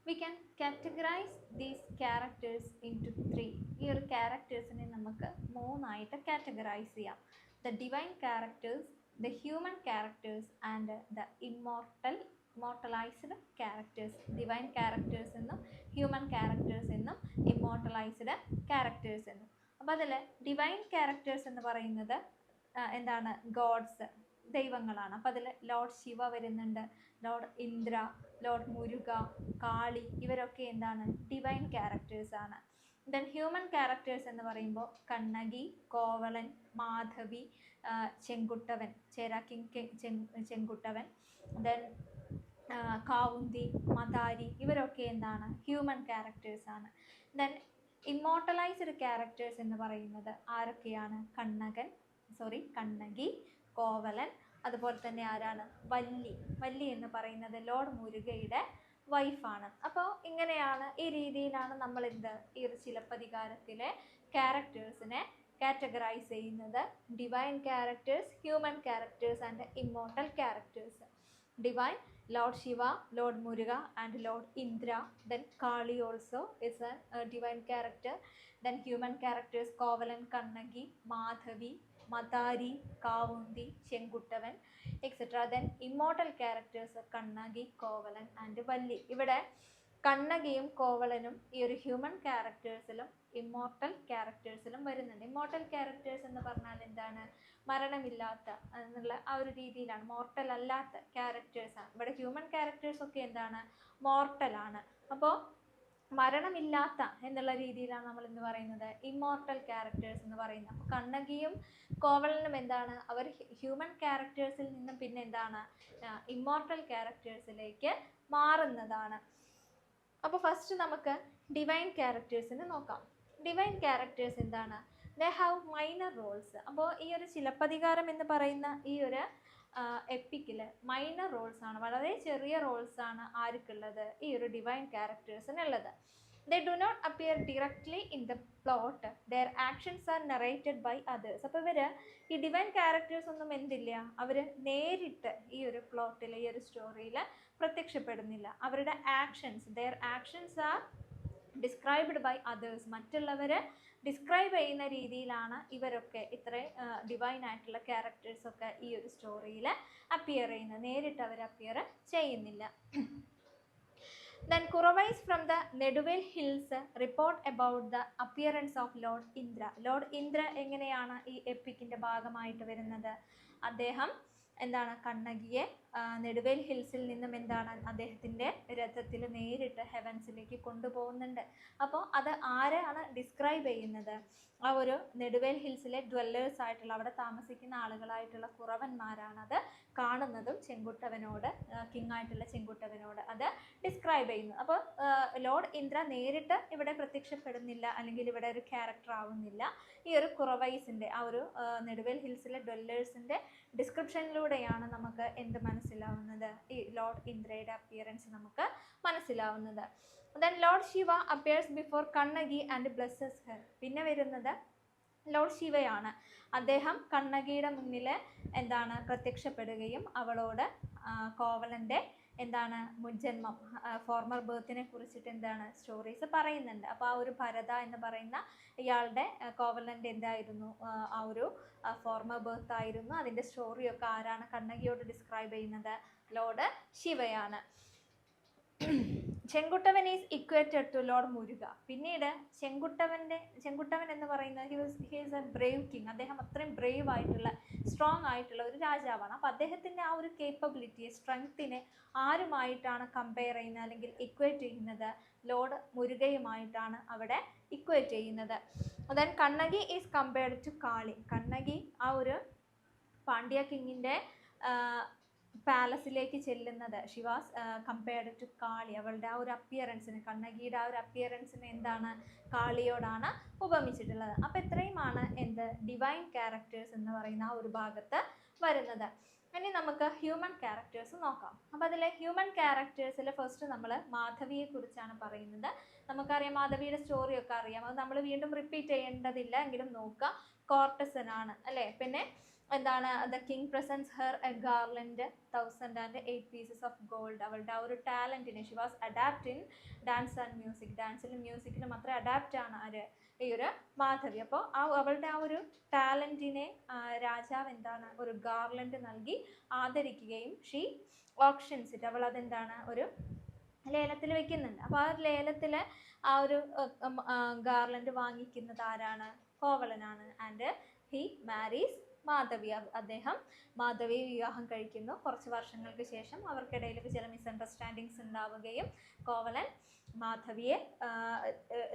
We can categorise these characters into 3. ഈ ഒരു ക്യാരക്ടേഴ്സിനെ നമുക്ക് 3ആയിട്ട് കാറ്റഗറൈസ് ചെയ്യാം. The divine characters, the human characters and the immortalised characters. Divine characters എന്നും ഹ്യൂമൻ ക്യാരക്ടേഴ്സ് എന്നും ഇമ്മോർട്ടലൈസ്ഡ് ക്യാരക്ടേഴ്സ് എന്നും. അപ്പോൾ അതിൽ ഡിവൈൻ ക്യാരക്ടേഴ്സ് എന്ന് പറയുന്നത് എന്താണ്? ഗോഡ്സ്, ദൈവങ്ങളാണ്. അപ്പോൾ അതിൽ ലോർഡ് ശിവ വരുന്നുണ്ട്, ലോർഡ് ഇന്ദ്ര, ലോർഡ് മുരുക, കാളി, ഇവരൊക്കെ എന്താണ്? ഡിവൈൻ ക്യാരക്ടേഴ്സാണ്. ദെൻ ഹ്യൂമൻ ക്യാരക്ടേഴ്സ് എന്ന് പറയുമ്പോൾ കണ്ണകി, കോവലൻ, മാധവി, ചെങ്കുട്ടവൻ, ചേര കിങ് ചെങ്കുട്ടവൻ, ദെൻ കാവുന്തി, മദാരി, ഇവരൊക്കെ എന്താണ്? ഹ്യൂമൻ ക്യാരക്ടേഴ്സാണ്. ദെൻ ഇമ്മോർട്ടലൈസ്ഡ് ക്യാരക്ടേഴ്സ് എന്ന് പറയുന്നത് ആരൊക്കെയാണ്? കണ്ണകി, കോവലൻ, അതുപോലെ തന്നെ ആരാണ്? വല്ലി എന്ന് പറയുന്നത് ലോർഡ് മുരുകയുടെ വൈഫാണ്. അപ്പോൾ ഇങ്ങനെയാണ്, ഈ രീതിയിലാണ് നമ്മൾ ഈ ഒരു ചിലപ്പതികാരത്തിലെ ക്യാരക്ടേഴ്സിനെ കാറ്റഗറൈസ് ചെയ്യുന്നത്. Divine characters, human characters and immortal characters. Divine, Lord Shiva, Lord Muruga and Lord Indra. Then Kali also is a divine character. Then human characters Kovalan, Kannagi, Madhavi, Madari, Kavundi, Chenguttavan, etc. Then immortal characters Kannagi, Kovalan and Valli. ഇവിടെ കണ്ണകിയും കോവലനും ഈ ഒരു human ക്യാരക്ടേഴ്സിലും immortal ക്യാരക്ടേഴ്സിലും വരുന്നുണ്ട്. Immortal characters എന്ന് പറഞ്ഞാൽ എന്താണ്? മരണമില്ലാത്ത എന്നുള്ള ആ ഒരു രീതിയിലാണ്, മോർട്ടൽ അല്ലാത്ത ക്യാരക്ടേഴ്സാണ്. ഇവിടെ ഹ്യൂമൻ ക്യാരക്ടേഴ്സ് ഒക്കെ എന്താണ്? മോർട്ടലാണ്. അപ്പോൾ മരണമില്ലാത്ത എന്നുള്ള രീതിയിലാണ് നമ്മൾ എന്ന് പറയുന്നത് ഇമ്മോർട്ടൽ ക്യാരക്ടേഴ്സ് എന്ന് പറയുന്നത്. അപ്പോൾ കണ്ണകിയും കോവലനും എന്താണ്? അവർ ഹ്യൂമൻ ക്യാരക്ടേഴ്സിൽ നിന്നും പിന്നെ എന്താണ്? ഇമ്മോർട്ടൽ ക്യാരക്ടേഴ്സിലേക്ക് മാറുന്നതാണ്. അപ്പോൾ ഫസ്റ്റ് നമുക്ക് ഡിവൈൻ ക്യാരക്ടേഴ്സിന് നോക്കാം. ഡിവൈൻ ക്യാരക്ടേഴ്സ് എന്താണ്? They have minor roles. അപ്പോൾ ഈ ഒരു ചിലപ്പതികാരം എന്ന് പറയുന്ന ഈ ഒരു എപ്പിക്കിൽ മൈനർ റോൾസ് ആണ്, വളരെ ചെറിയ റോൾസ് ആണ് ആർക്കുള്ളത്? ഈ ഒരു divine ക്യാരക്ടേഴ്സിനുള്ളത്. They do not appear directly in the plot. Their actions are narrated by others. അപ്പോൾ ഇവർ ഈ ഡിവൈൻ ക്യാരക്ടേഴ്സ് ഒന്നും എന്തില്ല, അവർ നേരിട്ട് ഈ ഒരു പ്ലോട്ടിൽ, ഈ ഒരു സ്റ്റോറിയിൽ പ്രത്യക്ഷപ്പെടുന്നില്ല. അവരുടെ their actions are described by others. മറ്റുള്ളവർ ഡിസ്ക്രൈബ് ചെയ്യുന്ന രീതിയിലാണ് ഇവരൊക്കെ, ഇത്രയും ഡിവൈൻ ആയിട്ടുള്ള ക്യാരക്ടേഴ്സൊക്കെ ഈ ഒരു സ്റ്റോറിയിൽ അപ്പിയർ ചെയ്യുന്നത്. നേരിട്ട് അവർ അപ്പിയർ ചെയ്യുന്നില്ല. Then Kuravais from the Neduvel Hills report about the appearance of Lord Indra. Lord Indra എങ്ങനെയാണ് ഈ എപ്പിക്കിൻ്റെ ഭാഗമായിട്ട് വരുന്നത്? അദ്ദേഹം എന്താണ് കണ്ണകിയെ നെടുവേൽ ഹിൽസിൽ നിന്നും എന്താണ് അദ്ദേഹത്തിൻ്റെ രഥത്തിൽ നേരിട്ട് ഹെവൻസിലേക്ക് കൊണ്ടുപോകുന്നുണ്ട്. അപ്പോൾ അത് ആരാണ് ഡിസ്ക്രൈബ് ചെയ്യുന്നത്? ആ ഒരു നെടുവേൽ ഹിൽസിലെ ഡ്വല്ലേഴ്സ് ആയിട്ടുള്ള അവിടെ താമസിക്കുന്ന ആളുകളായിട്ടുള്ള കുറവന്മാരാണ് അത് കാണുന്നതും ചെങ്കുട്ടവനോട് കിങ് ആയിട്ടുള്ള ചെങ്കുട്ടവനോട് അത് ഡിസ്ക്രൈബ് ചെയ്യുന്നു. അപ്പോൾ ലോർഡ് ഇന്ദ്ര നേരിട്ട് ഇവിടെ പ്രത്യക്ഷപ്പെടുന്നില്ല, അല്ലെങ്കിൽ ഇവിടെ ഒരു ക്യാരക്ടർ ആവുന്നില്ല. ഈ ഒരു കുറവൈസിൻ്റെ ആ ഒരു നെടുവേൽ ഹിൽസിലെ ഡ്വല്ലേഴ്സിൻ്റെ ഡിസ്ക്രിപ്ഷനിലൂടെയാണ് നമുക്ക് എന്ത് മനസ്സിലാവുന്നത്? ഈ ലോർഡ് ഇന്ദ്രയുടെ അപ്പിയറൻസ് നമുക്ക് മനസ്സിലാവുന്നത്. Then Lord Shiva appears before Kannaki and blesses her. പിന്നെ വരുന്നത് ലോർഡ് ശിവയാണ്. അദ്ദേഹം കണ്ണകിയുടെ മുന്നിൽ എന്താണ് പ്രത്യക്ഷപ്പെടുകയും അവളോട് കോവലൻ്റെ എന്താണ് മുൻജന്മം ഫോർമർ ബർത്തിനെ കുറിച്ചിട്ട് എന്താണ് സ്റ്റോറീസ് പറയുന്നുണ്ട്. അപ്പോൾ ആ ഒരു ഭരത എന്ന് പറയുന്ന ഇയാളുടെ കോവലൻ്റെ എന്തായിരുന്നു ആ ഒരു ഫോർമർ ബർത്ത് ആയിരുന്നു. അതിൻ്റെ സ്റ്റോറിയൊക്കെ ആരാണ് കണ്ണകിയോട് ഡിസ്ക്രൈബ് ചെയ്യുന്നത്? ലോർഡ് ശിവയാണ്. Chenguttuvan is equated to Lord Muruga. പിന്നീട് ചെങ്കുട്ടവൻ എന്ന് പറയുന്നത് he is a brave king. അദ്ദേഹം അത്രയും ബ്രേവ് ആയിട്ടുള്ള സ്ട്രോങ് ആയിട്ടുള്ള ഒരു രാജാവാണ്. അപ്പോൾ അദ്ദേഹത്തിൻ്റെ ആ ഒരു കേപ്പബിലിറ്റിയെ സ്ട്രെങ്ത്തിനെ ആരുമായിട്ടാണ് കമ്പയർ ചെയ്യുന്നത് അല്ലെങ്കിൽ ഇക്വേറ്റ് ചെയ്യുന്നത്? ലോർഡ് മുരുകയുമായിട്ടാണ് അവിടെ ഇക്വേറ്റ് ചെയ്യുന്നത്. Then Kannagi is compared to Kali. Kannagi ആ ഒരു പാണ്ഡ്യ കിങ്ങിൻ്റെ പാലസിലേക്ക് ചെല്ലുന്നത് she was compared to Kali. അവളുടെ ആ ഒരു അപ്പിയറൻസിന്, കണ്ണകിയുടെ ആ ഒരു അപ്പിയറൻസിന് എന്താണ് കാളിയോടാണ് ഉപമിച്ചിട്ടുള്ളത്. അപ്പോൾ ഇത്രയുമാണ് എന്ത് ഡിവൈൻ ക്യാരക്ടേഴ്സ് എന്ന് പറയുന്ന ആ ഒരു ഭാഗത്ത് വരുന്നത്. ഇനി നമുക്ക് ഹ്യൂമൻ ക്യാരക്ടേഴ്സ് നോക്കാം. അപ്പോൾ അതിലെ ഹ്യൂമൻ ക്യാരക്ടേഴ്സിൽ ഫസ്റ്റ് നമ്മൾ മാധവിയെ കുറിച്ചാണ് പറയുന്നത്. നമുക്കറിയാം മാധവിയുടെ സ്റ്റോറിയൊക്കെ അറിയാം, അത് നമ്മൾ വീണ്ടും റിപ്പീറ്റ് ചെയ്യേണ്ടതില്ല, എങ്കിലും നോക്കുക. കോർട്ടസൻ ആണ് അല്ലേ. പിന്നെ എന്താണ് the king presents her a garland 1008 pieces of gold. അവളുടെ ആ ഒരു ടാലൻറ്റിനെ she was adapt in dance and music. ഡാൻസിലും മ്യൂസിക്കിലും മാത്രമേ അഡാപ്റ്റ് ആണ് ആര്? ഈ ഒരു മാധവി. അപ്പോൾ അവളുടെ ആ ഒരു ടാലൻറ്റിനെ രാജാവ് എന്താണ് ഒരു ഗാർലൻഡ് നൽകി ആദരിക്കുകയും ഷീ ഓപ്ഷൻസ് ഇട്ട് അവൾ അതെന്താണ് ഒരു ലേലത്തിൽ വെക്കുന്നുണ്ട്. അപ്പോൾ ആ ഒരു ലേലത്തിൽ ആ ഒരു ഗാർലൻഡ് വാങ്ങിക്കുന്നത് ആരാണ്? കോവലനാണ്. And he marries Madhavi. അദ്ദേഹം മാധവിയെ വിവാഹം കഴിക്കുന്നു. കുറച്ച് വർഷങ്ങൾക്ക് ശേഷം അവർക്കിടയിൽ ചില മിസ്അണ്ടർസ്റ്റാൻഡിങ്സ് ഉണ്ടാവുകയും കോവലൻ മാധവിയെ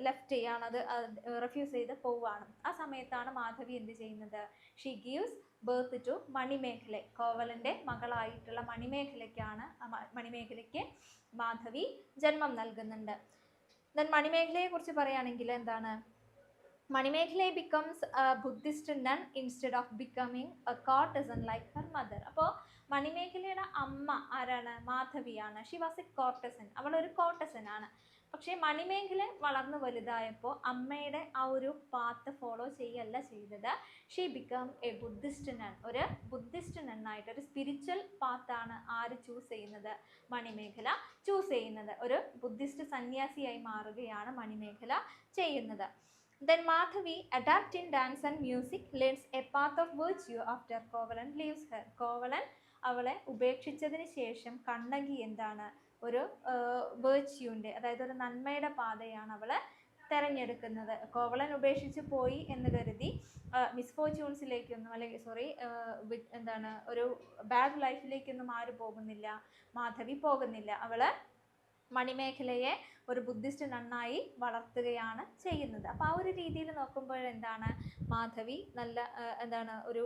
ലെഫ്റ്റ് ചെയ്യാണ്, അത് റിഫ്യൂസ് ചെയ്ത് പോവുകയാണ്. ആ സമയത്താണ് മാധവി എന്ത് ചെയ്യുന്നത്? She gives birth to Manimekalai. കോവലൻ്റെ മകളായിട്ടുള്ള മണിമേഖലയ്ക്ക് മാധവി ജന്മം നൽകുന്നുണ്ട്. ദെൻ മണിമേഖലയെ കുറിച്ച് പറയുകയാണെങ്കിൽ എന്താണ്? Manimekalai becomes a Buddhist nun instead of becoming a courtesan like her mother. അപ്പോൾ മണിമേഖലയുടെ അമ്മ ആരാണ്? മാധവിയാണ്. She was a courtesan. അവളൊരു കോർട്ടസൺ ആണ്. പക്ഷേ മണിമേഖല വളർന്നു വലുതായപ്പോൾ അമ്മയുടെ ആ ഒരു പാത്ത് ഫോളോ ചെയ്യല്ല ചെയ്തത്. She become A Buddhist none. ഒരു ബുദ്ധിസ്റ്റ് നണ്ണായിട്ട് ഒരു സ്പിരിച്വൽ പാത്താണ് ആര് ചൂസ് ചെയ്യുന്നത്? മണിമേഖല ചൂസ് ചെയ്യുന്നത്. ഒരു ബുദ്ധിസ്റ്റ് സന്യാസിയായി മാറുകയാണ് മണിമേഖല ചെയ്യുന്നത്. Then Madhavi, adept in dance and music, leads a path of virtue after Kovalan leaves her. Kovalan അവളെ ഉപേക്ഷിച്ചതിന് ശേഷം കണ്ണകി എന്താണ് ഒരു വേർച്യൂൻ്റെ, അതായത് ഒരു നന്മയുടെ പാതയാണ് അവൾ തിരഞ്ഞെടുക്കുന്നത്. കോവലൻ ഉപേക്ഷിച്ച് പോയി എന്ന് കരുതി മിസ്ഫോർച്യൂൺസിലേക്കൊന്നും അല്ലെങ്കിൽ എന്താണ് ഒരു ബാഡ് ലൈഫിലേക്കൊന്നും ആര് പോകുന്നില്ല? മാധവി പോകുന്നില്ല. അവൾ മണിമേഖലയെ ഒരു ബുദ്ധിസ്റ്റ് നന്നായി വളർത്തുകയാണ് ചെയ്യുന്നത്. അപ്പോൾ ആ ഒരു രീതിയിൽ നോക്കുമ്പോൾ എന്താണ് മാധവി നല്ല എന്താണ് ഒരു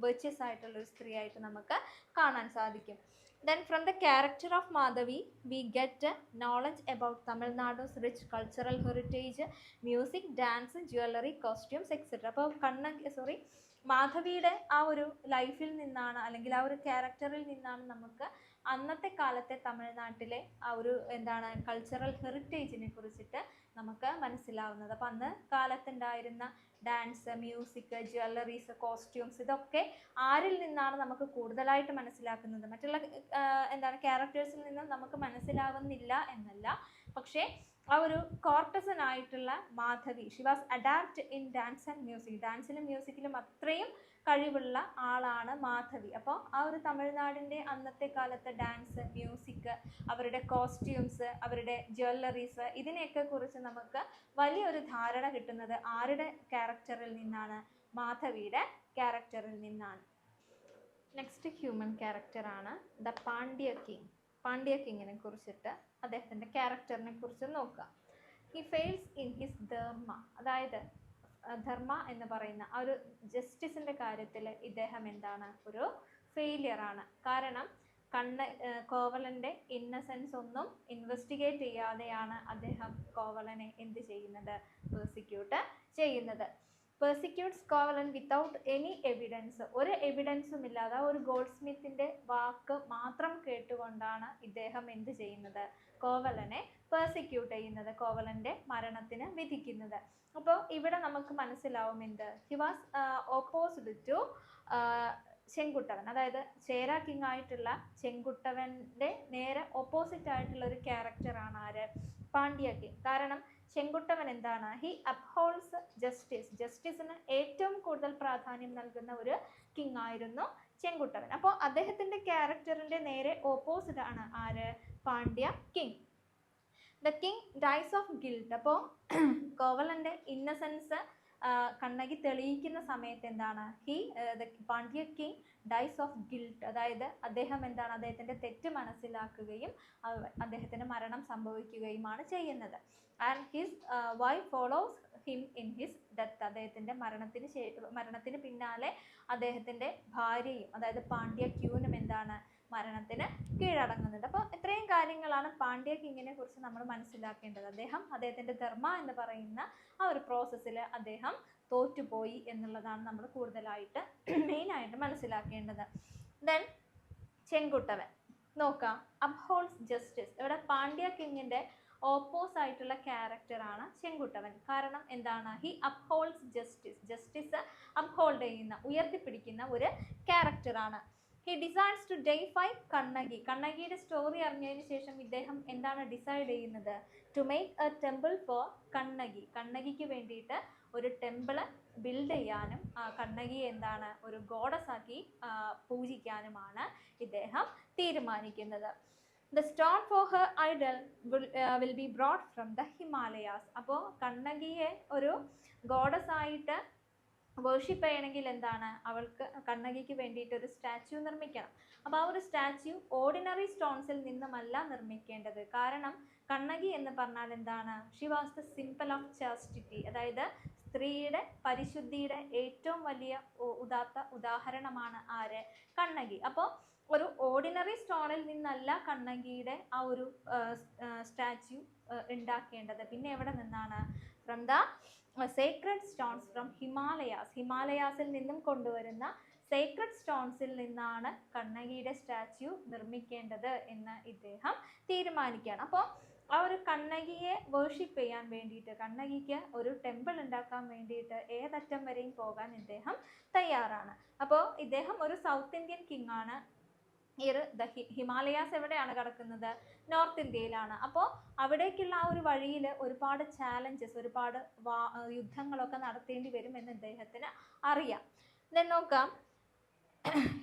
വെർച്വസ് ആയിട്ടുള്ള ഒരു സ്ത്രീ ആയിട്ട് നമുക്ക് കാണാൻ സാധിക്കും. Then from the character of Madhavi, we get knowledge about Tamil Nadu's rich cultural heritage, music, dance, jewelry, costumes, etc. അപ്പോൾ മാധവിയുടെ ആ ഒരു ലൈഫിൽ നിന്നാണ് അല്ലെങ്കിൽ ആ ഒരു ക്യാരക്ടറിൽ നിന്നാണ് നമുക്ക് അന്നത്തെ കാലത്തെ തമിഴ്നാട്ടിലെ ആ ഒരു എന്താണ് കൾച്ചറൽ ഹെറിറ്റേജിനെ കുറിച്ചിട്ട് നമുക്ക് മനസ്സിലാവുന്നത്. അപ്പം അന്ന് കാലത്തുണ്ടായിരുന്ന ഡാൻസ്, മ്യൂസിക്, ജ്വല്ലറീസ്, കോസ്റ്റ്യൂംസ്, ഇതൊക്കെ ആരിൽ നിന്നാണ് നമുക്ക് കൂടുതലായിട്ട് മനസ്സിലാക്കുന്നത്? മറ്റുള്ള എന്താണ് ക്യാരക്ടേഴ്സിൽ നിന്നും നമുക്ക് മനസ്സിലാവുന്നില്ല എന്നല്ല, പക്ഷേ ആ ഒരു കോർട്ടസൺ ആയിട്ടുള്ള Madhavi she was adapt in dance and music. ഡാൻസിലും മ്യൂസിക്കിലും അത്രയും കഴിവുള്ള ആളാണ് മാധവി. അപ്പോൾ ആ ഒരു തമിഴ്നാടിൻ്റെ അന്നത്തെ കാലത്തെ ഡാൻസ്, മ്യൂസിക്, അവരുടെ കോസ്റ്റ്യൂംസ്, അവരുടെ ജ്വല്ലറീസ്, ഇതിനെയൊക്കെ കുറിച്ച് നമുക്ക് വലിയൊരു ധാരണ കിട്ടുന്നത് ആരുടെ ക്യാരക്ടറിൽ നിന്നാണ്? മാധവിയുടെ ക്യാരക്ടറിൽ നിന്നാണ്. നെക്സ്റ്റ് ഹ്യൂമൻ ക്യാരക്ടറാണ് ദ പാണ്ഡ്യ കിങ്. പാണ്ഡ്യ കിങ്ങിനെ കുറിച്ചിട്ട് അദ്ദേഹത്തിൻ്റെ ക്യാരക്ടറിനെ കുറിച്ച് നോക്കാം. ഹി ഫെയിൽസ് ഇൻ ഹിസ് ധർമ്മ, അതായത് ധർമ്മ എന്ന് പറയുന്ന ആ ഒരു ജസ്റ്റിസിൻ്റെ കാര്യത്തിൽ ഇദ്ദേഹം എന്താണ്, ഒരു ഫെയിലിയർ ആണ്. കാരണം കോവലൻ്റെ ഇന്നസെൻസ് ഒന്നും ഇൻവെസ്റ്റിഗേറ്റ് ചെയ്യാതെയാണ് അദ്ദേഹം കോവലനെ എന്ത് ചെയ്യുന്നത്, പെർസിക്യൂട്ട് ചെയ്യുന്നത്. പെർസിക്യൂട്ട്സ് കോവലൻ വിത്തൗട്ട് എനി എവിഡൻസ്, ഒരു എവിഡൻസും ഇല്ലാതെ ഒരു ഗോൾഡ് സ്മിത്തിൻ്റെ വാക്ക് മാത്രം കേട്ടുകൊണ്ടാണ് ഇദ്ദേഹം എന്ത് ചെയ്യുന്നത്, കോവലനെ പെർസിക്യൂട്ട് ചെയ്യുന്നത്, കോവലൻ്റെ മരണത്തിന് വിധിക്കുന്നത്. അപ്പോൾ ഇവിടെ നമുക്ക് മനസ്സിലാവും എന്ത്, ഹി വാസ് ഓപ്പോസിറ്റ് ടു ചെങ്കുട്ടവൻ, അതായത് ചേര കിങ് ആയിട്ടുള്ള ചെങ്കുട്ടവൻ്റെ നേരെ ഓപ്പോസിറ്റ് ആയിട്ടുള്ള ഒരു ക്യാരക്ടറാണ് ആര്, പാണ്ഡ്യ കിങ്. കാരണം ചെങ്കുട്ടവൻ എന്താണ്, ഹി അപ്ഹോൾസ് ജസ്റ്റിസ്, ജസ്റ്റിസിന് ഏറ്റവും കൂടുതൽ പ്രാധാന്യം നൽകുന്ന ഒരു കിങ് ആയിരുന്നു ചെങ്കുട്ടവൻ. അപ്പോൾ അദ്ദേഹത്തിൻ്റെ ക്യാരക്ടറിൻ്റെ നേരെ ഓപ്പോസിറ്റ് ആണ് ആര്, Pandya king. The king dies of guilt, അപ്പോൾ കോവലൻ്റെ ഇന്നസെൻസ് കണ്ണകി തെളിയിക്കുന്ന സമയത്ത് എന്താണ്, the Pandya king dies of guilt, അതായത് അദ്ദേഹം എന്താണ്, അദ്ദേഹത്തിൻ്റെ തെറ്റ് മനസ്സിലാക്കുകയും അദ്ദേഹത്തിന് മരണം സംഭവിക്കുകയുമാണ് ചെയ്യുന്നത്. And his wife follows him in his death, അദ്ദേഹത്തിൻ്റെ മരണത്തിന് പിന്നാലെ അദ്ദേഹത്തിൻ്റെ ഭാര്യയും, അതായത് പാണ്ഡ്യ ക്യൂനും എന്താണ്, മരണത്തിന് കീഴടങ്ങുന്നുണ്ട്. അപ്പോൾ ഇത്രയും കാര്യങ്ങളാണ് പാണ്ഡ്യ കിങ്ങിനെ കുറിച്ച് നമ്മൾ മനസ്സിലാക്കേണ്ടത്. അദ്ദേഹത്തിൻ്റെ ധർമ്മ എന്ന് പറയുന്ന ആ ഒരു പ്രോസസ്സിൽ അദ്ദേഹം തോറ്റുപോയി എന്നുള്ളതാണ് നമ്മൾ കൂടുതലായിട്ട് മെയിനായിട്ട് മനസ്സിലാക്കേണ്ടത്. ദെൻ ചെങ്കുട്ടവൻ നോക്കാം, അപ്ഹോൾസ് ജസ്റ്റിസ്. ഇവിടെ പാണ്ഡ്യ കിങ്ങിൻ്റെ ഓപ്പോസായിട്ടുള്ള ക്യാരക്ടറാണ് ചെങ്കുട്ടവൻ. കാരണം എന്താണ്, he upholds justice, justice uphold ചെയ്യുന്ന, ഉയർത്തിപ്പിടിക്കുന്ന ഒരു ക്യാരക്ടറാണ്. He decides to deify Kannagi, കണ്ണകിയുടെ സ്റ്റോറി അറിഞ്ഞതിന് ശേഷം ഇദ്ദേഹം എന്താണ് ഡിസൈഡ് ചെയ്യുന്നത്, to make a temple for Kannagi, കണ്ണകിക്ക് വേണ്ടിയിട്ട് ഒരു ടെമ്പിള് ബിൽഡ് ചെയ്യാനും കണ്ണകിയെ എന്താണ്, ഒരു ഗോഡസ് ആക്കി പൂജിക്കാനുമാണ് ഇദ്ദേഹം തീരുമാനിക്കുന്നത്. The stone for her idol will be brought from the Himalayas. അപ്പോൾ കണ്ണകിയെ ഒരു ഗോഡസ് ആയിട്ട് വേർഷിപ്പ് ചെയ്യണമെങ്കിൽ എന്താണ്, അവൾക്ക് കണ്ണകിക്ക് വേണ്ടിയിട്ട് ഒരു സ്റ്റാച്യു നിർമ്മിക്കണം. അപ്പോൾ ആ ഒരു സ്റ്റാച്യു ഓർഡിനറി സ്റ്റോൺസിൽ നിന്നുമല്ല നിർമ്മിക്കേണ്ടത്. കാരണം കണ്ണകി എന്ന് പറഞ്ഞാൽ എന്താണ്, she was the simple of chastity, അതായത് സ്ത്രീയുടെ പരിശുദ്ധിയുടെ ഏറ്റവും വലിയ ഉദാഹരണമാണ് ആര്, കണ്ണകി. അപ്പോൾ ഒരു ഓർഡിനറി സ്റ്റോണിൽ നിന്നല്ല കണ്ണകിയുടെ ആ ഒരു സ്റ്റാച്യു ഉണ്ടാക്കേണ്ടത്. പിന്നെ എവിടെ നിന്നാണ്, from the sacred stones from Himalayas, ഹിമാലയാസിൽ നിന്നും കൊണ്ടുവരുന്ന സേക്രഡ് സ്റ്റോൺസിൽ നിന്നാണ് കണ്ണകിയുടെ സ്റ്റാച്യു നിർമ്മിക്കേണ്ടത് എന്ന് ഇദ്ദേഹം തീരുമാനിക്കുകയാണ്. അപ്പോൾ ആ ഒരു കണ്ണകിയെ വേർഷിപ്പ് ചെയ്യാൻ വേണ്ടിയിട്ട്, കണ്ണകിക്ക് ഒരു ടെമ്പിൾ ഉണ്ടാക്കാൻ വേണ്ടിയിട്ട് ഏതറ്റം വരെയും പോകാൻ ഇദ്ദേഹം തയ്യാറാണ്. അപ്പോൾ ഇദ്ദേഹം ഒരു സൗത്ത് ഇന്ത്യൻ കിങ് ആണ്. ഹിമാലയാസ് എവിടെയാണ് കിടക്കുന്നത്, നോർത്ത് ഇന്ത്യയിലാണ്. അപ്പോൾ അവിടേക്കുള്ള ആ ഒരു വഴിയിൽ ഒരുപാട് ചാലഞ്ചസ്, ഒരുപാട് യുദ്ധങ്ങളൊക്കെ നടത്തേണ്ടി വരും എന്ന് ഇദ്ദേഹത്തിന് അറിയാം. ദെൻ നോക്കാം,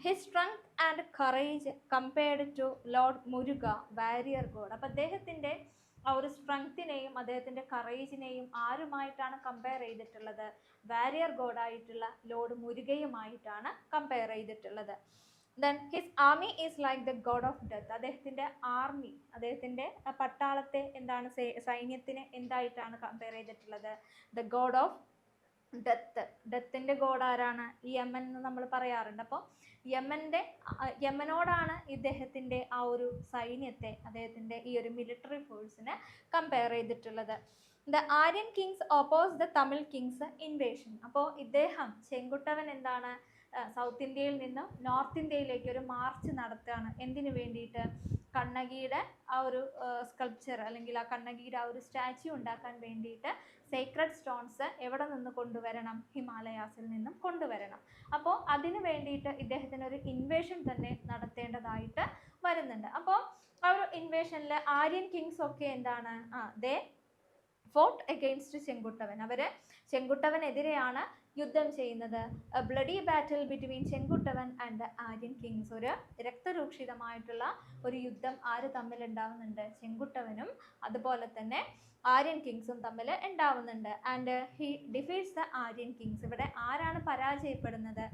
his strength and courage compared to Lord Muruga warrior god. അപ്പോൾ അദ്ദേഹത്തിൻ്റെ ആ ഒരു സ്ട്രെങ്ത്തിനെയും അദ്ദേഹത്തിൻ്റെ കറേജിനെയും ആരുമായിട്ടാണ് കമ്പയർ ചെയ്തിട്ടുള്ളത്, വാരിയർ ഗോഡായിട്ടുള്ള ലോർഡ് മുരുകയുമായിട്ടാണ് കമ്പയർ ചെയ്തിട്ടുള്ളത്. Then his army is like the god of death. അദ്ദേഹത്തിൻ്റെ ആർമി, അദ്ദേഹത്തിൻ്റെ പട്ടാളത്തെ എന്താണ്, സൈന്യത്തിനെ എന്തായിട്ടാണ് കമ്പയർ ചെയ്തിട്ടുള്ളത്, ദ ഗോഡ് ഓഫ് ഡെത്ത്. ഡെത്തിൻ്റെ ഗോഡ് ആരാണ്, യമൻ എന്ന് നമ്മൾ പറയാറുണ്ട്. അപ്പോൾ യമനോടാണ് ഇദ്ദേഹത്തിൻ്റെ ആ ഒരു സൈന്യത്തെ, അദ്ദേഹത്തിൻ്റെ ഈ ഒരു മിലിറ്ററി ഫോഴ്സിനെ കമ്പയർ ചെയ്തിട്ടുള്ളത്. The Aryan kings oppose the Tamil kings invasion. അപ്പോൾ ഇദ്ദേഹം ചെങ്കുട്ടവൻ എന്താണ്, സൗത്ത് ഇന്ത്യയിൽ നിന്നും നോർത്ത് ഇന്ത്യയിലേക്ക് ഒരു മാർച്ച് നടത്തുകയാണ്. എന്തിനു വേണ്ടിയിട്ട്, കണ്ണകിയുടെ ആ ഒരു സ്കൾപ്ചർ അല്ലെങ്കിൽ ആ കണ്ണകിയുടെ ആ ഒരു സ്റ്റാച്യു ഉണ്ടാക്കാൻ വേണ്ടിയിട്ട് സേക്രഡ് സ്റ്റോൺസ് എവിടെ നിന്ന് കൊണ്ടുവരണം, ഹിമാലയാസിൽ നിന്നും കൊണ്ടുവരണം. അപ്പോൾ അതിന് വേണ്ടിയിട്ട് ഇദ്ദേഹത്തിന് ഒരു ഇൻവേഷൻ തന്നെ നടത്തേണ്ടതായിട്ട് വരുന്നുണ്ട്. അപ്പോൾ ആ ഒരു ഇൻവേഷനിൽ ആര്യൻ കിങ്സ് ഒക്കെ എന്താണ്, ദേ ഫോർട്ട് അഗെയിൻസ്റ്റ് ചെങ്കുട്ടവൻ. അവര് ചെങ്കുട്ടവനെതിരെയാണ് യുദ്ധം ചെയ്യുന്നത്. A bloody battle between Chenguttuvan and the Aryan kings. ഒരു രക്തരൂക്ഷിതമായിട്ടുള്ള ഒരു യുദ്ധം ആര് തമ്മിൽ ഉണ്ടാവുന്നുണ്ട്? ചെങ്കുട്ടവനും അതുപോലെ തന്നെ ആര്യൻ കിങ്സും തമ്മിൽ ഉണ്ടാവുന്നുണ്ട്. And he defeats the Aryan Kings. ഇവിടെ ആരാണ് പരാജയപ്പെടുന്നത്?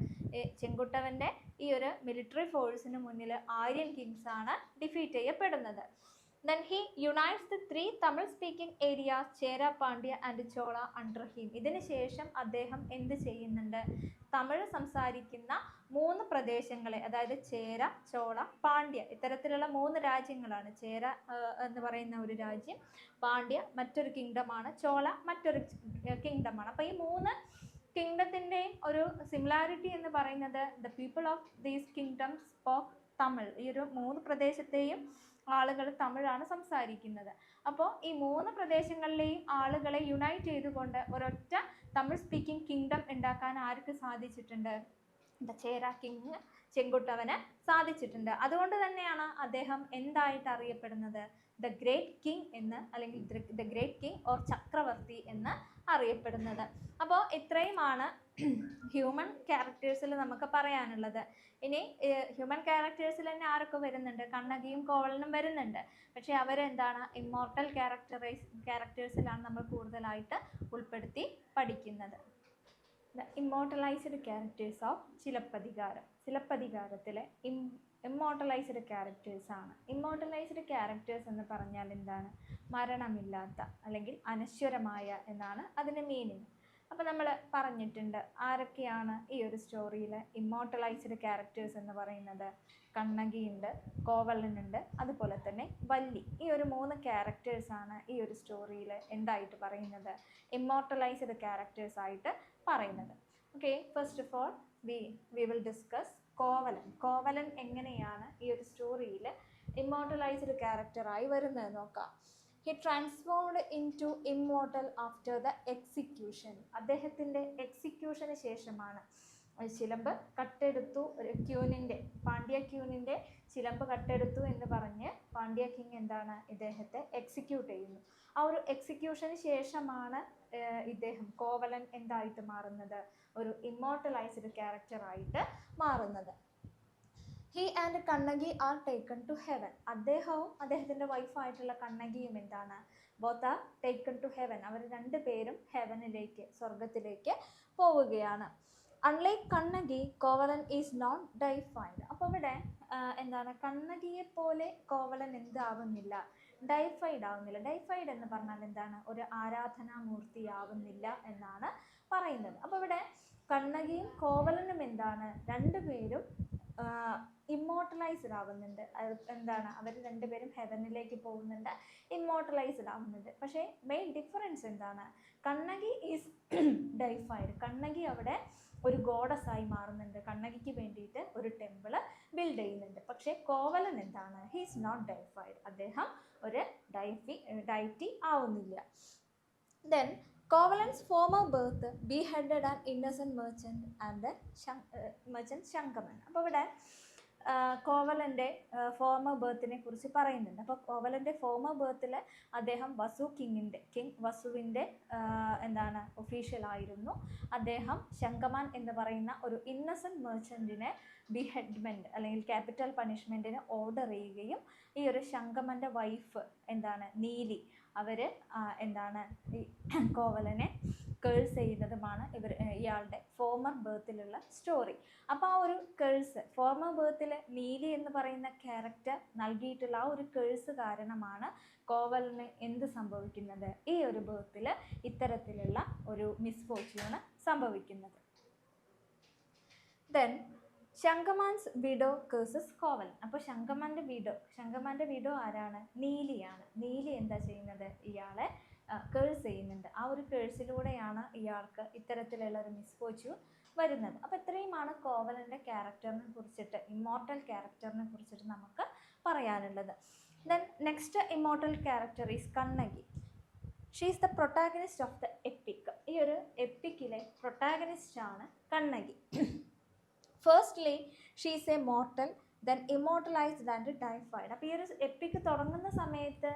ചെങ്കുട്ടവന്റെ ഈ ഒരു മിലിറ്ററി ഫോഴ്സിന് മുന്നിൽ ആര്യൻ കിങ്സ് ആണ് ഡിഫീറ്റ് ചെയ്യപ്പെടുന്നത്. Then he unites the three Tamil speaking areas Chera, Pandya and Chola under him. ഇതിന് ശേഷം അദ്ദേഹം എന്ത് ചെയ്യുന്നുണ്ട്? തമിഴ് സംസാരിക്കുന്ന 3 പ്രദേശങ്ങളെ, അതായത് ചേര, ചോള, പാണ്ഡ്യ, ഇത്തരത്തിലുള്ള 3 രാജ്യങ്ങളാണ്. ചേര എന്ന് പറയുന്ന ഒരു രാജ്യം, പാണ്ഡ്യ മറ്റൊരു കിങ്ഡമാണ്, ചോള മറ്റൊരു കിങ്ഡമാണ്. അപ്പോൾ ഈ 3 കിങ്ഡത്തിൻ്റെയും ഒരു സിമിലാരിറ്റി എന്ന് പറയുന്നത് the people of these kingdoms spoke Tamil. ഈ ഒരു 3 പ്രദേശത്തെയും ആളുകൾ തമിഴാണ് സംസാരിക്കുന്നത്. അപ്പോൾ ഈ 3 പ്രദേശങ്ങളിലെയും ആളുകളെ യുണൈറ്റ് ചെയ്തുകൊണ്ട് ഒരൊറ്റ തമിഴ് സ്പീക്കിംഗ് കിങ്ഡം ഉണ്ടാക്കാൻ ആർക്ക് സാധിച്ചിട്ടുണ്ട്? ചേര കിങ് ചെങ്കുട്ടവന് സാധിച്ചിട്ടുണ്ട്. അതുകൊണ്ട് തന്നെയാണ് അദ്ദേഹം എന്തായിട്ട് അറിയപ്പെടുന്നത്? ദ ഗ്രേറ്റ് കിങ് എന്ന്, അല്ലെങ്കിൽ ദ ഗ്രേറ്റ് കിങ് ഓർ ചക്രവർത്തി എന്ന് അറിയപ്പെടുന്നത്. അപ്പോൾ ഇത്രയുമാണ് ഹ്യൂമൻ ക്യാരക്ടേഴ്സിൽ നമുക്ക് പറയാനുള്ളത്. ഇനി ഹ്യൂമൻ ക്യാരക്ടേഴ്സിൽ തന്നെ ആരൊക്കെ വരുന്നുണ്ട്? കണ്ണകിയും കോവലനും വരുന്നുണ്ട്. പക്ഷെ അവരെന്താണ്? ഇമ്മോർട്ടൽ ക്യാരക്ടേഴ്സിലാണ് നമ്മൾ കൂടുതലായിട്ട് ഉൾപ്പെടുത്തി പഠിക്കുന്നത്. The immortalised characters of Silappatikaram. ചിലപ്പതികാരത്തിലെ ഇമ്മോർട്ടലൈസ്ഡ് ക്യാരക്ടേഴ്സ് ആണ്. ഇമ്മോർട്ടലൈസ്ഡ് ക്യാരക്ടേഴ്സ് എന്ന് പറഞ്ഞാൽ എന്താണ്? മരണമില്ലാത്ത അല്ലെങ്കിൽ അനശ്വരമായ എന്നാണ് അതിൻ്റെ മീനിങ്. അപ്പോൾ നമ്മൾ പറഞ്ഞിട്ടുണ്ട് ആരൊക്കെയാണ് ഈ ഒരു സ്റ്റോറിയിൽ ഇമ്മോർട്ടലൈസ്ഡ് ക്യാരക്ടേഴ്സ് എന്ന് പറയുന്നത്. കണ്ണകിയുണ്ട്, കോവലനുണ്ട്, അതുപോലെ തന്നെ വല്ലി. ഈ ഒരു 3 ക്യാരക്ടേഴ്സാണ് ഈ ഒരു സ്റ്റോറിയിൽ എന്തായിട്ട് പറയുന്നത്? ഇമ്മോർട്ടലൈസ്ഡ് ക്യാരക്ടേഴ്സ് ആയിട്ട് പറയുന്നത്. Okay, first of all we will discuss Kovalan. Kovalan എങ്ങനെയാണ് ഈ ഒരു സ്റ്റോറിയിൽ ഇമ്മോർട്ടലൈസ്ഡ് ക്യാരക്ടറായി വരുന്നത് നോക്കാം. He transformed into immortal after the execution. അദ്ദേഹത്തിൻ്റെ എക്സിക്യൂഷന് ശേഷമാണ്. ചിലമ്പ് കട്ടെടുത്തു, ഒരു ക്യൂനിൻ്റെ, പാണ്ഡ്യ ക്യൂനിൻ്റെ ചിലമ്പ് കട്ടെടുത്തു എന്ന് പറഞ്ഞ് പാണ്ഡ്യ കിങ് എന്താണ്? ഇദ്ദേഹത്തെ എക്സിക്യൂട്ട് ചെയ്യുന്നു. ആ ഒരു എക്സിക്യൂഷന് ശേഷമാണ് ഇദ്ദേഹം കോവലൻ എന്തായിട്ട് മാറുന്നത്? ഒരു ഇമ്മോർട്ടലൈസ്ഡ് ക്യാരക്ടറായിട്ട് മാറുന്നത്. He and Kannagi are taken to heaven. അദ്ദേഹവും അദ്ദേഹത്തിൻ്റെ വൈഫായിട്ടുള്ള കണ്ണകിയും എന്താണ്? Both are taken to heaven. അവർ 2 പേരും ഹെവനിലേക്ക്, സ്വർഗത്തിലേക്ക് പോവുകയാണ്. Unlike Kannagi, Kovalan is not deified. അപ്പോൾ ഇവിടെ എന്താണ്? കണ്ണകിയെ പോലെ കോവലൻ എന്താവുന്നില്ല? ഡൈഫൈഡ് ആവുന്നില്ല. ഡൈഫൈഡ് എന്ന് പറഞ്ഞാൽ എന്താണ്? ഒരു ആരാധനാമൂർത്തി ആവുന്നില്ല എന്നാണ് പറയുന്നത്. അപ്പോൾ ഇവിടെ കണ്ണകിയും കോവലനും എന്താണ്? 2 പേരും ഇമ്മോർട്ടലൈസ്ഡ് ആവുന്നുണ്ട്. എന്താണ്? അവർ 2 പേരും ഹെവനിലേക്ക് പോകുന്നുണ്ട്, ഇമ്മോർട്ടലൈസ്ഡ് ആവുന്നുണ്ട്. പക്ഷേ മെയിൻ ഡിഫറൻസ് എന്താണ്? കണ്ണകി ഈസ് ഡൈഫൈഡ്. കണ്ണകി അവിടെ ഒരു ഗോഡസ് ആയി മാറുന്നുണ്ട്. കണ്ണകിക്ക് വേണ്ടിയിട്ട് ഒരു ടെമ്പിൾ ബിൽഡ് ചെയ്യുന്നുണ്ട്. പക്ഷേ കോവലൻ എന്താണ്? He is not deified. അദ്ദേഹം ഒരു ഡൈറ്റി ആവുന്നില്ല. Then Kovalan's former birth beheaded an innocent merchant and the merchant Shankaman. അപ്പോൾ ഇവിടെ കോവലൻ്റെ ഫോമർ ബർത്തിനെ കുറിച്ച് പറയുന്നുണ്ട്. അപ്പോൾ കോവലൻ്റെ ഫോമർ ബർത്തിൽ അദ്ദേഹം കിങ് വസുവിൻ്റെ എന്താണ്? ഒഫീഷ്യലായിരുന്നു. അദ്ദേഹം ശങ്കമാൻ എന്ന് പറയുന്ന ഒരു ഇന്നസെൻറ്റ് മെർച്ചൻറ്റിനെ ബിഹെഡ്മെൻറ്റ് അല്ലെങ്കിൽ ക്യാപിറ്റൽ പണിഷ്മെൻറ്റിന് ഓർഡർ ചെയ്യുകയും ഈ ഒരു ശങ്കമൻ്റെ വൈഫ് എന്താണ്? നീലി, അവർ എന്താണ്? ഈ കോവലനെ കേഴ്സ് ചെയ്യുന്നതുമാണ് ഇയാളുടെ ഫോമർ ബർത്തിലുള്ള സ്റ്റോറി. അപ്പോൾ ആ ഒരു കേഴ്സ്, ഫോമർ ബർത്തിൽ നീലി എന്ന് പറയുന്ന ക്യാരക്ടർ നൽകിയിട്ടുള്ള ആ ഒരു കേഴ്സ് കാരണമാണ് കോവലന് എന്ത് സംഭവിക്കുന്നത്? ഈ ഒരു ബർത്തിൽ ഇത്തരത്തിലുള്ള ഒരു മിസ്ഫോർച്യൂണ് സംഭവിക്കുന്നത്. Then Sangaman's widow curses Kovalan. അപ്പോൾ ശങ്കമാൻ്റെ വിഡോ ആരാണ്? നീലിയാണ്. നീലി എന്താ ചെയ്യുന്നത്? ഇയാളെ കേഴ്സ് ചെയ്യുന്നുണ്ട്. ആ ഒരു കേഴ്സിലൂടെയാണ് ഇയാൾക്ക് ഇത്തരത്തിലുള്ള ഒരു മിസ്ഫോർച്യൂൺ വരുന്നത്. അപ്പോൾ ഇത്രയുമാണ് കോവലൻ്റെ ക്യാരക്ടറിനെ കുറിച്ചിട്ട്, ഇമ്മോർട്ടൽ ക്യാരക്ടറിനെ കുറിച്ചിട്ട് നമുക്ക് പറയാനുള്ളത്. Then next immortal character is Kannagi. She is the protagonist of the epic. ഈ ഒരു എപ്പിക്കിലെ പ്രൊട്ടാഗനിസ്റ്റ് ആണ് Kannagi. Firstly, she is a mortal then immortalised and deified. അപ്പോൾ ഈ ഒരു എപ്പിക്ക് തുടങ്ങുന്ന സമയത്ത്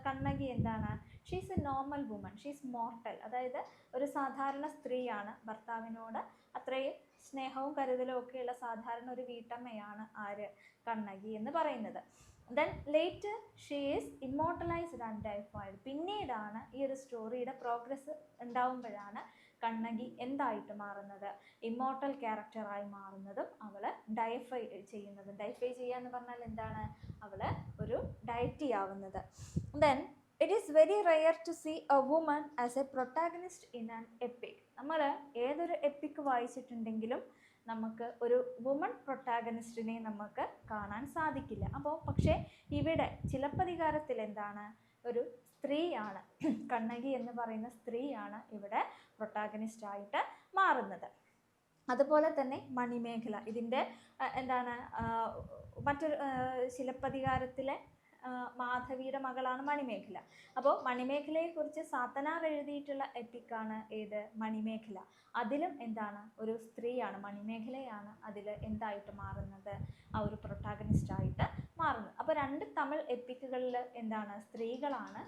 കണ്ണകി എന്താണ്? She's a normal woman, she's mortal, അതായത് ഒരു സാധാരണ സ്ത്രീയാണ്, ഭർത്താവിനോട് അത്രയും സ്നേഹവും കരുതലും ഒക്കെയുള്ള സാധാരണ ഒരു വീട്ടമ്മയാണ് ആര്? കണ്ണകി എന്ന് പറയുന്നത്. Then later she is immortalised and deified. പിന്നീടാണ് ഈ ഒരു സ്റ്റോറിയുടെ പ്രോഗ്രസ് ഉണ്ടാവുമ്പോഴാണ് കണ്ണകി എന്തായിട്ട് മാറുന്നത്? ഇമ്മോർട്ടൽ ക്യാരക്ടറായി മാറുന്നതും അവൾ ഡൈഫൈ ചെയ്യുന്നതും. ഡൈഫൈ ചെയ്യുക എന്ന് പറഞ്ഞാൽ എന്താണ്? അവൾ ഒരു ഡയറ്റി ആവുന്നത്. Then it is very rare to see a woman as a protagonist in an epic. നമ്മൾ ഏതൊരു എപ്പിക് വായിച്ചിട്ടുണ്ടെങ്കിലും നമുക്ക് ഒരു വുമൺ പ്രൊട്ടാഗണിസ്റ്റിനെ നമുക്ക് കാണാൻ സാധിക്കില്ല. അപ്പോൾ പക്ഷേ ഇവിടെ ചിലപ്പതികാരത്തിൽ എന്താണ്? ഒരു സ്ത്രീയാണ്, കണ്ണകി എന്ന് പറയുന്ന സ്ത്രീയാണ് ഇവിടെ പ്രൊട്ടാഗണിസ്റ്റ് ആയിട്ട് മാറുന്നത്. അതുപോലെ തന്നെ മണിമേഖല, ഇതിൻ്റെ എന്താണ് മറ്റൊരു ചിലപ്പതികാരത്തിലെ മാധവിയുടെ മകളാണ് മണിമേഖല. അപ്പോൾ മണിമേഖലയെക്കുറിച്ച് സാത്തനാർ എഴുതിയിട്ടുള്ള എപ്പിക്കാണ് ഏത്? മണിമേഖല. അതിലും എന്താണ്? ഒരു സ്ത്രീയാണ്, മണിമേഖലയാണ് അതിൽ എന്തായിട്ട് മാറുന്നത്? ആ ഒരു പ്രൊട്ടാഗണിസ്റ്റായിട്ട് മാറുന്നത്. അപ്പോൾ രണ്ട് തമിഴ് എപ്പിക്കുകളിൽ എന്താണ്? സ്ത്രീകളാണ്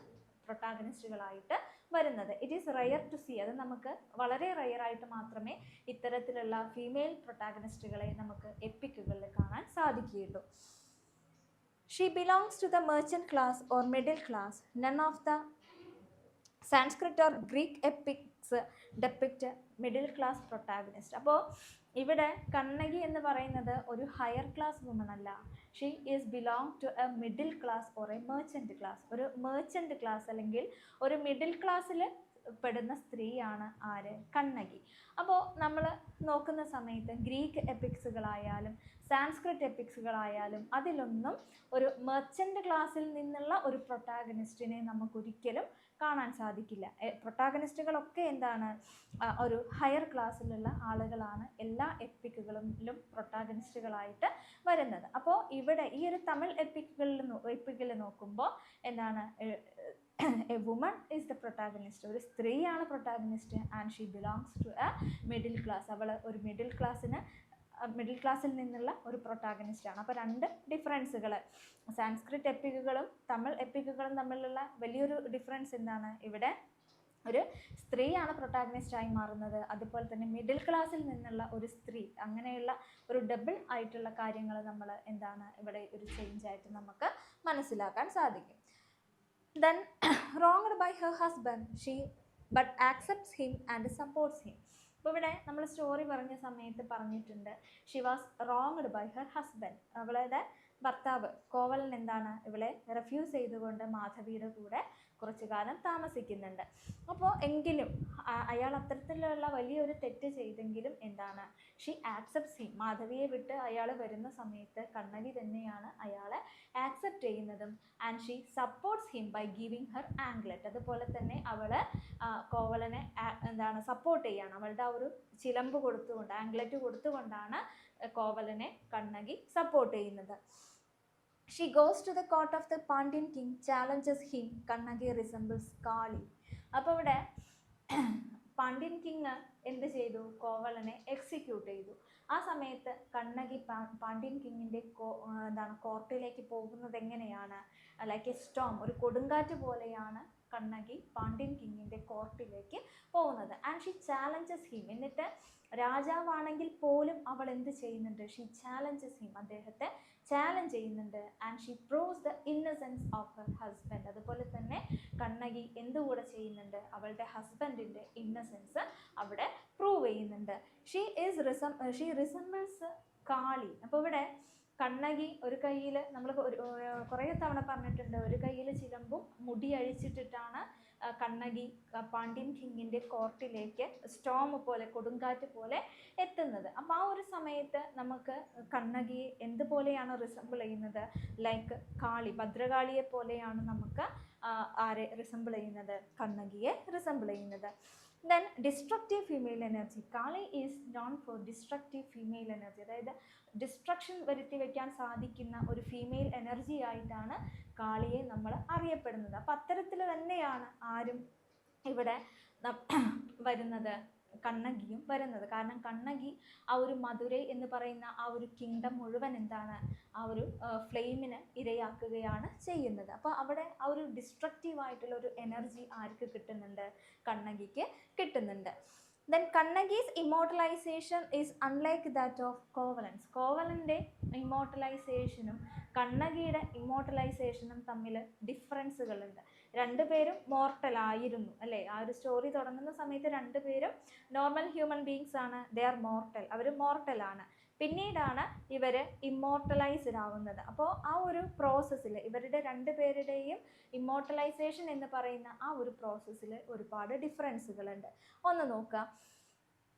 പ്രൊട്ടാഗണിസ്റ്റുകളായിട്ട് വരുന്നത്. It is rare to see, അത് നമുക്ക് വളരെ റെയറായിട്ട് മാത്രമേ ഇത്തരത്തിലുള്ള ഫീമെയിൽ പ്രൊട്ടാഗണിസ്റ്റുകളെ നമുക്ക് എപ്പിക്കുകളിൽ കാണാൻ സാധിക്കുകയുള്ളൂ. She belongs to the merchant class or middle class. None of the Sanskrit or Greek epics depict middle class protagonist. അപ്പോൾ ഇവിടെ കണ്ണകി എന്ന് പറയുന്നത് ഒരു ഹയർ ക്ലാസ് വുമൺ അല്ല. She is belong to a middle class or a merchant class. ഒരു merchant class അല്ലെങ്കിൽ ഒരു middle ക്ലാസ്സിൽ പെടുന്ന സ്ത്രീയാണ് ആര്? കണ്ണകി. അപ്പോൾ നമ്മൾ നോക്കുന്ന സമയത്ത് ഗ്രീക്ക് എപ്പിക്സുകളായാലും സാൻസ്ക്രിറ്റ് എപ്പിക്സുകളായാലും അതിലൊന്നും ഒരു മെർച്ചൻ്റ് ക്ലാസ്സിൽ നിന്നുള്ള ഒരു പ്രൊട്ടാഗണിസ്റ്റിനെ നമുക്കൊരിക്കലും കാണാൻ സാധിക്കില്ല. പ്രൊട്ടാഗണിസ്റ്റുകളൊക്കെ എന്താണ്? ഒരു ഹയർ ക്ലാസ്സിലുള്ള ആളുകളാണ് എല്ലാ എപ്പിക്കുകളിലും പ്രൊട്ടാഗണിസ്റ്റുകളായിട്ട് വരുന്നത്. അപ്പോൾ ഇവിടെ ഈ ഒരു തമിഴ് എപ്പിക്കുകളിൽ നോക്കുമ്പോൾ എന്താണ്? A woman is the protagonist, ഒരു സ്ത്രീയാണ് protagonist, and she belongs to a middle class. അവൾ ഒരു മിഡിൽ ക്ലാസ്സിൽ നിന്നുള്ള ഒരു പ്രൊട്ടാഗണിസ്റ്റാണ്. അപ്പോൾ രണ്ട് ഡിഫറൻസുകൾ, സാൻസ്ക്രിറ്റ് എപ്പിക്കുകളും തമിഴ് എപ്പിക്കുകളും തമ്മിലുള്ള വലിയൊരു ഡിഫറൻസ് എന്താണ്? ഇവിടെ ഒരു സ്ത്രീയാണ് പ്രൊട്ടാഗണിസ്റ്റായി മാറുന്നത്, അതുപോലെ തന്നെ മിഡിൽ ക്ലാസ്സിൽ നിന്നുള്ള ഒരു സ്ത്രീ, അങ്ങനെയുള്ള ഒരു ഡബിൾ ആയിട്ടുള്ള കാര്യങ്ങൾ നമ്മൾ എന്താണ് ഇവിടെ ഒരു ചേഞ്ച് ആയിട്ട് നമുക്ക് മനസ്സിലാക്കാൻ സാധിക്കും. Then wronged by her husband, she but accepts him and supports him. അപ്പോൾ ഇവിടെ നമ്മൾ സ്റ്റോറി പറഞ്ഞ സമയത്ത് പറഞ്ഞിട്ടുണ്ട് she was wronged by her husband. അവളുടെ ഭർത്താവ് കോവലൻ എന്താണ്? ഇവളെ റെഫ്യൂസ് ചെയ്തുകൊണ്ട് മാധവിയുടെ കൂടെ കുറച്ചു കാലം താമസിക്കുന്നുണ്ട്. അപ്പോൾ എങ്കിലും അയാൾ അത്തരത്തിലുള്ള വലിയൊരു തെറ്റ് ചെയ്തെങ്കിലും എന്താണ്? She accepts him. മാധവിയെ വിട്ട് അയാൾ വരുന്ന സമയത്ത് കണ്ണകി തന്നെയാണ് അയാളെ ആക്സെപ്റ്റ് ചെയ്യുന്നതും. And she supports him by giving her anklet. അതുപോലെ തന്നെ അവൾ കോവലനെ എന്താണ്? സപ്പോർട്ട് ചെയ്യാണ്. അവളുടെ ആ ഒരു ചിലമ്പ് കൊടുത്തുകൊണ്ട്, ആംഗ്ലെറ്റ് കൊടുത്തുകൊണ്ടാണ് കോവലനെ കണ്ണകി സപ്പോർട്ട് ചെയ്യുന്നത്. She goes to the court of the Pandyan king, challenges him. Kannagi resembles Kali. അപ്പോൾ ഇവിടെ പാണ്ഡ്യൻ കിങ് എന്ത് ചെയ്തു? കോവലനെ എക്സിക്യൂട്ട് ചെയ്തു. ആ സമയത്ത് കണ്ണകി പാണ്ഡ്യൻ കിങ്ങിൻ്റെ കോർട്ടിലേക്ക് പോകുന്നത് എങ്ങനെയാണ്? ലൈക്ക് എ സ്റ്റോം, ഒരു കൊടുങ്കാറ്റ് പോലെയാണ് കണ്ണകി പാണ്ഡ്യൻ കിങ്ങിൻ്റെ കോർട്ടിലേക്ക് പോകുന്നത്. And she challenges him. എന്നിട്ട് രാജാവാണെങ്കിൽ പോലും അവൾ എന്ത് ചെയ്യുന്നുണ്ട്? ഷീ ചാലഞ്ചസ് ഹിം, അദ്ദേഹത്തെ ചാലഞ്ച് ചെയ്യുന്നുണ്ട്. And she proves the innocence of her husband. അതുപോലെ തന്നെ കണ്ണകി എന്തുകൂടെ ചെയ്യുന്നുണ്ട്? അവളുടെ ഹസ്ബൻഡിൻ്റെ ഇന്നസെൻസ് അവിടെ പ്രൂവ് ചെയ്യുന്നുണ്ട്. ഷീ റിസംബിൾസ് കാളി. അപ്പോൾ ഇവിടെ കണ്ണകി ഒരു കയ്യിൽ, നമ്മൾ കുറേ തവണ പറഞ്ഞിട്ടുണ്ട്, ഒരു കയ്യിൽ ചിലമ്പും മുടി അഴിച്ചിട്ടിട്ടാണ് കണ്ണകി പാണ്ഡ്യൻ കിങ്ങിൻ്റെ കോർട്ടിലേക്ക് സ്റ്റോം പോലെ, കൊടുങ്കാറ്റ് പോലെ എത്തുന്നത്. അപ്പോൾ ആ ഒരു സമയത്ത് നമുക്ക് കണ്ണകിയെ എന്തുപോലെയാണ് റിസംബിൾ ചെയ്യുന്നത്? ലൈക്ക് കാളി, ഭദ്രകാളിയെ പോലെയാണ് നമുക്ക് ആരെ റിസംബിൾ ചെയ്യുന്നത്? കണ്ണകിയെ റിസംബിൾ ചെയ്യുന്നത്. Then destructive female energy. Kali is known for destructive female energy, അതായത് ഡിസ്ട്രക്ഷൻ വരുത്തി വയ്ക്കാൻ സാധിക്കുന്ന ഒരു ഫീമെയിൽ എനർജി ആയിട്ടാണ് കാളിയെ നമ്മൾ അറിയപ്പെടുന്നത്. അപ്പം അത്തരത്തിൽ തന്നെയാണ് ആരും ഇവിടെ വരുന്നത്? കണ്ണകിയും വരുന്നത്. കാരണം കണ്ണകി ആ ഒരു മധുരൈ എന്ന് പറയുന്ന ആ ഒരു കിങ്ഡം മുഴുവൻ എന്താണ്, ആ ഒരു ഫ്ലെയിമിന് ഇരയാക്കുകയാണ് ചെയ്യുന്നത്. അപ്പോൾ അവിടെ ആ ഒരു ഡിസ്ട്രക്റ്റീവ് ആയിട്ടുള്ള ഒരു എനർജി ആർക്ക് കിട്ടുന്നുണ്ട്, കണ്ണകിക്ക് കിട്ടുന്നുണ്ട്. Then Kannagi's immortalization is unlike that of Kovalan's. കോവലൻ്റെ ഇമ്മോർട്ടലൈസേഷനും കണ്ണകിയുടെ ഇമ്മോർട്ടലൈസേഷനും തമ്മിൽ ഡിഫറൻസുകളുണ്ട്. രണ്ടുപേരും മോർട്ടൽ ആയിരുന്നു അല്ലേ? ആ ഒരു സ്റ്റോറി തുടങ്ങുന്ന സമയത്ത് രണ്ടുപേരും നോർമൽ ഹ്യൂമൻ ബീങ്സ് ആണ്, ദേ ആർ മോർട്ടൽ, അവർ മോർട്ടലാണ്. പിന്നീടാണ് ഇവർ ഇമ്മോർട്ടലൈസ്ഡ് ആവുന്നത്. അപ്പോൾ ആ ഒരു പ്രോസസ്സിൽ ഇവരുടെ രണ്ടുപേരുടെയും ഇമ്മോർട്ടലൈസേഷൻ എന്ന് പറയുന്ന ആ ഒരു പ്രോസസ്സിൽ ഒരുപാട് ഡിഫറൻസുകളുണ്ട്. ഒന്ന് നോക്കാം.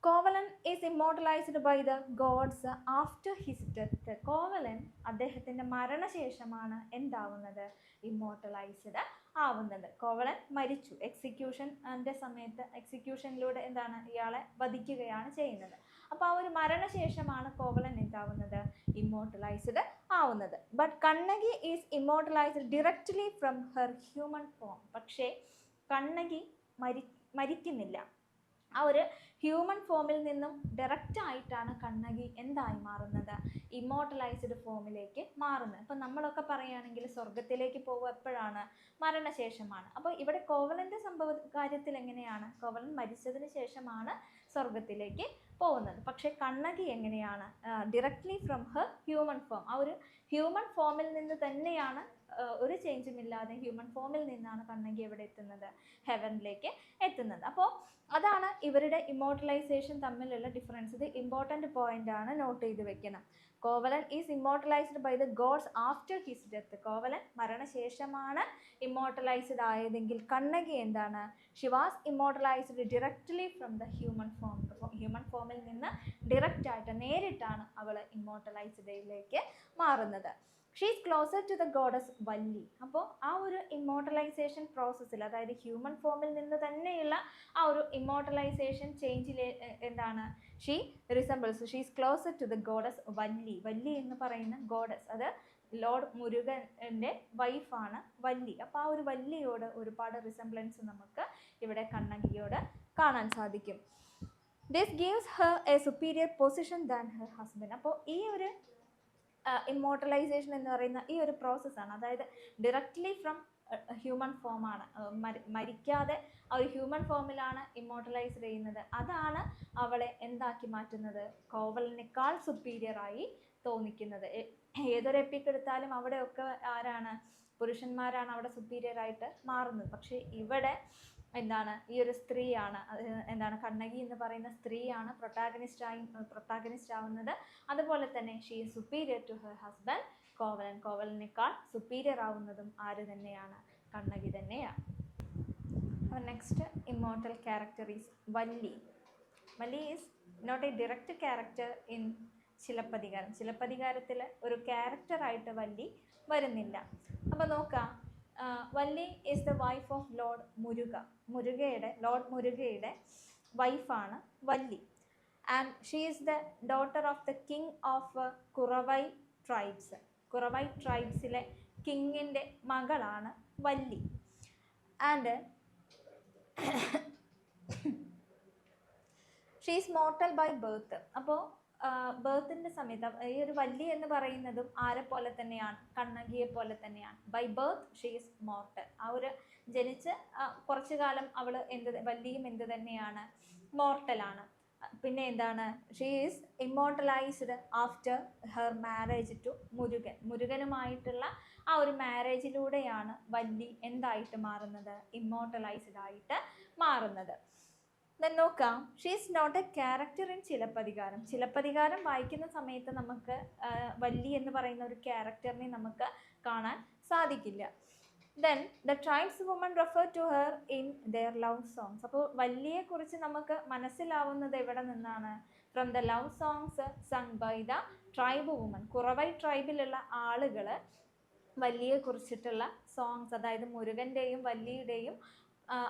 Kovalan is immortalised by the gods after his death. Kovalan അദ്ദേഹത്തിൻ്റെ മരണശേഷമാണ് എന്താവുന്നത്, ഇമ്മോർട്ടലൈസ്ഡ് ആവുന്നത്. കോവലൻ മരിച്ചു, എക്സിക്യൂഷൻ്റെ സമയത്ത് എക്സിക്യൂഷനിലൂടെ എന്താണ്, ഇയാളെ വധിക്കുകയാണ് ചെയ്യുന്നത്. അപ്പോൾ ആ ഒരു മരണശേഷമാണ് കോവലൻ എന്താവുന്നത്, ഇമ്മോർട്ടലൈസ്ഡ് ആവുന്നത്. But Kannagi is immortalised directly from her human form. പക്ഷേ കണ്ണകി മരിക്കുന്നില്ല. ആ ഒരു ഹ്യൂമൻ ഫോമിൽ നിന്നും ഡയറക്റ്റ് ആയിട്ടാണ് കണ്ണകി എന്തായി മാറുന്നത്, ഇമ്മോർട്ടലൈസ്ഡ് ഫോമിലേക്ക് മാറുന്നത്. അപ്പം നമ്മളൊക്കെ പറയുകയാണെങ്കിൽ സ്വർഗത്തിലേക്ക് പോകുക എപ്പോഴാണ്, മരണശേഷമാണ്. അപ്പോൾ ഇവിടെ കോവലൻ്റെ കാര്യത്തിൽ എങ്ങനെയാണ്, കോവലൻ മരിച്ചതിന് ശേഷമാണ് സ്വർഗത്തിലേക്ക് പോകുന്നത്. പക്ഷേ കണ്ണകി എങ്ങനെയാണ്, directly from her human form. ആ ഒരു ഹ്യൂമൻ ഫോമിൽ നിന്ന് തന്നെയാണ്, ഒരു ചേഞ്ചും ഇല്ലാതെ ഹ്യൂമൻ ഫോമിൽ നിന്നാണ് കണ്ണകി എവിടെ എത്തുന്നത്, ഹെവനിലേക്ക് എത്തുന്നത്. അപ്പോൾ അതാണ് ഇവരുടെ ഇമ്മോർട്ടലൈസേഷൻ തമ്മിലുള്ള ഡിഫറൻസ്. ഇത് ഇമ്പോർട്ടൻ്റ് പോയിന്റ് ആണ്, നോട്ട് ചെയ്ത് വെക്കണം. Kovalan is immortalised by the gods after his death. Kovalan മരണശേഷമാണ് ഇമ്മോർട്ടലൈസ്ഡ് ആയതെങ്കിൽ കണ്ണകി എന്താണ്, she was immortalised directly from the human form. Human ഫോമിൽ നിന്ന് ഡിറക്റ്റ് ആയിട്ട് നേരിട്ടാണ് അവൾ ഇമ്മോർട്ടലൈസ്ഡിലേക്ക് മാറുന്നത്. She is closer to the goddess Valli. അപ്പോൾ ആ ഒരു ഇമ്മോർട്ടലൈസേഷൻ പ്രോസസ്സിൽ, അതായത് ഹ്യൂമൻ ഫോമിൽ നിന്ന് തന്നെയുള്ള ആ ഒരു ഇമ്മോർട്ടലൈസേഷൻ ചേഞ്ചിൽ എന്താണ്, she resembles, she is closer to the goddess Valli. Valli എന്ന് പറയുന്ന ഗോഡസ്, അത് ലോർഡ് മുരുകൻ്റെ വൈഫാണ് വല്ലി. അപ്പോൾ ആ ഒരു വല്ലിയോട് ഒരുപാട് റിസംബ്ലൻസ് നമുക്ക് ഇവിടെ കണ്ണകിയോട് കാണാൻ സാധിക്കും. This gives her A superior position than her husband. അപ്പോൾ ഈ ഒരു ഇമ്മോർട്ടലൈസേഷൻ എന്ന് പറയുന്ന ഈ ഒരു പ്രോസസ്സാണ്, അതായത് ഡിറക്റ്റ്ലി ഫ്രം ഹ്യൂമൻ ഫോമാണ്, മരിക്കാതെ ആ ഒരു ഹ്യൂമൻ ഫോമിലാണ് ഇമ്മോർട്ടലൈസ് ചെയ്യുന്നത്. അതാണ് അവളെ എന്താക്കി മാറ്റുന്നത്, കോവലിനേക്കാൾ സുപ്പീരിയറായി തോന്നിക്കുന്നത്. ഏതൊരു എപ്പിക് എടുത്താലും അവിടെയൊക്കെ ആരാണ്, പുരുഷന്മാരാണ് അവിടെ സുപ്പീരിയർ ആയിട്ട് മാറുന്നത്. പക്ഷേ ഇവിടെ എന്താണ്, ഈ ഒരു സ്ത്രീയാണ്, എന്താണ്, കണ്ണകി എന്ന് പറയുന്ന സ്ത്രീയാണ് പ്രൊട്ടാഗനിസ്റ്റ് ആവുന്നത്. അതുപോലെ തന്നെ she is superior to her husband Kovalan. കോവലനേക്കാൾ സുപ്പീരിയർ ആവുന്നതും ആര് തന്നെയാണ്, കണ്ണകി തന്നെയാണ്. Next immortal character is Valli. Valli is not a direct character in Chilappathikaram. ചിലപ്പതികാരത്തിൽ ഒരു ക്യാരക്ടറായിട്ട് വല്ലി വരുന്നില്ല. അപ്പോൾ നോക്കാം, Valli is the wife of lord Muruga. Lord മുരുകയുടെ വൈഫാണ് Valli. And she is the daughter of the king of Kuravai tribes. Kuravai ട്രൈബ്സിലെ കിങ്ങിൻ്റെ മകളാണ് Valli. And she is mortal by birth. അപ്പോൾ ബർത്തിൻ്റെ സമയത്ത് ഈ ഒരു വല്ലി എന്ന് പറയുന്നതും ആരെ പോലെ തന്നെയാണ്, കണ്ണകിയെ പോലെ തന്നെയാണ്. By birth she is mortal. ആ ഒരു ജനിച്ച് കുറച്ചു കാലം അവൾ വല്ലിയും എന്ത് തന്നെയാണ്, മോർട്ടലാണ്. പിന്നെ എന്താണ്, she is immortalised after her marriage to Murugan. മുരുകനുമായിട്ടുള്ള ആ ഒരു മാരേജിലൂടെയാണ് വല്ലി എന്തായിട്ട് മാറുന്നത്, ഇമ്മോർട്ടലൈസ്ഡ് ആയിട്ട് മാറുന്നത്. നോക്കാം, she is not a character in Silappatikaram. Silappatikaram വായിക്കുന്ന സമയത്ത് നമുക്ക് വല്ലി എന്ന് പറയുന്ന ഒരു ക്യാരക്ടറിനെ നമുക്ക് കാണാൻ സാധിക്കില്ല. Then the tribes woman refer to her in their love songs. അപ്പോൾ വല്ലിയെക്കുറിച്ച് നമുക്ക് മനസ്സിലാവുന്നത് എവിടെ നിന്നാണ്, from the love songs sung by the tribe woman. Kuravai ട്രൈബിലുള്ള ആളുകൾ വല്ലിയെക്കുറിച്ചിട്ടുള്ള സോങ്സ്, അതായത് മുരുകൻ്റെയും വല്ലിയുടെയും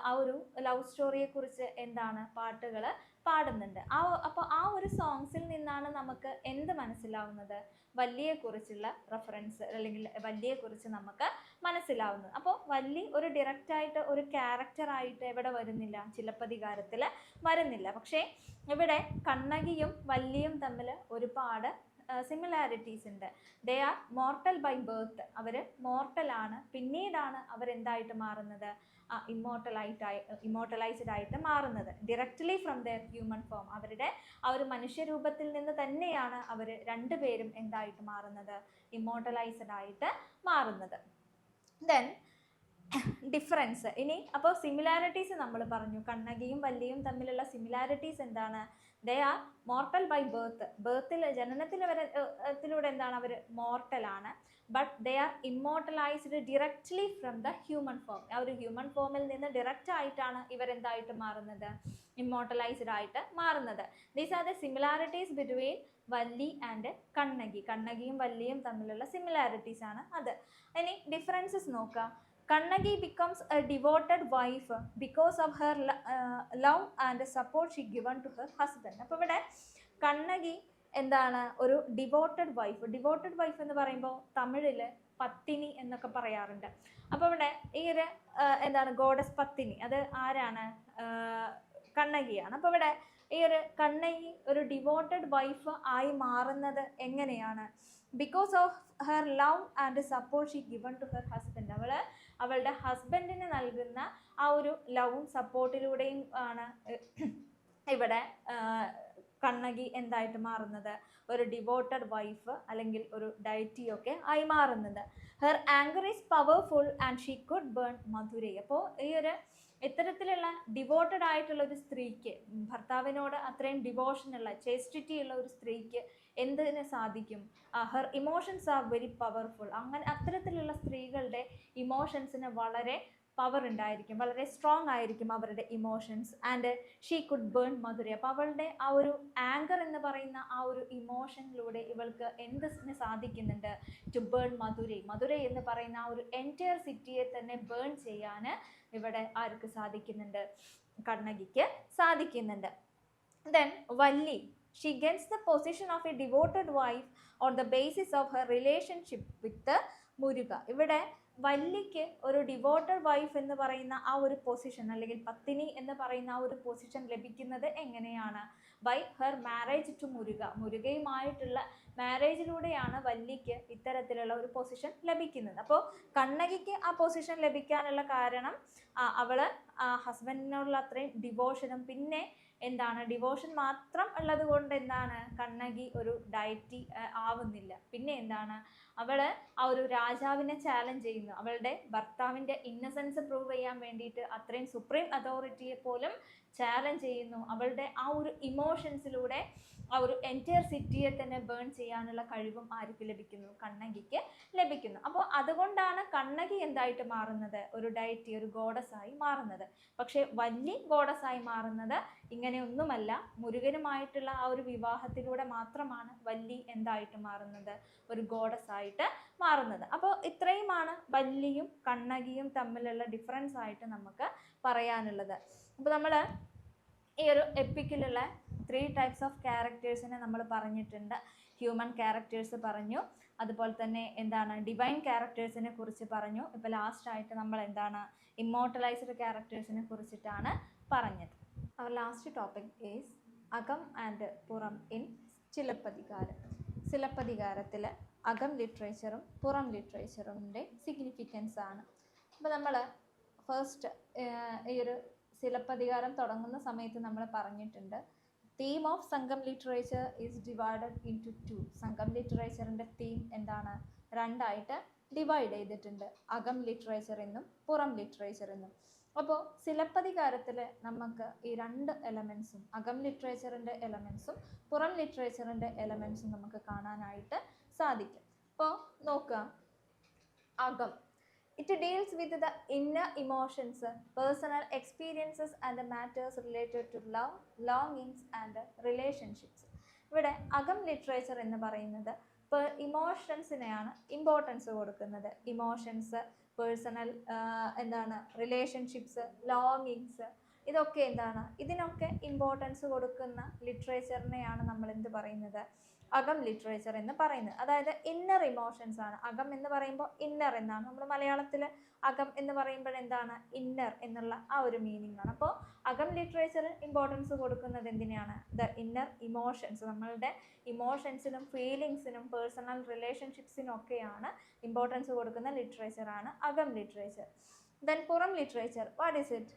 ആ ഒരു ലവ് സ്റ്റോറിയെ കുറിച്ച് എന്താണ് പാട്ടുകൾ പാടുന്നുണ്ട്. അപ്പോൾ ആ ഒരു സോങ്സിൽ നിന്നാണ് നമുക്ക് എന്ത് മനസ്സിലാവുന്നത്? വല്ലിയെക്കുറിച്ചുള്ള റെഫറൻസ് അല്ലെങ്കിൽ വല്ലിയെക്കുറിച്ച് നമുക്ക് മനസ്സിലാവുന്നത്. അപ്പോൾ വല്ലി ഒരു ഡയറക്റ്റായിട്ട് ഒരു ക്യാരക്ടറായിട്ട് എവിടെ വരുന്നില്ല? ചിലപ്പതികാരത്തിൽ വരുന്നില്ല. പക്ഷേ ഇവിടെ കണ്ണകിയും വല്ലിയും തമ്മിൽ ഒരുപാട് സിമിലാരിറ്റീസ് ഉണ്ട്. They are mortal by birth. അവർ മോർട്ടലാണ്, പിന്നീടാണ് അവരെന്തായിട്ട് മാറുന്നത്? ഇമ്മോർട്ടലൈസ്ഡ് ആയിട്ട് മാറുന്നത്. Directly from their human form. അവരുടെ ആ ഒരു മനുഷ്യരൂപത്തിൽ നിന്ന് തന്നെയാണ് അവർ രണ്ടുപേരും എന്തായിട്ട് മാറുന്നത്? ഇമ്മോർട്ടലൈസ്ഡ് ആയിട്ട് മാറുന്നത്. Then difference. ഇനി അപ്പോൾ സിമിലാരിറ്റീസ് നമ്മൾ പറഞ്ഞു. കണ്ണകിയും വല്ലിയും തമ്മിലുള്ള സിമിലാരിറ്റീസ് എന്താണ്? They are mortal by birth. ജനനത്തിലൂടെ എന്താണ്? അവർ മോർട്ടലാണ്. But they are immortalised directly from the human form. ആ ഒരു ഹ്യൂമൻ ഫോമിൽ നിന്ന് ഡയറക്റ്റ് ആയിട്ടാണ് ഇവരെന്തായിട്ട് മാറുന്നത്? ഇമ്മോർട്ടലൈസ്ഡ് ആയിട്ട് മാറുന്നത്. These are the similarities between Valli and Kannagi. കണ്ണകിയും വല്ലിയും തമ്മിലുള്ള സിമിലാരിറ്റീസ് ആണ് അത്. ഇനി ഡിഫറൻസസ് നോക്കാം. Kannagi becomes a devoted wife because of her love and support she given to her husband. അപ്പോൾ ഇവിടെ കണ്ണകി എന്താണ്? ഒരു ഡിവോട്ടഡ് വൈഫ് എന്ന് പറയുമ്പോൾ തമിഴിൽ പത്തിനി എന്നൊക്കെ പറയാറുണ്ട്. അപ്പോൾ ഇവിടെ ഈ ഒരു എന്താണ് ഗോഡസ് പത്തിനി, അത് ആരാണ്? കണ്ണകിയാണ്. അപ്പോൾ ഇവിടെ ഈ ഒരു കണ്ണകി ഒരു ഡിവോട്ടഡ് വൈഫ് ആയി മാറുന്നത് എങ്ങനെയാണ്? Because of her love and support she given to her husband. അവളുടെ ഹസ്ബൻഡിന് നൽകുന്ന ആ ഒരു ലവും സപ്പോർട്ടിലൂടെയും ആണ് ഇവിടെ കണ്ണകി എന്തായിട്ട് മാറുന്നത്? ഒരു ഡിവോട്ടഡ് വൈഫ് അല്ലെങ്കിൽ ഒരു ഡയറ്റിയൊക്കെ ആയി മാറുന്നത്. Her anger is powerful and she could burn Madurai. അപ്പോൾ ഈ ഒരു ഇത്തരത്തിലുള്ള ഡിവോട്ടഡ് ആയിട്ടുള്ള ഒരു സ്ത്രീക്ക്, ഭർത്താവിനോട് അത്രയും ഡിവോഷനുള്ള ചേസ്റ്റിറ്റി ഉള്ള ഒരു സ്ത്രീക്ക് എന്തിന് സാധിക്കും? Her emotions are very powerful. അങ്ങനെ അത്തരത്തിലുള്ള സ്ത്രീകളുടെ ഇമോഷൻസിന് വളരെ പവർ ഉണ്ടായിരിക്കും, വളരെ സ്ട്രോങ് ആയിരിക്കും അവരുടെ emotions. And she could burn Madurai. അപ്പോൾ അവളുടെ ആ ഒരു ആങ്കർ എന്ന് പറയുന്ന ആ ഒരു ഇമോഷനിലൂടെ ഇവൾക്ക് എന്തിന് സാധിക്കുന്നുണ്ട്? ടു ബേൺ മധുരൈ എന്ന് പറയുന്ന ആ ഒരു എൻറ്റയർ സിറ്റിയെ തന്നെ ബേൺ ചെയ്യാൻ ഇവിടെ ആർക്ക് സാധിക്കുന്നുണ്ട്? കണ്ണകിക്ക് സാധിക്കുന്നുണ്ട്. Then Valli, she gets the position of a devoted wife on the basis of her relationship with Muruga. ഇവിടെ വല്ലിക്ക് ഒരു ഡിവോട്ടഡ് വൈഫ് എന്ന് പറയുന്ന ആ ഒരു പൊസിഷൻ അല്ലെങ്കിൽ പത്തിനി എന്ന് പറയുന്ന ആ ഒരു പൊസിഷൻ ലഭിക്കുന്നത് എങ്ങനെയാണ്? ബൈ ഹെർ മാരേജ് ടു മുരുകയുമായിട്ടുള്ള മാരേജിലൂടെയാണ് വല്ലിക്ക് ഇത്തരത്തിലുള്ള ഒരു പൊസിഷൻ ലഭിക്കുന്നത്. അപ്പോൾ കണ്ണകിക്ക് ആ പൊസിഷൻ ലഭിക്കാനുള്ള കാരണം അവള് ഹസ്ബൻഡിനോടുള്ള അത്രയും ഡിവോഷനും, പിന്നെ എന്താണ് ഡിവോഷൻ മാത്രം ഉള്ളത് കൊണ്ട് എന്താണ് കണ്ണകി ഒരു ഡയറ്റി ആവുന്നില്ല. പിന്നെ എന്താണ് അവള് ആ ഒരു രാജാവിനെ ചാലഞ്ച് ചെയ്യുന്നു. അവളുടെ ഭർത്താവിൻ്റെ ഇന്നസെൻസ് പ്രൂവ് ചെയ്യാൻ വേണ്ടിയിട്ട് അത്രയും സുപ്രീം അതോറിറ്റിയെ പോലും ചാലഞ്ച് ചെയ്യുന്നു. അവളുടെ ആ ഒരു ഇമോഷൻസിലൂടെ ആ ഒരു എൻറ്റയർ സിറ്റിയെ തന്നെ ബേൺ ചെയ്യാനുള്ള കഴിവും ആർക്ക് ലഭിക്കുന്നു? കണ്ണകിക്ക് ലഭിക്കുന്നു. അപ്പോൾ അതുകൊണ്ടാണ് കണ്ണകി എന്തായിട്ട് മാറുന്നത്? ഒരു ഡയറ്റി, ഒരു ഗോഡസ് ആയി മാറുന്നത്. പക്ഷേ വല്ലി ഗോഡസ് ആയി മാറുന്നത് ഇങ്ങനെയൊന്നുമല്ല. മുരുകനുമായിട്ടുള്ള ആ ഒരു വിവാഹത്തിലൂടെ മാത്രമാണ് വല്ലി എന്തായിട്ട് മാറുന്നത്? ഒരു ഗോഡസ് ആയിട്ട് മാറുന്നത്. അപ്പോൾ ഇത്രയുമാണ് വല്ലിയും കണ്ണകിയും തമ്മിലുള്ള ഡിഫറൻസ് ആയിട്ട് നമുക്ക് പറയാനുള്ളത്. അപ്പോൾ നമ്മൾ ഈ ഒരു എപ്പിക്കിലുള്ള 3 ടൈപ്സ് ഓഫ് ക്യാരക്ടേഴ്സിനെ നമ്മൾ പറഞ്ഞിട്ടുണ്ട്. ഹ്യൂമൻ ക്യാരക്ടേഴ്സ് പറഞ്ഞു, അതുപോലെ തന്നെ എന്താണ് ഡിവൈൻ ക്യാരക്ടേഴ്സിനെ കുറിച്ച് പറഞ്ഞു. ഇപ്പോൾ ലാസ്റ്റ് ആയിട്ട് നമ്മൾ എന്താണ് ഇമ്മോർട്ടലൈസ്ഡ് ക്യാരക്ടേഴ്സിനെ കുറിച്ചിട്ടാണ് പറഞ്ഞത്. അവർ ലാസ്റ്റ് ടോപ്പിക് ഈസ് അകം ആൻഡ് പുറം ഇൻ ചിലപ്പതികാരം. ചിലപ്പതികാരത്തിൽ അകം ലിറ്ററേച്ചറും പുറം ലിറ്ററേച്ചറിൻ്റെ സിഗ്നിഫിക്കൻസ് ആണ്. അപ്പോൾ നമ്മൾ ഫസ്റ്റ് ഈ ഒരു ചിലപ്പതികാരം തുടങ്ങുന്ന സമയത്ത് നമ്മൾ പറഞ്ഞിട്ടുണ്ട്, തീം ഓഫ് സംഘം ലിറ്ററേച്ചർ ഈസ് ഡിവൈഡഡ് ഇൻറ്റു 2. സംഘം ലിറ്ററേച്ചറിൻ്റെ തീം എന്താണ്? 2ആയിട്ട് ഡിവൈഡ് ചെയ്തിട്ടുണ്ട്, അകം ലിറ്ററേച്ചർ എന്നും പുറം ലിറ്ററേച്ചർ എന്നും. അപ്പോൾ ചിലപ്പതികാരത്തിൽ നമുക്ക് ഈ 2 എലമെൻസും, അകം ലിറ്ററേച്ചറിൻ്റെ എലമെൻസും പുറം ലിറ്ററേച്ചറിൻ്റെ എലമെൻസും നമുക്ക് കാണാനായിട്ട് സാധിക്കും. അപ്പോൾ നോക്കുക, അകം, it deals with the inner emotions, personal experiences and matters related to love, longings and relationships. ഇവിടെ അകം ലിറ്ററേച്ചർ എന്ന് പറയുന്നത് ഇമോഷൻസിനെയാണ് ഇമ്പോർട്ടൻസ് കൊടുക്കുന്നത്. ഇമോഷൻസ്, പേഴ്സണൽ എന്താണ് റിലേഷൻഷിപ്സ്, ലോങ്ങിങ്സ്, ഇതൊക്കെ എന്താണ്, ഇതിനൊക്കെ ഇമ്പോർട്ടൻസ് കൊടുക്കുന്ന ലിറ്ററേച്ചറിനെയാണ് നമ്മൾ എന്ത് പറയുന്നത്, അകം ലിറ്ററേച്ചർ എന്ന് പറയുന്നത്. അതായത് ഇന്നർ ഇമോഷൻസ് ആണ്. അകം എന്ന് പറയുമ്പോൾ ഇന്നർ എന്നാണ്. നമ്മൾ മലയാളത്തിൽ അകം എന്ന് പറയുമ്പോൾ എന്താണ്, ഇന്നർ എന്നുള്ള ആ ഒരു മീനിങ് ആണ്. അപ്പോൾ അകം ലിറ്ററേച്ചർ ഇമ്പോർട്ടൻസ് കൊടുക്കുന്നത് എന്തിനാണ്, ദ ഇന്നർ ഇമോഷൻസ്, നമ്മളുടെ ഇമോഷൻസിനും ഫീലിങ്സിനും പേഴ്സണൽ റിലേഷൻഷിപ്സിനും ഒക്കെയാണ് ഇമ്പോർട്ടൻസ് കൊടുക്കുന്ന ലിറ്ററേച്ചറാണ് Akam literature. Then Puram literature, what is it?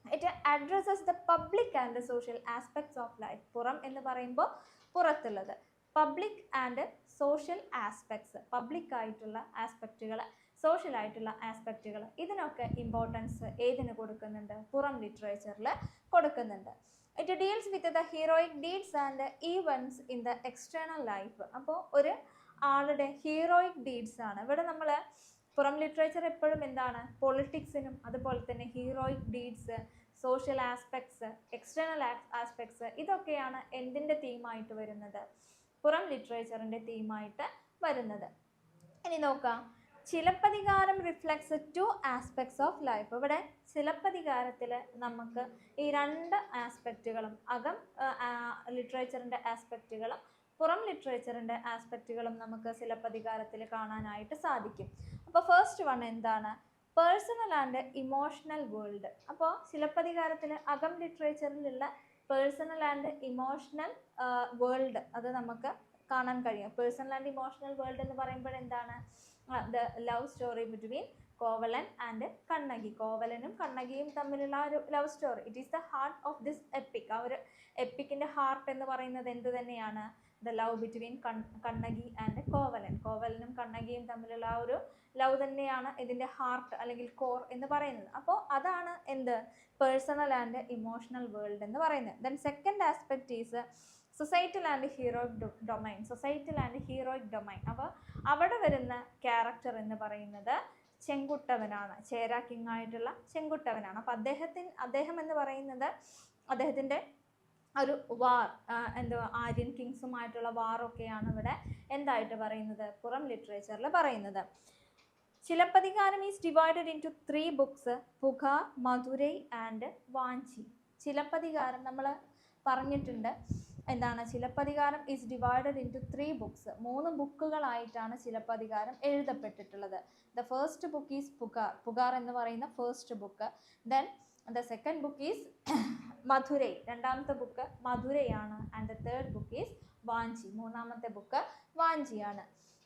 It addresses the public and social aspects of life. Puram എന്ന് പറയുമ്പോൾ പുറത്തുള്ളത്, public and social aspects, public ആയിട്ടുള്ള ആസ്പെക്റ്റുകൾ, സോഷ്യൽ ആയിട്ടുള്ള ആസ്പെക്റ്റുകൾ, ഇതിനൊക്കെ ഇമ്പോർട്ടൻസ് ഏതിന് കൊടുക്കുന്നുണ്ട്, പുറം ലിറ്ററേച്ചറിൽ കൊടുക്കുന്നുണ്ട്. It deals with the heroic deeds and events in the external life. അപ്പോൾ ഒരു ആളുടെ ഹീറോയിക് ഡീഡ്സ് ആണ് ഇവിടെ നമ്മൾ പുറം ലിറ്ററേച്ചർ എപ്പോഴും എന്താണ്, പൊളിറ്റിക്സിനും അതുപോലെ തന്നെ heroic deeds, social aspects, external aspects, ഇതൊക്കെയാണ് എന്തിൻ്റെ തീമായിട്ട് വരുന്നത്, പുറം ലിറ്ററേച്ചറിൻ്റെ തീമായിട്ട് വരുന്നത്. ഇനി നോക്കാം, Silappatikaram reflects to aspects of life. ഇവിടെ ചിലപ്പതികാരത്തിൽ നമുക്ക് ഈ രണ്ട് ആസ്പെക്റ്റുകളും, അകം ലിറ്ററേച്ചറിൻ്റെ ആസ്പെക്റ്റുകളും പുറം ലിറ്ററേച്ചറിൻ്റെ ആസ്പെക്റ്റുകളും നമുക്ക് ചിലപ്പതികാരത്തിൽ കാണാനായിട്ട് സാധിക്കും. അപ്പോൾ ഫസ്റ്റ് വൺ എന്താണ്, പേഴ്സണൽ ആൻഡ് ഇമോഷണൽ വേൾഡ്. അപ്പോൾ ചിലപ്പതികാരത്തിൽ അകം ലിറ്ററേച്ചറിലുള്ള പേഴ്സണൽ ആൻഡ് ഇമോഷണൽ വേൾഡ് അത് നമുക്ക് കാണാൻ കഴിയും. പേഴ്സണൽ ആൻഡ് ഇമോഷണൽ വേൾഡ് എന്ന് പറയുമ്പോൾ എന്താണ്, the love story between Kovalan and Kannagi. കോവലനും കണ്ണകിയും തമ്മിലുള്ള ഒരു love story. It is the heart of this epic. ആ ഒരു എപ്പിക്കിൻ്റെ ഹാർട്ട് എന്ന് പറയുന്നത് എന്ത് തന്നെയാണ്, the love between Kannagi and Kovalan. കോവലനും കണ്ണകിയും തമ്മിലുള്ള ആ ഒരു ലവ് തന്നെയാണ് ഇതിൻ്റെ ഹാർട്ട് അല്ലെങ്കിൽ കോർ എന്ന് പറയുന്നത്. അപ്പോൾ അതാണ് എന്ത്, പേഴ്സണൽ ആൻഡ് ഇമോഷണൽ വേൾഡ് എന്ന് പറയുന്നത്. Then second aspect is societal and heroic domain. Societal and heroic domain. അപ്പോൾ അവിടെ വരുന്ന ക്യാരക്ടർ എന്ന് പറയുന്നത് ചെങ്കുട്ടവനാണ്, ചേര കിങ് ആയിട്ടുള്ള ചെങ്കുട്ടവനാണ്. അപ്പോൾ അദ്ദേഹം എന്ന് പറയുന്നത് അദ്ദേഹത്തിൻ്റെ ഒരു വാർ, ആര്യൻ കിങ്സുമായിട്ടുള്ള വാറൊക്കെയാണ് ഇവിടെ എന്തായിട്ട് പറയുന്നത്, പുറം ലിറ്ററേച്ചറിൽ പറയുന്നത്. Chilappathikaram is divided into 3 books, Puhar, Madurai and Vanchi. Chilappathikaram നമ്മൾ പറഞ്ഞിട്ടുണ്ട് എന്താണ്, Chilappathikaram is divided into 3 books. 3 ബുക്കുകളായിട്ടാണ് ചിലപ്പതികാരം എഴുതപ്പെട്ടിട്ടുള്ളത്. The first book is Puhar. Puhar എന്ന് പറയുന്ന first book. Then the second book is Madurai. രണ്ടാമത്തെ ബുക്ക് മധുരയാണ്. And the third book is Vanchi. മൂന്നാമത്തെ ബുക്ക് വാഞ്ചിയാണ്.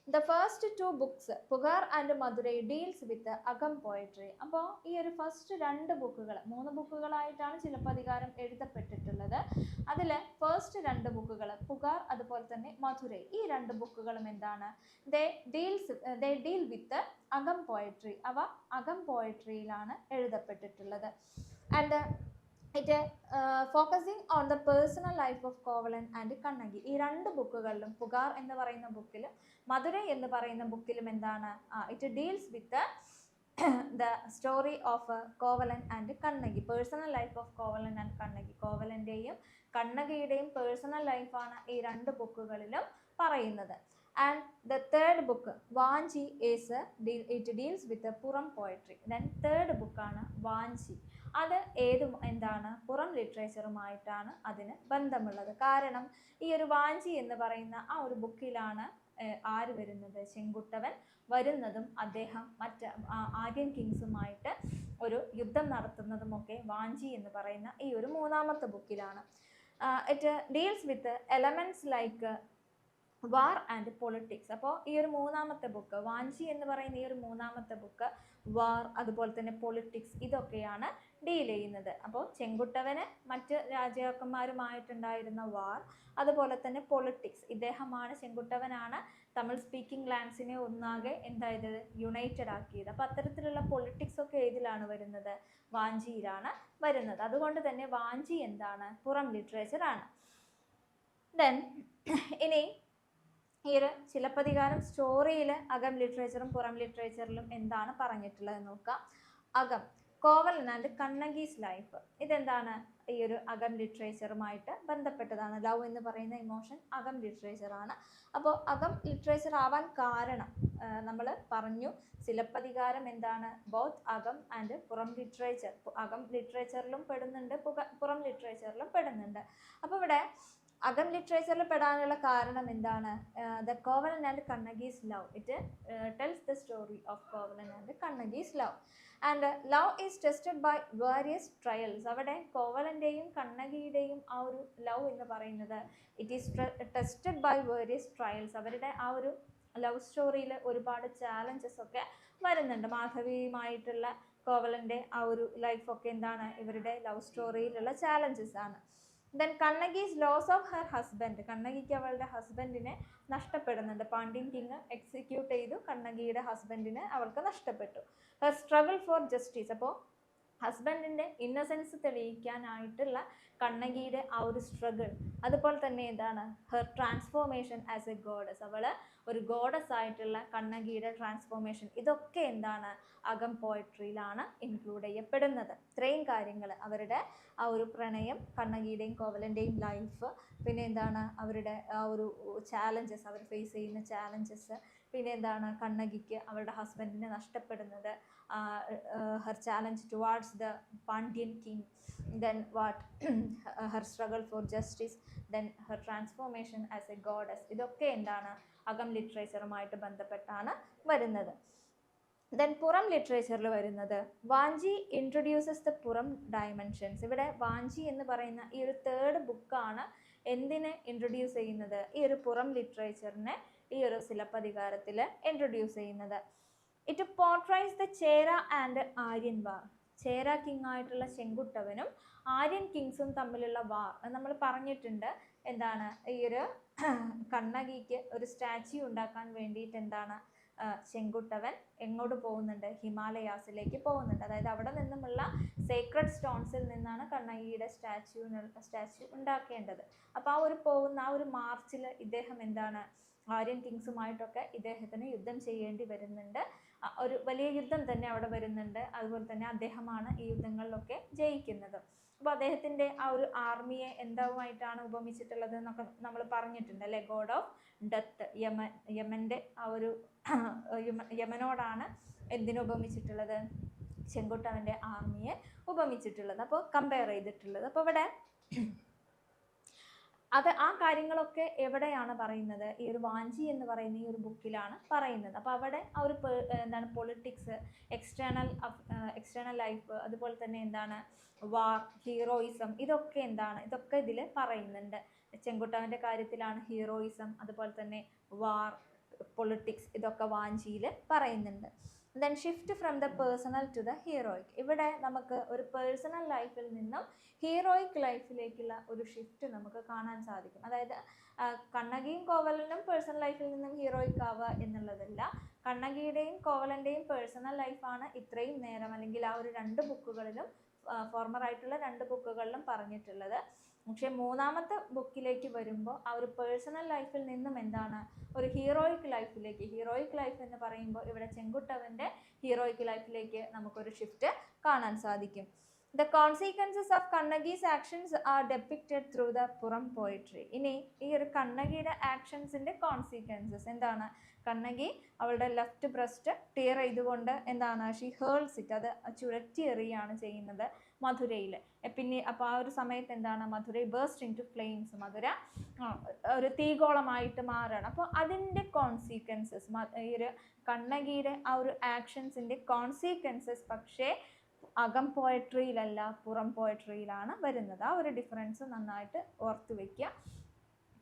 The first 2 books Puhar and Madurai deals with Akam poetry. അപ്പോൾ ഈ ഒരു ഫസ്റ്റ് 2 ബുക്കുകൾ, 3 ബുക്കുകളായിട്ടാണ് ചിലപ്പതികാരം എഴുതപ്പെട്ടിട്ടുള്ളത്. അതിൽ ഫസ്റ്റ് 2 ബുക്കുകൾ പുകാർ അതുപോലെ തന്നെ മധുരൈ, ഈ 2 ബുക്കുകളും എന്താണ്, ദേ ഡീൽ വിത്ത് അകം പോയട്രി. അവ അകം പോയട്രിയിലാണ് എഴുതപ്പെട്ടിട്ടുള്ളത്. And it focusing on the personal life of Kovalan and Kannagi. ഈ 2 ബുക്കുകളിലും, പുകാർ എന്ന് പറയുന്ന ബുക്കിലും മധുരൈ എന്ന് പറയുന്ന ബുക്കിലും എന്താണ്, it deals with the story of Kovalan and Kannagi, personal life of Kovalan and Kannagi. കോവലൻ്റെയും കണ്ണകിയുടെയും പേഴ്സണൽ ലൈഫാണ് ഈ 2 ബുക്കുകളിലും പറയുന്നത്. And the third book Vanchi is it deals with Puram poetry. Then third ബുക്കാണ് വാഞ്ചി. അത് എന്താണ്, പുറം ലിറ്ററേച്ചറുമായിട്ടാണ് അതിന് ബന്ധമുള്ളത്. കാരണം ഈ ഒരു വാഞ്ചി എന്ന് പറയുന്ന ആ ഒരു ബുക്കിലാണ് ആര് വരുന്നത്, ചെങ്കുട്ടവൻ വരുന്നതും അദ്ദേഹം മറ്റ് ആര്യൻ കിങ്സുമായിട്ട് ഒരു യുദ്ധം നടത്തുന്നതുമൊക്കെ വാഞ്ചി എന്ന് പറയുന്ന ഈ ഒരു മൂന്നാമത്തെ ബുക്കിലാണ്. It deals with elements like war and politics. അപ്പോൾ ഈ ഒരു മൂന്നാമത്തെ ബുക്ക് വാഞ്ചി എന്ന് പറയുന്ന ഈ ഒരു മൂന്നാമത്തെ ബുക്ക് വാർ അതുപോലെ തന്നെ പൊളിറ്റിക്സ് ഇതൊക്കെയാണ് ഡീൽ ചെയ്യുന്നത്. അപ്പോൾ ചെങ്കുട്ടവന് മറ്റ് രാജാക്കന്മാരുമായിട്ടുണ്ടായിരുന്ന വാർ, അതുപോലെ തന്നെ പൊളിറ്റിക്സ്, ഇദ്ദേഹമാണ് ചെങ്കുട്ടവനാണ് തമിഴ് സ്പീക്കിംഗ് ലാൻഡ്സിനെ ഒന്നാകെ എന്തായത് യുണൈറ്റഡ് ആക്കിയത്. അപ്പോൾ അത്തരത്തിലുള്ള പൊളിറ്റിക്സ് ഒക്കെ ഏതിലാണ് വരുന്നത്, വാഞ്ചിയിലാണ് വരുന്നത്. അതുകൊണ്ട് തന്നെ വാഞ്ചി എന്താണ്, പുറം ലിറ്ററേച്ചർ ആണ്. ദെൻ ഇനി ഈ ഒരു ചിലപ്പതികാരം സ്റ്റോറിയിൽ അകം ലിറ്ററേച്ചറും പുറം ലിറ്ററേച്ചറിലും എന്താണ് പറഞ്ഞിട്ടുള്ളത് നോക്കാം. അകം കോവലൻ ആൻഡ് കണ്ണകീസ് ലൈഫ്. ഇതെന്താണ്? ഈ ഒരു അകം ലിറ്ററേച്ചറുമായിട്ട് ബന്ധപ്പെട്ടതാണ്. ലവ് എന്ന് പറയുന്ന ഇമോഷൻ അകം ലിറ്ററേച്ചർ ആണ്. അപ്പോൾ അകം ലിറ്ററേച്ചർ ആവാൻ കാരണം നമ്മൾ പറഞ്ഞു, സിലപ്പതികാരം എന്താണ്? ബോത്ത് അകം ആൻഡ് പുറം ലിറ്ററേച്ചർ. അകം ലിറ്ററേച്ചറിലും പെടുന്നുണ്ട്, പുറം ലിറ്ററേച്ചറിലും പെടുന്നുണ്ട്. അപ്പോൾ ഇവിടെ അകം ലിറ്ററേച്ചറിൽ പെടാനുള്ള കാരണം എന്താണ്? The Kovalan and Kannagi's love. It tells the story of Kovalan and Kannagi's love. And love is tested by various trials. അവിടെ കോവലൻ്റെയും കണ്ണകിയുടെയും ആ ഒരു ലവ് എന്ന് പറയുന്നത് it is tested by various trials. അവരുടെ ആ ഒരു ലവ് സ്റ്റോറിയിൽ ഒരുപാട് ചാലഞ്ചസ് ഒക്കെ വരുന്നുണ്ട്. മാധവിയുമായിട്ടുള്ള കോവലൻ്റെ ആ ഒരു ലൈഫൊക്കെ എന്താണ്? ഇവരുടെ ലവ് സ്റ്റോറിയിലുള്ള ചാലഞ്ചസ് ആണ്. Then Kannagi's loss of her husband. കണ്ണകിക്ക് അവളുടെ ഹസ്ബൻഡിനെ നഷ്ടപ്പെടുന്നുണ്ട്. പാണ്ഡ്യൻ കിങ് എക്സിക്യൂട്ട് ചെയ്തു, കണ്ണകിയുടെ ഹസ്ബൻഡിനെ അവൾക്ക് നഷ്ടപ്പെട്ടു. Her struggle for justice. അപ്പോൾ ഹസ്ബൻഡിൻ്റെ ഇന്നസെൻസ് തെളിയിക്കാനായിട്ടുള്ള കണ്ണകിയുടെ ആ ഒരു സ്ട്രഗിൾ. അതുപോലെ തന്നെ എന്താണ്? Her transformation as A goddess. അവൾ ഒരു ഗോഡസ് ആയിട്ടുള്ള കണ്ണകിയുടെ ട്രാൻസ്ഫോർമേഷൻ. ഇതൊക്കെ എന്താണ്? അകം പോയട്രിയിലാണ് ഇൻക്ലൂഡ് ചെയ്യപ്പെടുന്നത്. ഇത്രയും കാര്യങ്ങൾ, അവരുടെ ആ ഒരു പ്രണയം, കണ്ണകിയുടെയും കോവലൻ്റെയും ലൈഫ്, പിന്നെ എന്താണ് അവരുടെ ആ ഒരു ചാലഞ്ചസ്, അവർ ഫേസ് ചെയ്യുന്ന ചാലഞ്ചസ്, പിന്നെ എന്താണ് കണ്ണകിക്ക് അവളുടെ ഹസ്ബൻഡിനെ നഷ്ടപ്പെടുന്നത്, her challenge towards the Pandyan king, then what her struggle for justice, then her transformation as a goddess. ഇതൊക്കെ എന്താണ്? അകം ലിറ്ററേച്ചറുമായിട്ട് ബന്ധപ്പെട്ടാണ് വരുന്നത്. ദെൻ പുറം ലിറ്ററേച്ചറിൽ വരുന്നത് വാഞ്ചി ഇൻട്രൊഡ്യൂസസ് ദ പുറം ഡയമെൻഷൻസ്. ഇവിടെ വാഞ്ചി എന്ന് പറയുന്ന ഈ ഒരു തേർഡ് ബുക്കാണ് എന്തിനെ ഇൻട്രൊഡ്യൂസ് ചെയ്യുന്നത്? ഈ ഒരു പുറം ലിറ്ററേച്ചറിനെ ഈ ഒരു സിലപ്പതികാരത്തിൽ ഇൻട്രൊഡ്യൂസ് ചെയ്യുന്നത്. It portrays the Chera and Aryan war. Chera king ആയിട്ടുള്ള ചെങ്കുട്ടവനും ആര്യൻ കിങ്സും തമ്മിലുള്ള വാർ നമ്മൾ പറഞ്ഞിട്ടുണ്ട്. എന്താണ്? ഈ ഒരു കണ്ണകിക്ക് ഒരു സ്റ്റാച്യു ഉണ്ടാക്കാൻ വേണ്ടിയിട്ട് എന്താണ് ചെങ്കുട്ടവൻ എങ്ങോട്ട് പോകുന്നുണ്ട്? ഹിമാലയാസിലേക്ക് പോകുന്നുണ്ട്. അതായത് അവിടെ നിന്നുമുള്ള സേക്രഡ് സ്റ്റോൺസിൽ നിന്നാണ് കണ്ണകിയുടെ സ്റ്റാച്യു ഉണ്ടാക്കേണ്ടത്. അപ്പോൾ ആ ഒരു പോകുന്ന ആ ഒരു മാർച്ചിൽ ഇദ്ദേഹം എന്താണ്? ആര്യൻ കിങ്സുമായിട്ടൊക്കെ ഇദ്ദേഹത്തിന് യുദ്ധം ചെയ്യേണ്ടി വരുന്നുണ്ട്. ഒരു വലിയ യുദ്ധം തന്നെ അവിടെ വരുന്നുണ്ട്. അതുപോലെ തന്നെ അദ്ദേഹമാണ് ഈ യുദ്ധങ്ങളിലൊക്കെ ജയിക്കുന്നത്. അപ്പോൾ അദ്ദേഹത്തിൻ്റെ ആ ഒരു ആർമിയെ എന്താവുമായിട്ടാണ് ഉപമിച്ചിട്ടുള്ളത് എന്നൊക്കെ നമ്മൾ പറഞ്ഞിട്ടുണ്ട് അല്ലേ? God of death. യമൻ്റെ ആ ഒരു യമനോടാണ് എന്തിനു ഉപമിച്ചിട്ടുള്ളത്? ചെങ്കുട്ടവൻ്റെ ആർമിയെ ഉപമിച്ചിട്ടുള്ളത്. അപ്പോൾ കമ്പയർ ചെയ്തിട്ടുള്ളത്. അപ്പോൾ ഇവിടെ ആ കാര്യങ്ങളൊക്കെ എവിടെയാണ് പറയുന്നത്? ഈ ഒരു വാഞ്ചി എന്ന് പറയുന്ന ഈ ഒരു ബുക്കിലാണ് പറയുന്നത്. അപ്പോൾ അവിടെ ആ ഒരു എന്താണ് പൊളിറ്റിക്സ്, എക്സ്റ്റേണൽ ലൈഫ്, അതുപോലെ തന്നെ എന്താണ് വാർ, ഹീറോയിസം, ഇതൊക്കെ എന്താണ്? ഇതൊക്കെ ഇതിൽ പറയുന്നുണ്ട്. ചെങ്കുട്ടവൻ്റെ കാര്യത്തിലാണ് ഹീറോയിസം, അതുപോലെ തന്നെ വാർ, പൊളിറ്റിക്സ്, ഇതൊക്കെ വാഞ്ചിയിൽ പറയുന്നുണ്ട്. Then shift from the personal to the heroic. ഇവിടെ നമുക്ക് ഒരു പേഴ്സണൽ ലൈഫിൽ നിന്നും ഹീറോയിക് ലൈഫിലേക്കുള്ള ഒരു ഷിഫ്റ്റ് നമുക്ക് കാണാൻ സാധിക്കും. അതായത് കണ്ണകിയും കോവലനും പേഴ്സണൽ ലൈഫിൽ നിന്നും ഹീറോയിക് ആവുക എന്നുള്ളതല്ല. കണ്ണകിയുടെയും കോവലൻ്റെയും പേഴ്സണൽ ലൈഫാണ് ഇത്രയും നേരം അല്ലെങ്കിൽ ആ ഒരു രണ്ട് ബുക്കുകളിലും ഫോർമർ ആയിട്ടുള്ള രണ്ട് ബുക്കുകളിലും പറഞ്ഞിട്ടുള്ളത്. പക്ഷെ മൂന്നാമത്തെ ബുക്കിലേക്ക് വരുമ്പോൾ ആ ഒരു പേഴ്സണൽ ലൈഫിൽ നിന്നും എന്താണ് ഒരു ഹീറോയിക് ലൈഫിലേക്ക്, ഹീറോയിക് ലൈഫ് എന്ന് പറയുമ്പോൾ ഇവിടെ ചെങ്കുട്ടവൻ്റെ ഹീറോയിക് ലൈഫിലേക്ക് നമുക്കൊരു ഷിഫ്റ്റ് കാണാൻ സാധിക്കും. The consequences of Kannagis actions are depicted through the പുറം പോയിട്രി. ഇനി ഈ ഒരു കണ്ണകിയുടെ ആക്ഷൻസിൻ്റെ കോൺസിക്വൻസസ് എന്താണ്? കണ്ണകി അവളുടെ ലെഫ്റ്റ് ബ്രസ്റ്റ് ടിയർ ചെയ്തുകൊണ്ട് എന്താണ് ഷീ ഹേൾസ് ഇറ്റ്, അത് ചുഴറ്റി എറിയാണ് ചെയ്യുന്നത് മധുരയിൽ. പിന്നെ അപ്പോൾ ആ ഒരു സമയത്ത് എന്താണ് Madurai burst into flames, Madura ഒരു തീഗോളമായിട്ട് മാറുകയാണ്. അപ്പോൾ അതിൻ്റെ കോൺസിക്വൻസസ്, ഈ ഒരു കണ്ണകിയുടെ ആ ഒരു ആക്ഷൻസിൻ്റെ കോൺസിക്വൻസസ് പക്ഷേ അകം പോയട്രിയിലല്ല പുറം പോയട്രിയിലാണ് വരുന്നത്. ആ ഒരു ഡിഫറൻസ് നന്നായിട്ട് ഓർത്തു വയ്ക്കുക.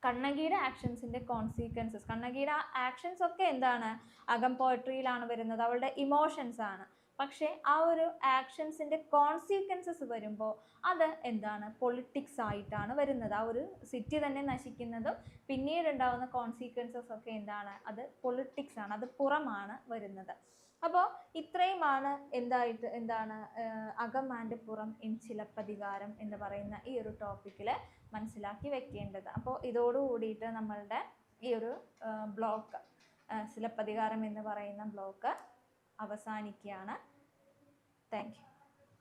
കണ്ണകിയുടെ ആക്ഷൻസിൻ്റെ കോൺസിക്വൻസസ്, കണ്ണകിയുടെ ആക്ഷൻസ് ഒക്കെ എന്താണ് അകം പോയട്രിയിലാണ് വരുന്നത്, അവളുടെ ഇമോഷൻസ് ആണ്. പക്ഷേ ആ ഒരു ആക്ഷൻസിൻ്റെ കോൺസിക്വൻസസ് വരുമ്പോൾ അത് എന്താണ് പൊളിറ്റിക്സ് ആയിട്ടാണ് വരുന്നത്. ആ ഒരു സിറ്റി തന്നെ നശിക്കുന്നതും പിന്നീട് ഉണ്ടാകുന്ന കോൺസിക്വൻസസ് ഒക്കെ എന്താണ്, അത് പൊളിറ്റിക്സ് ആണ്, അത് പുറമാണ് വരുന്നത്. അപ്പോൾ ഇത്രയുമാണ് എന്താണ് അകം ആൻഡ് പുറം ഇൻ ചിലപ്പതികാരം എന്ന് പറയുന്ന ഈ ഒരു ടോപ്പിക്കിൽ മനസ്സിലാക്കി വെക്കേണ്ടത്. അപ്പോൾ ഇതോടുകൂടിയിട്ട് നമ്മളുടെ ഈ ഒരു ബ്ലോക്ക് ചിലപ്പതികാരം എന്ന് പറയുന്ന ബ്ലോക്ക് അവസാനിക്കുകയാണ്. Thank you.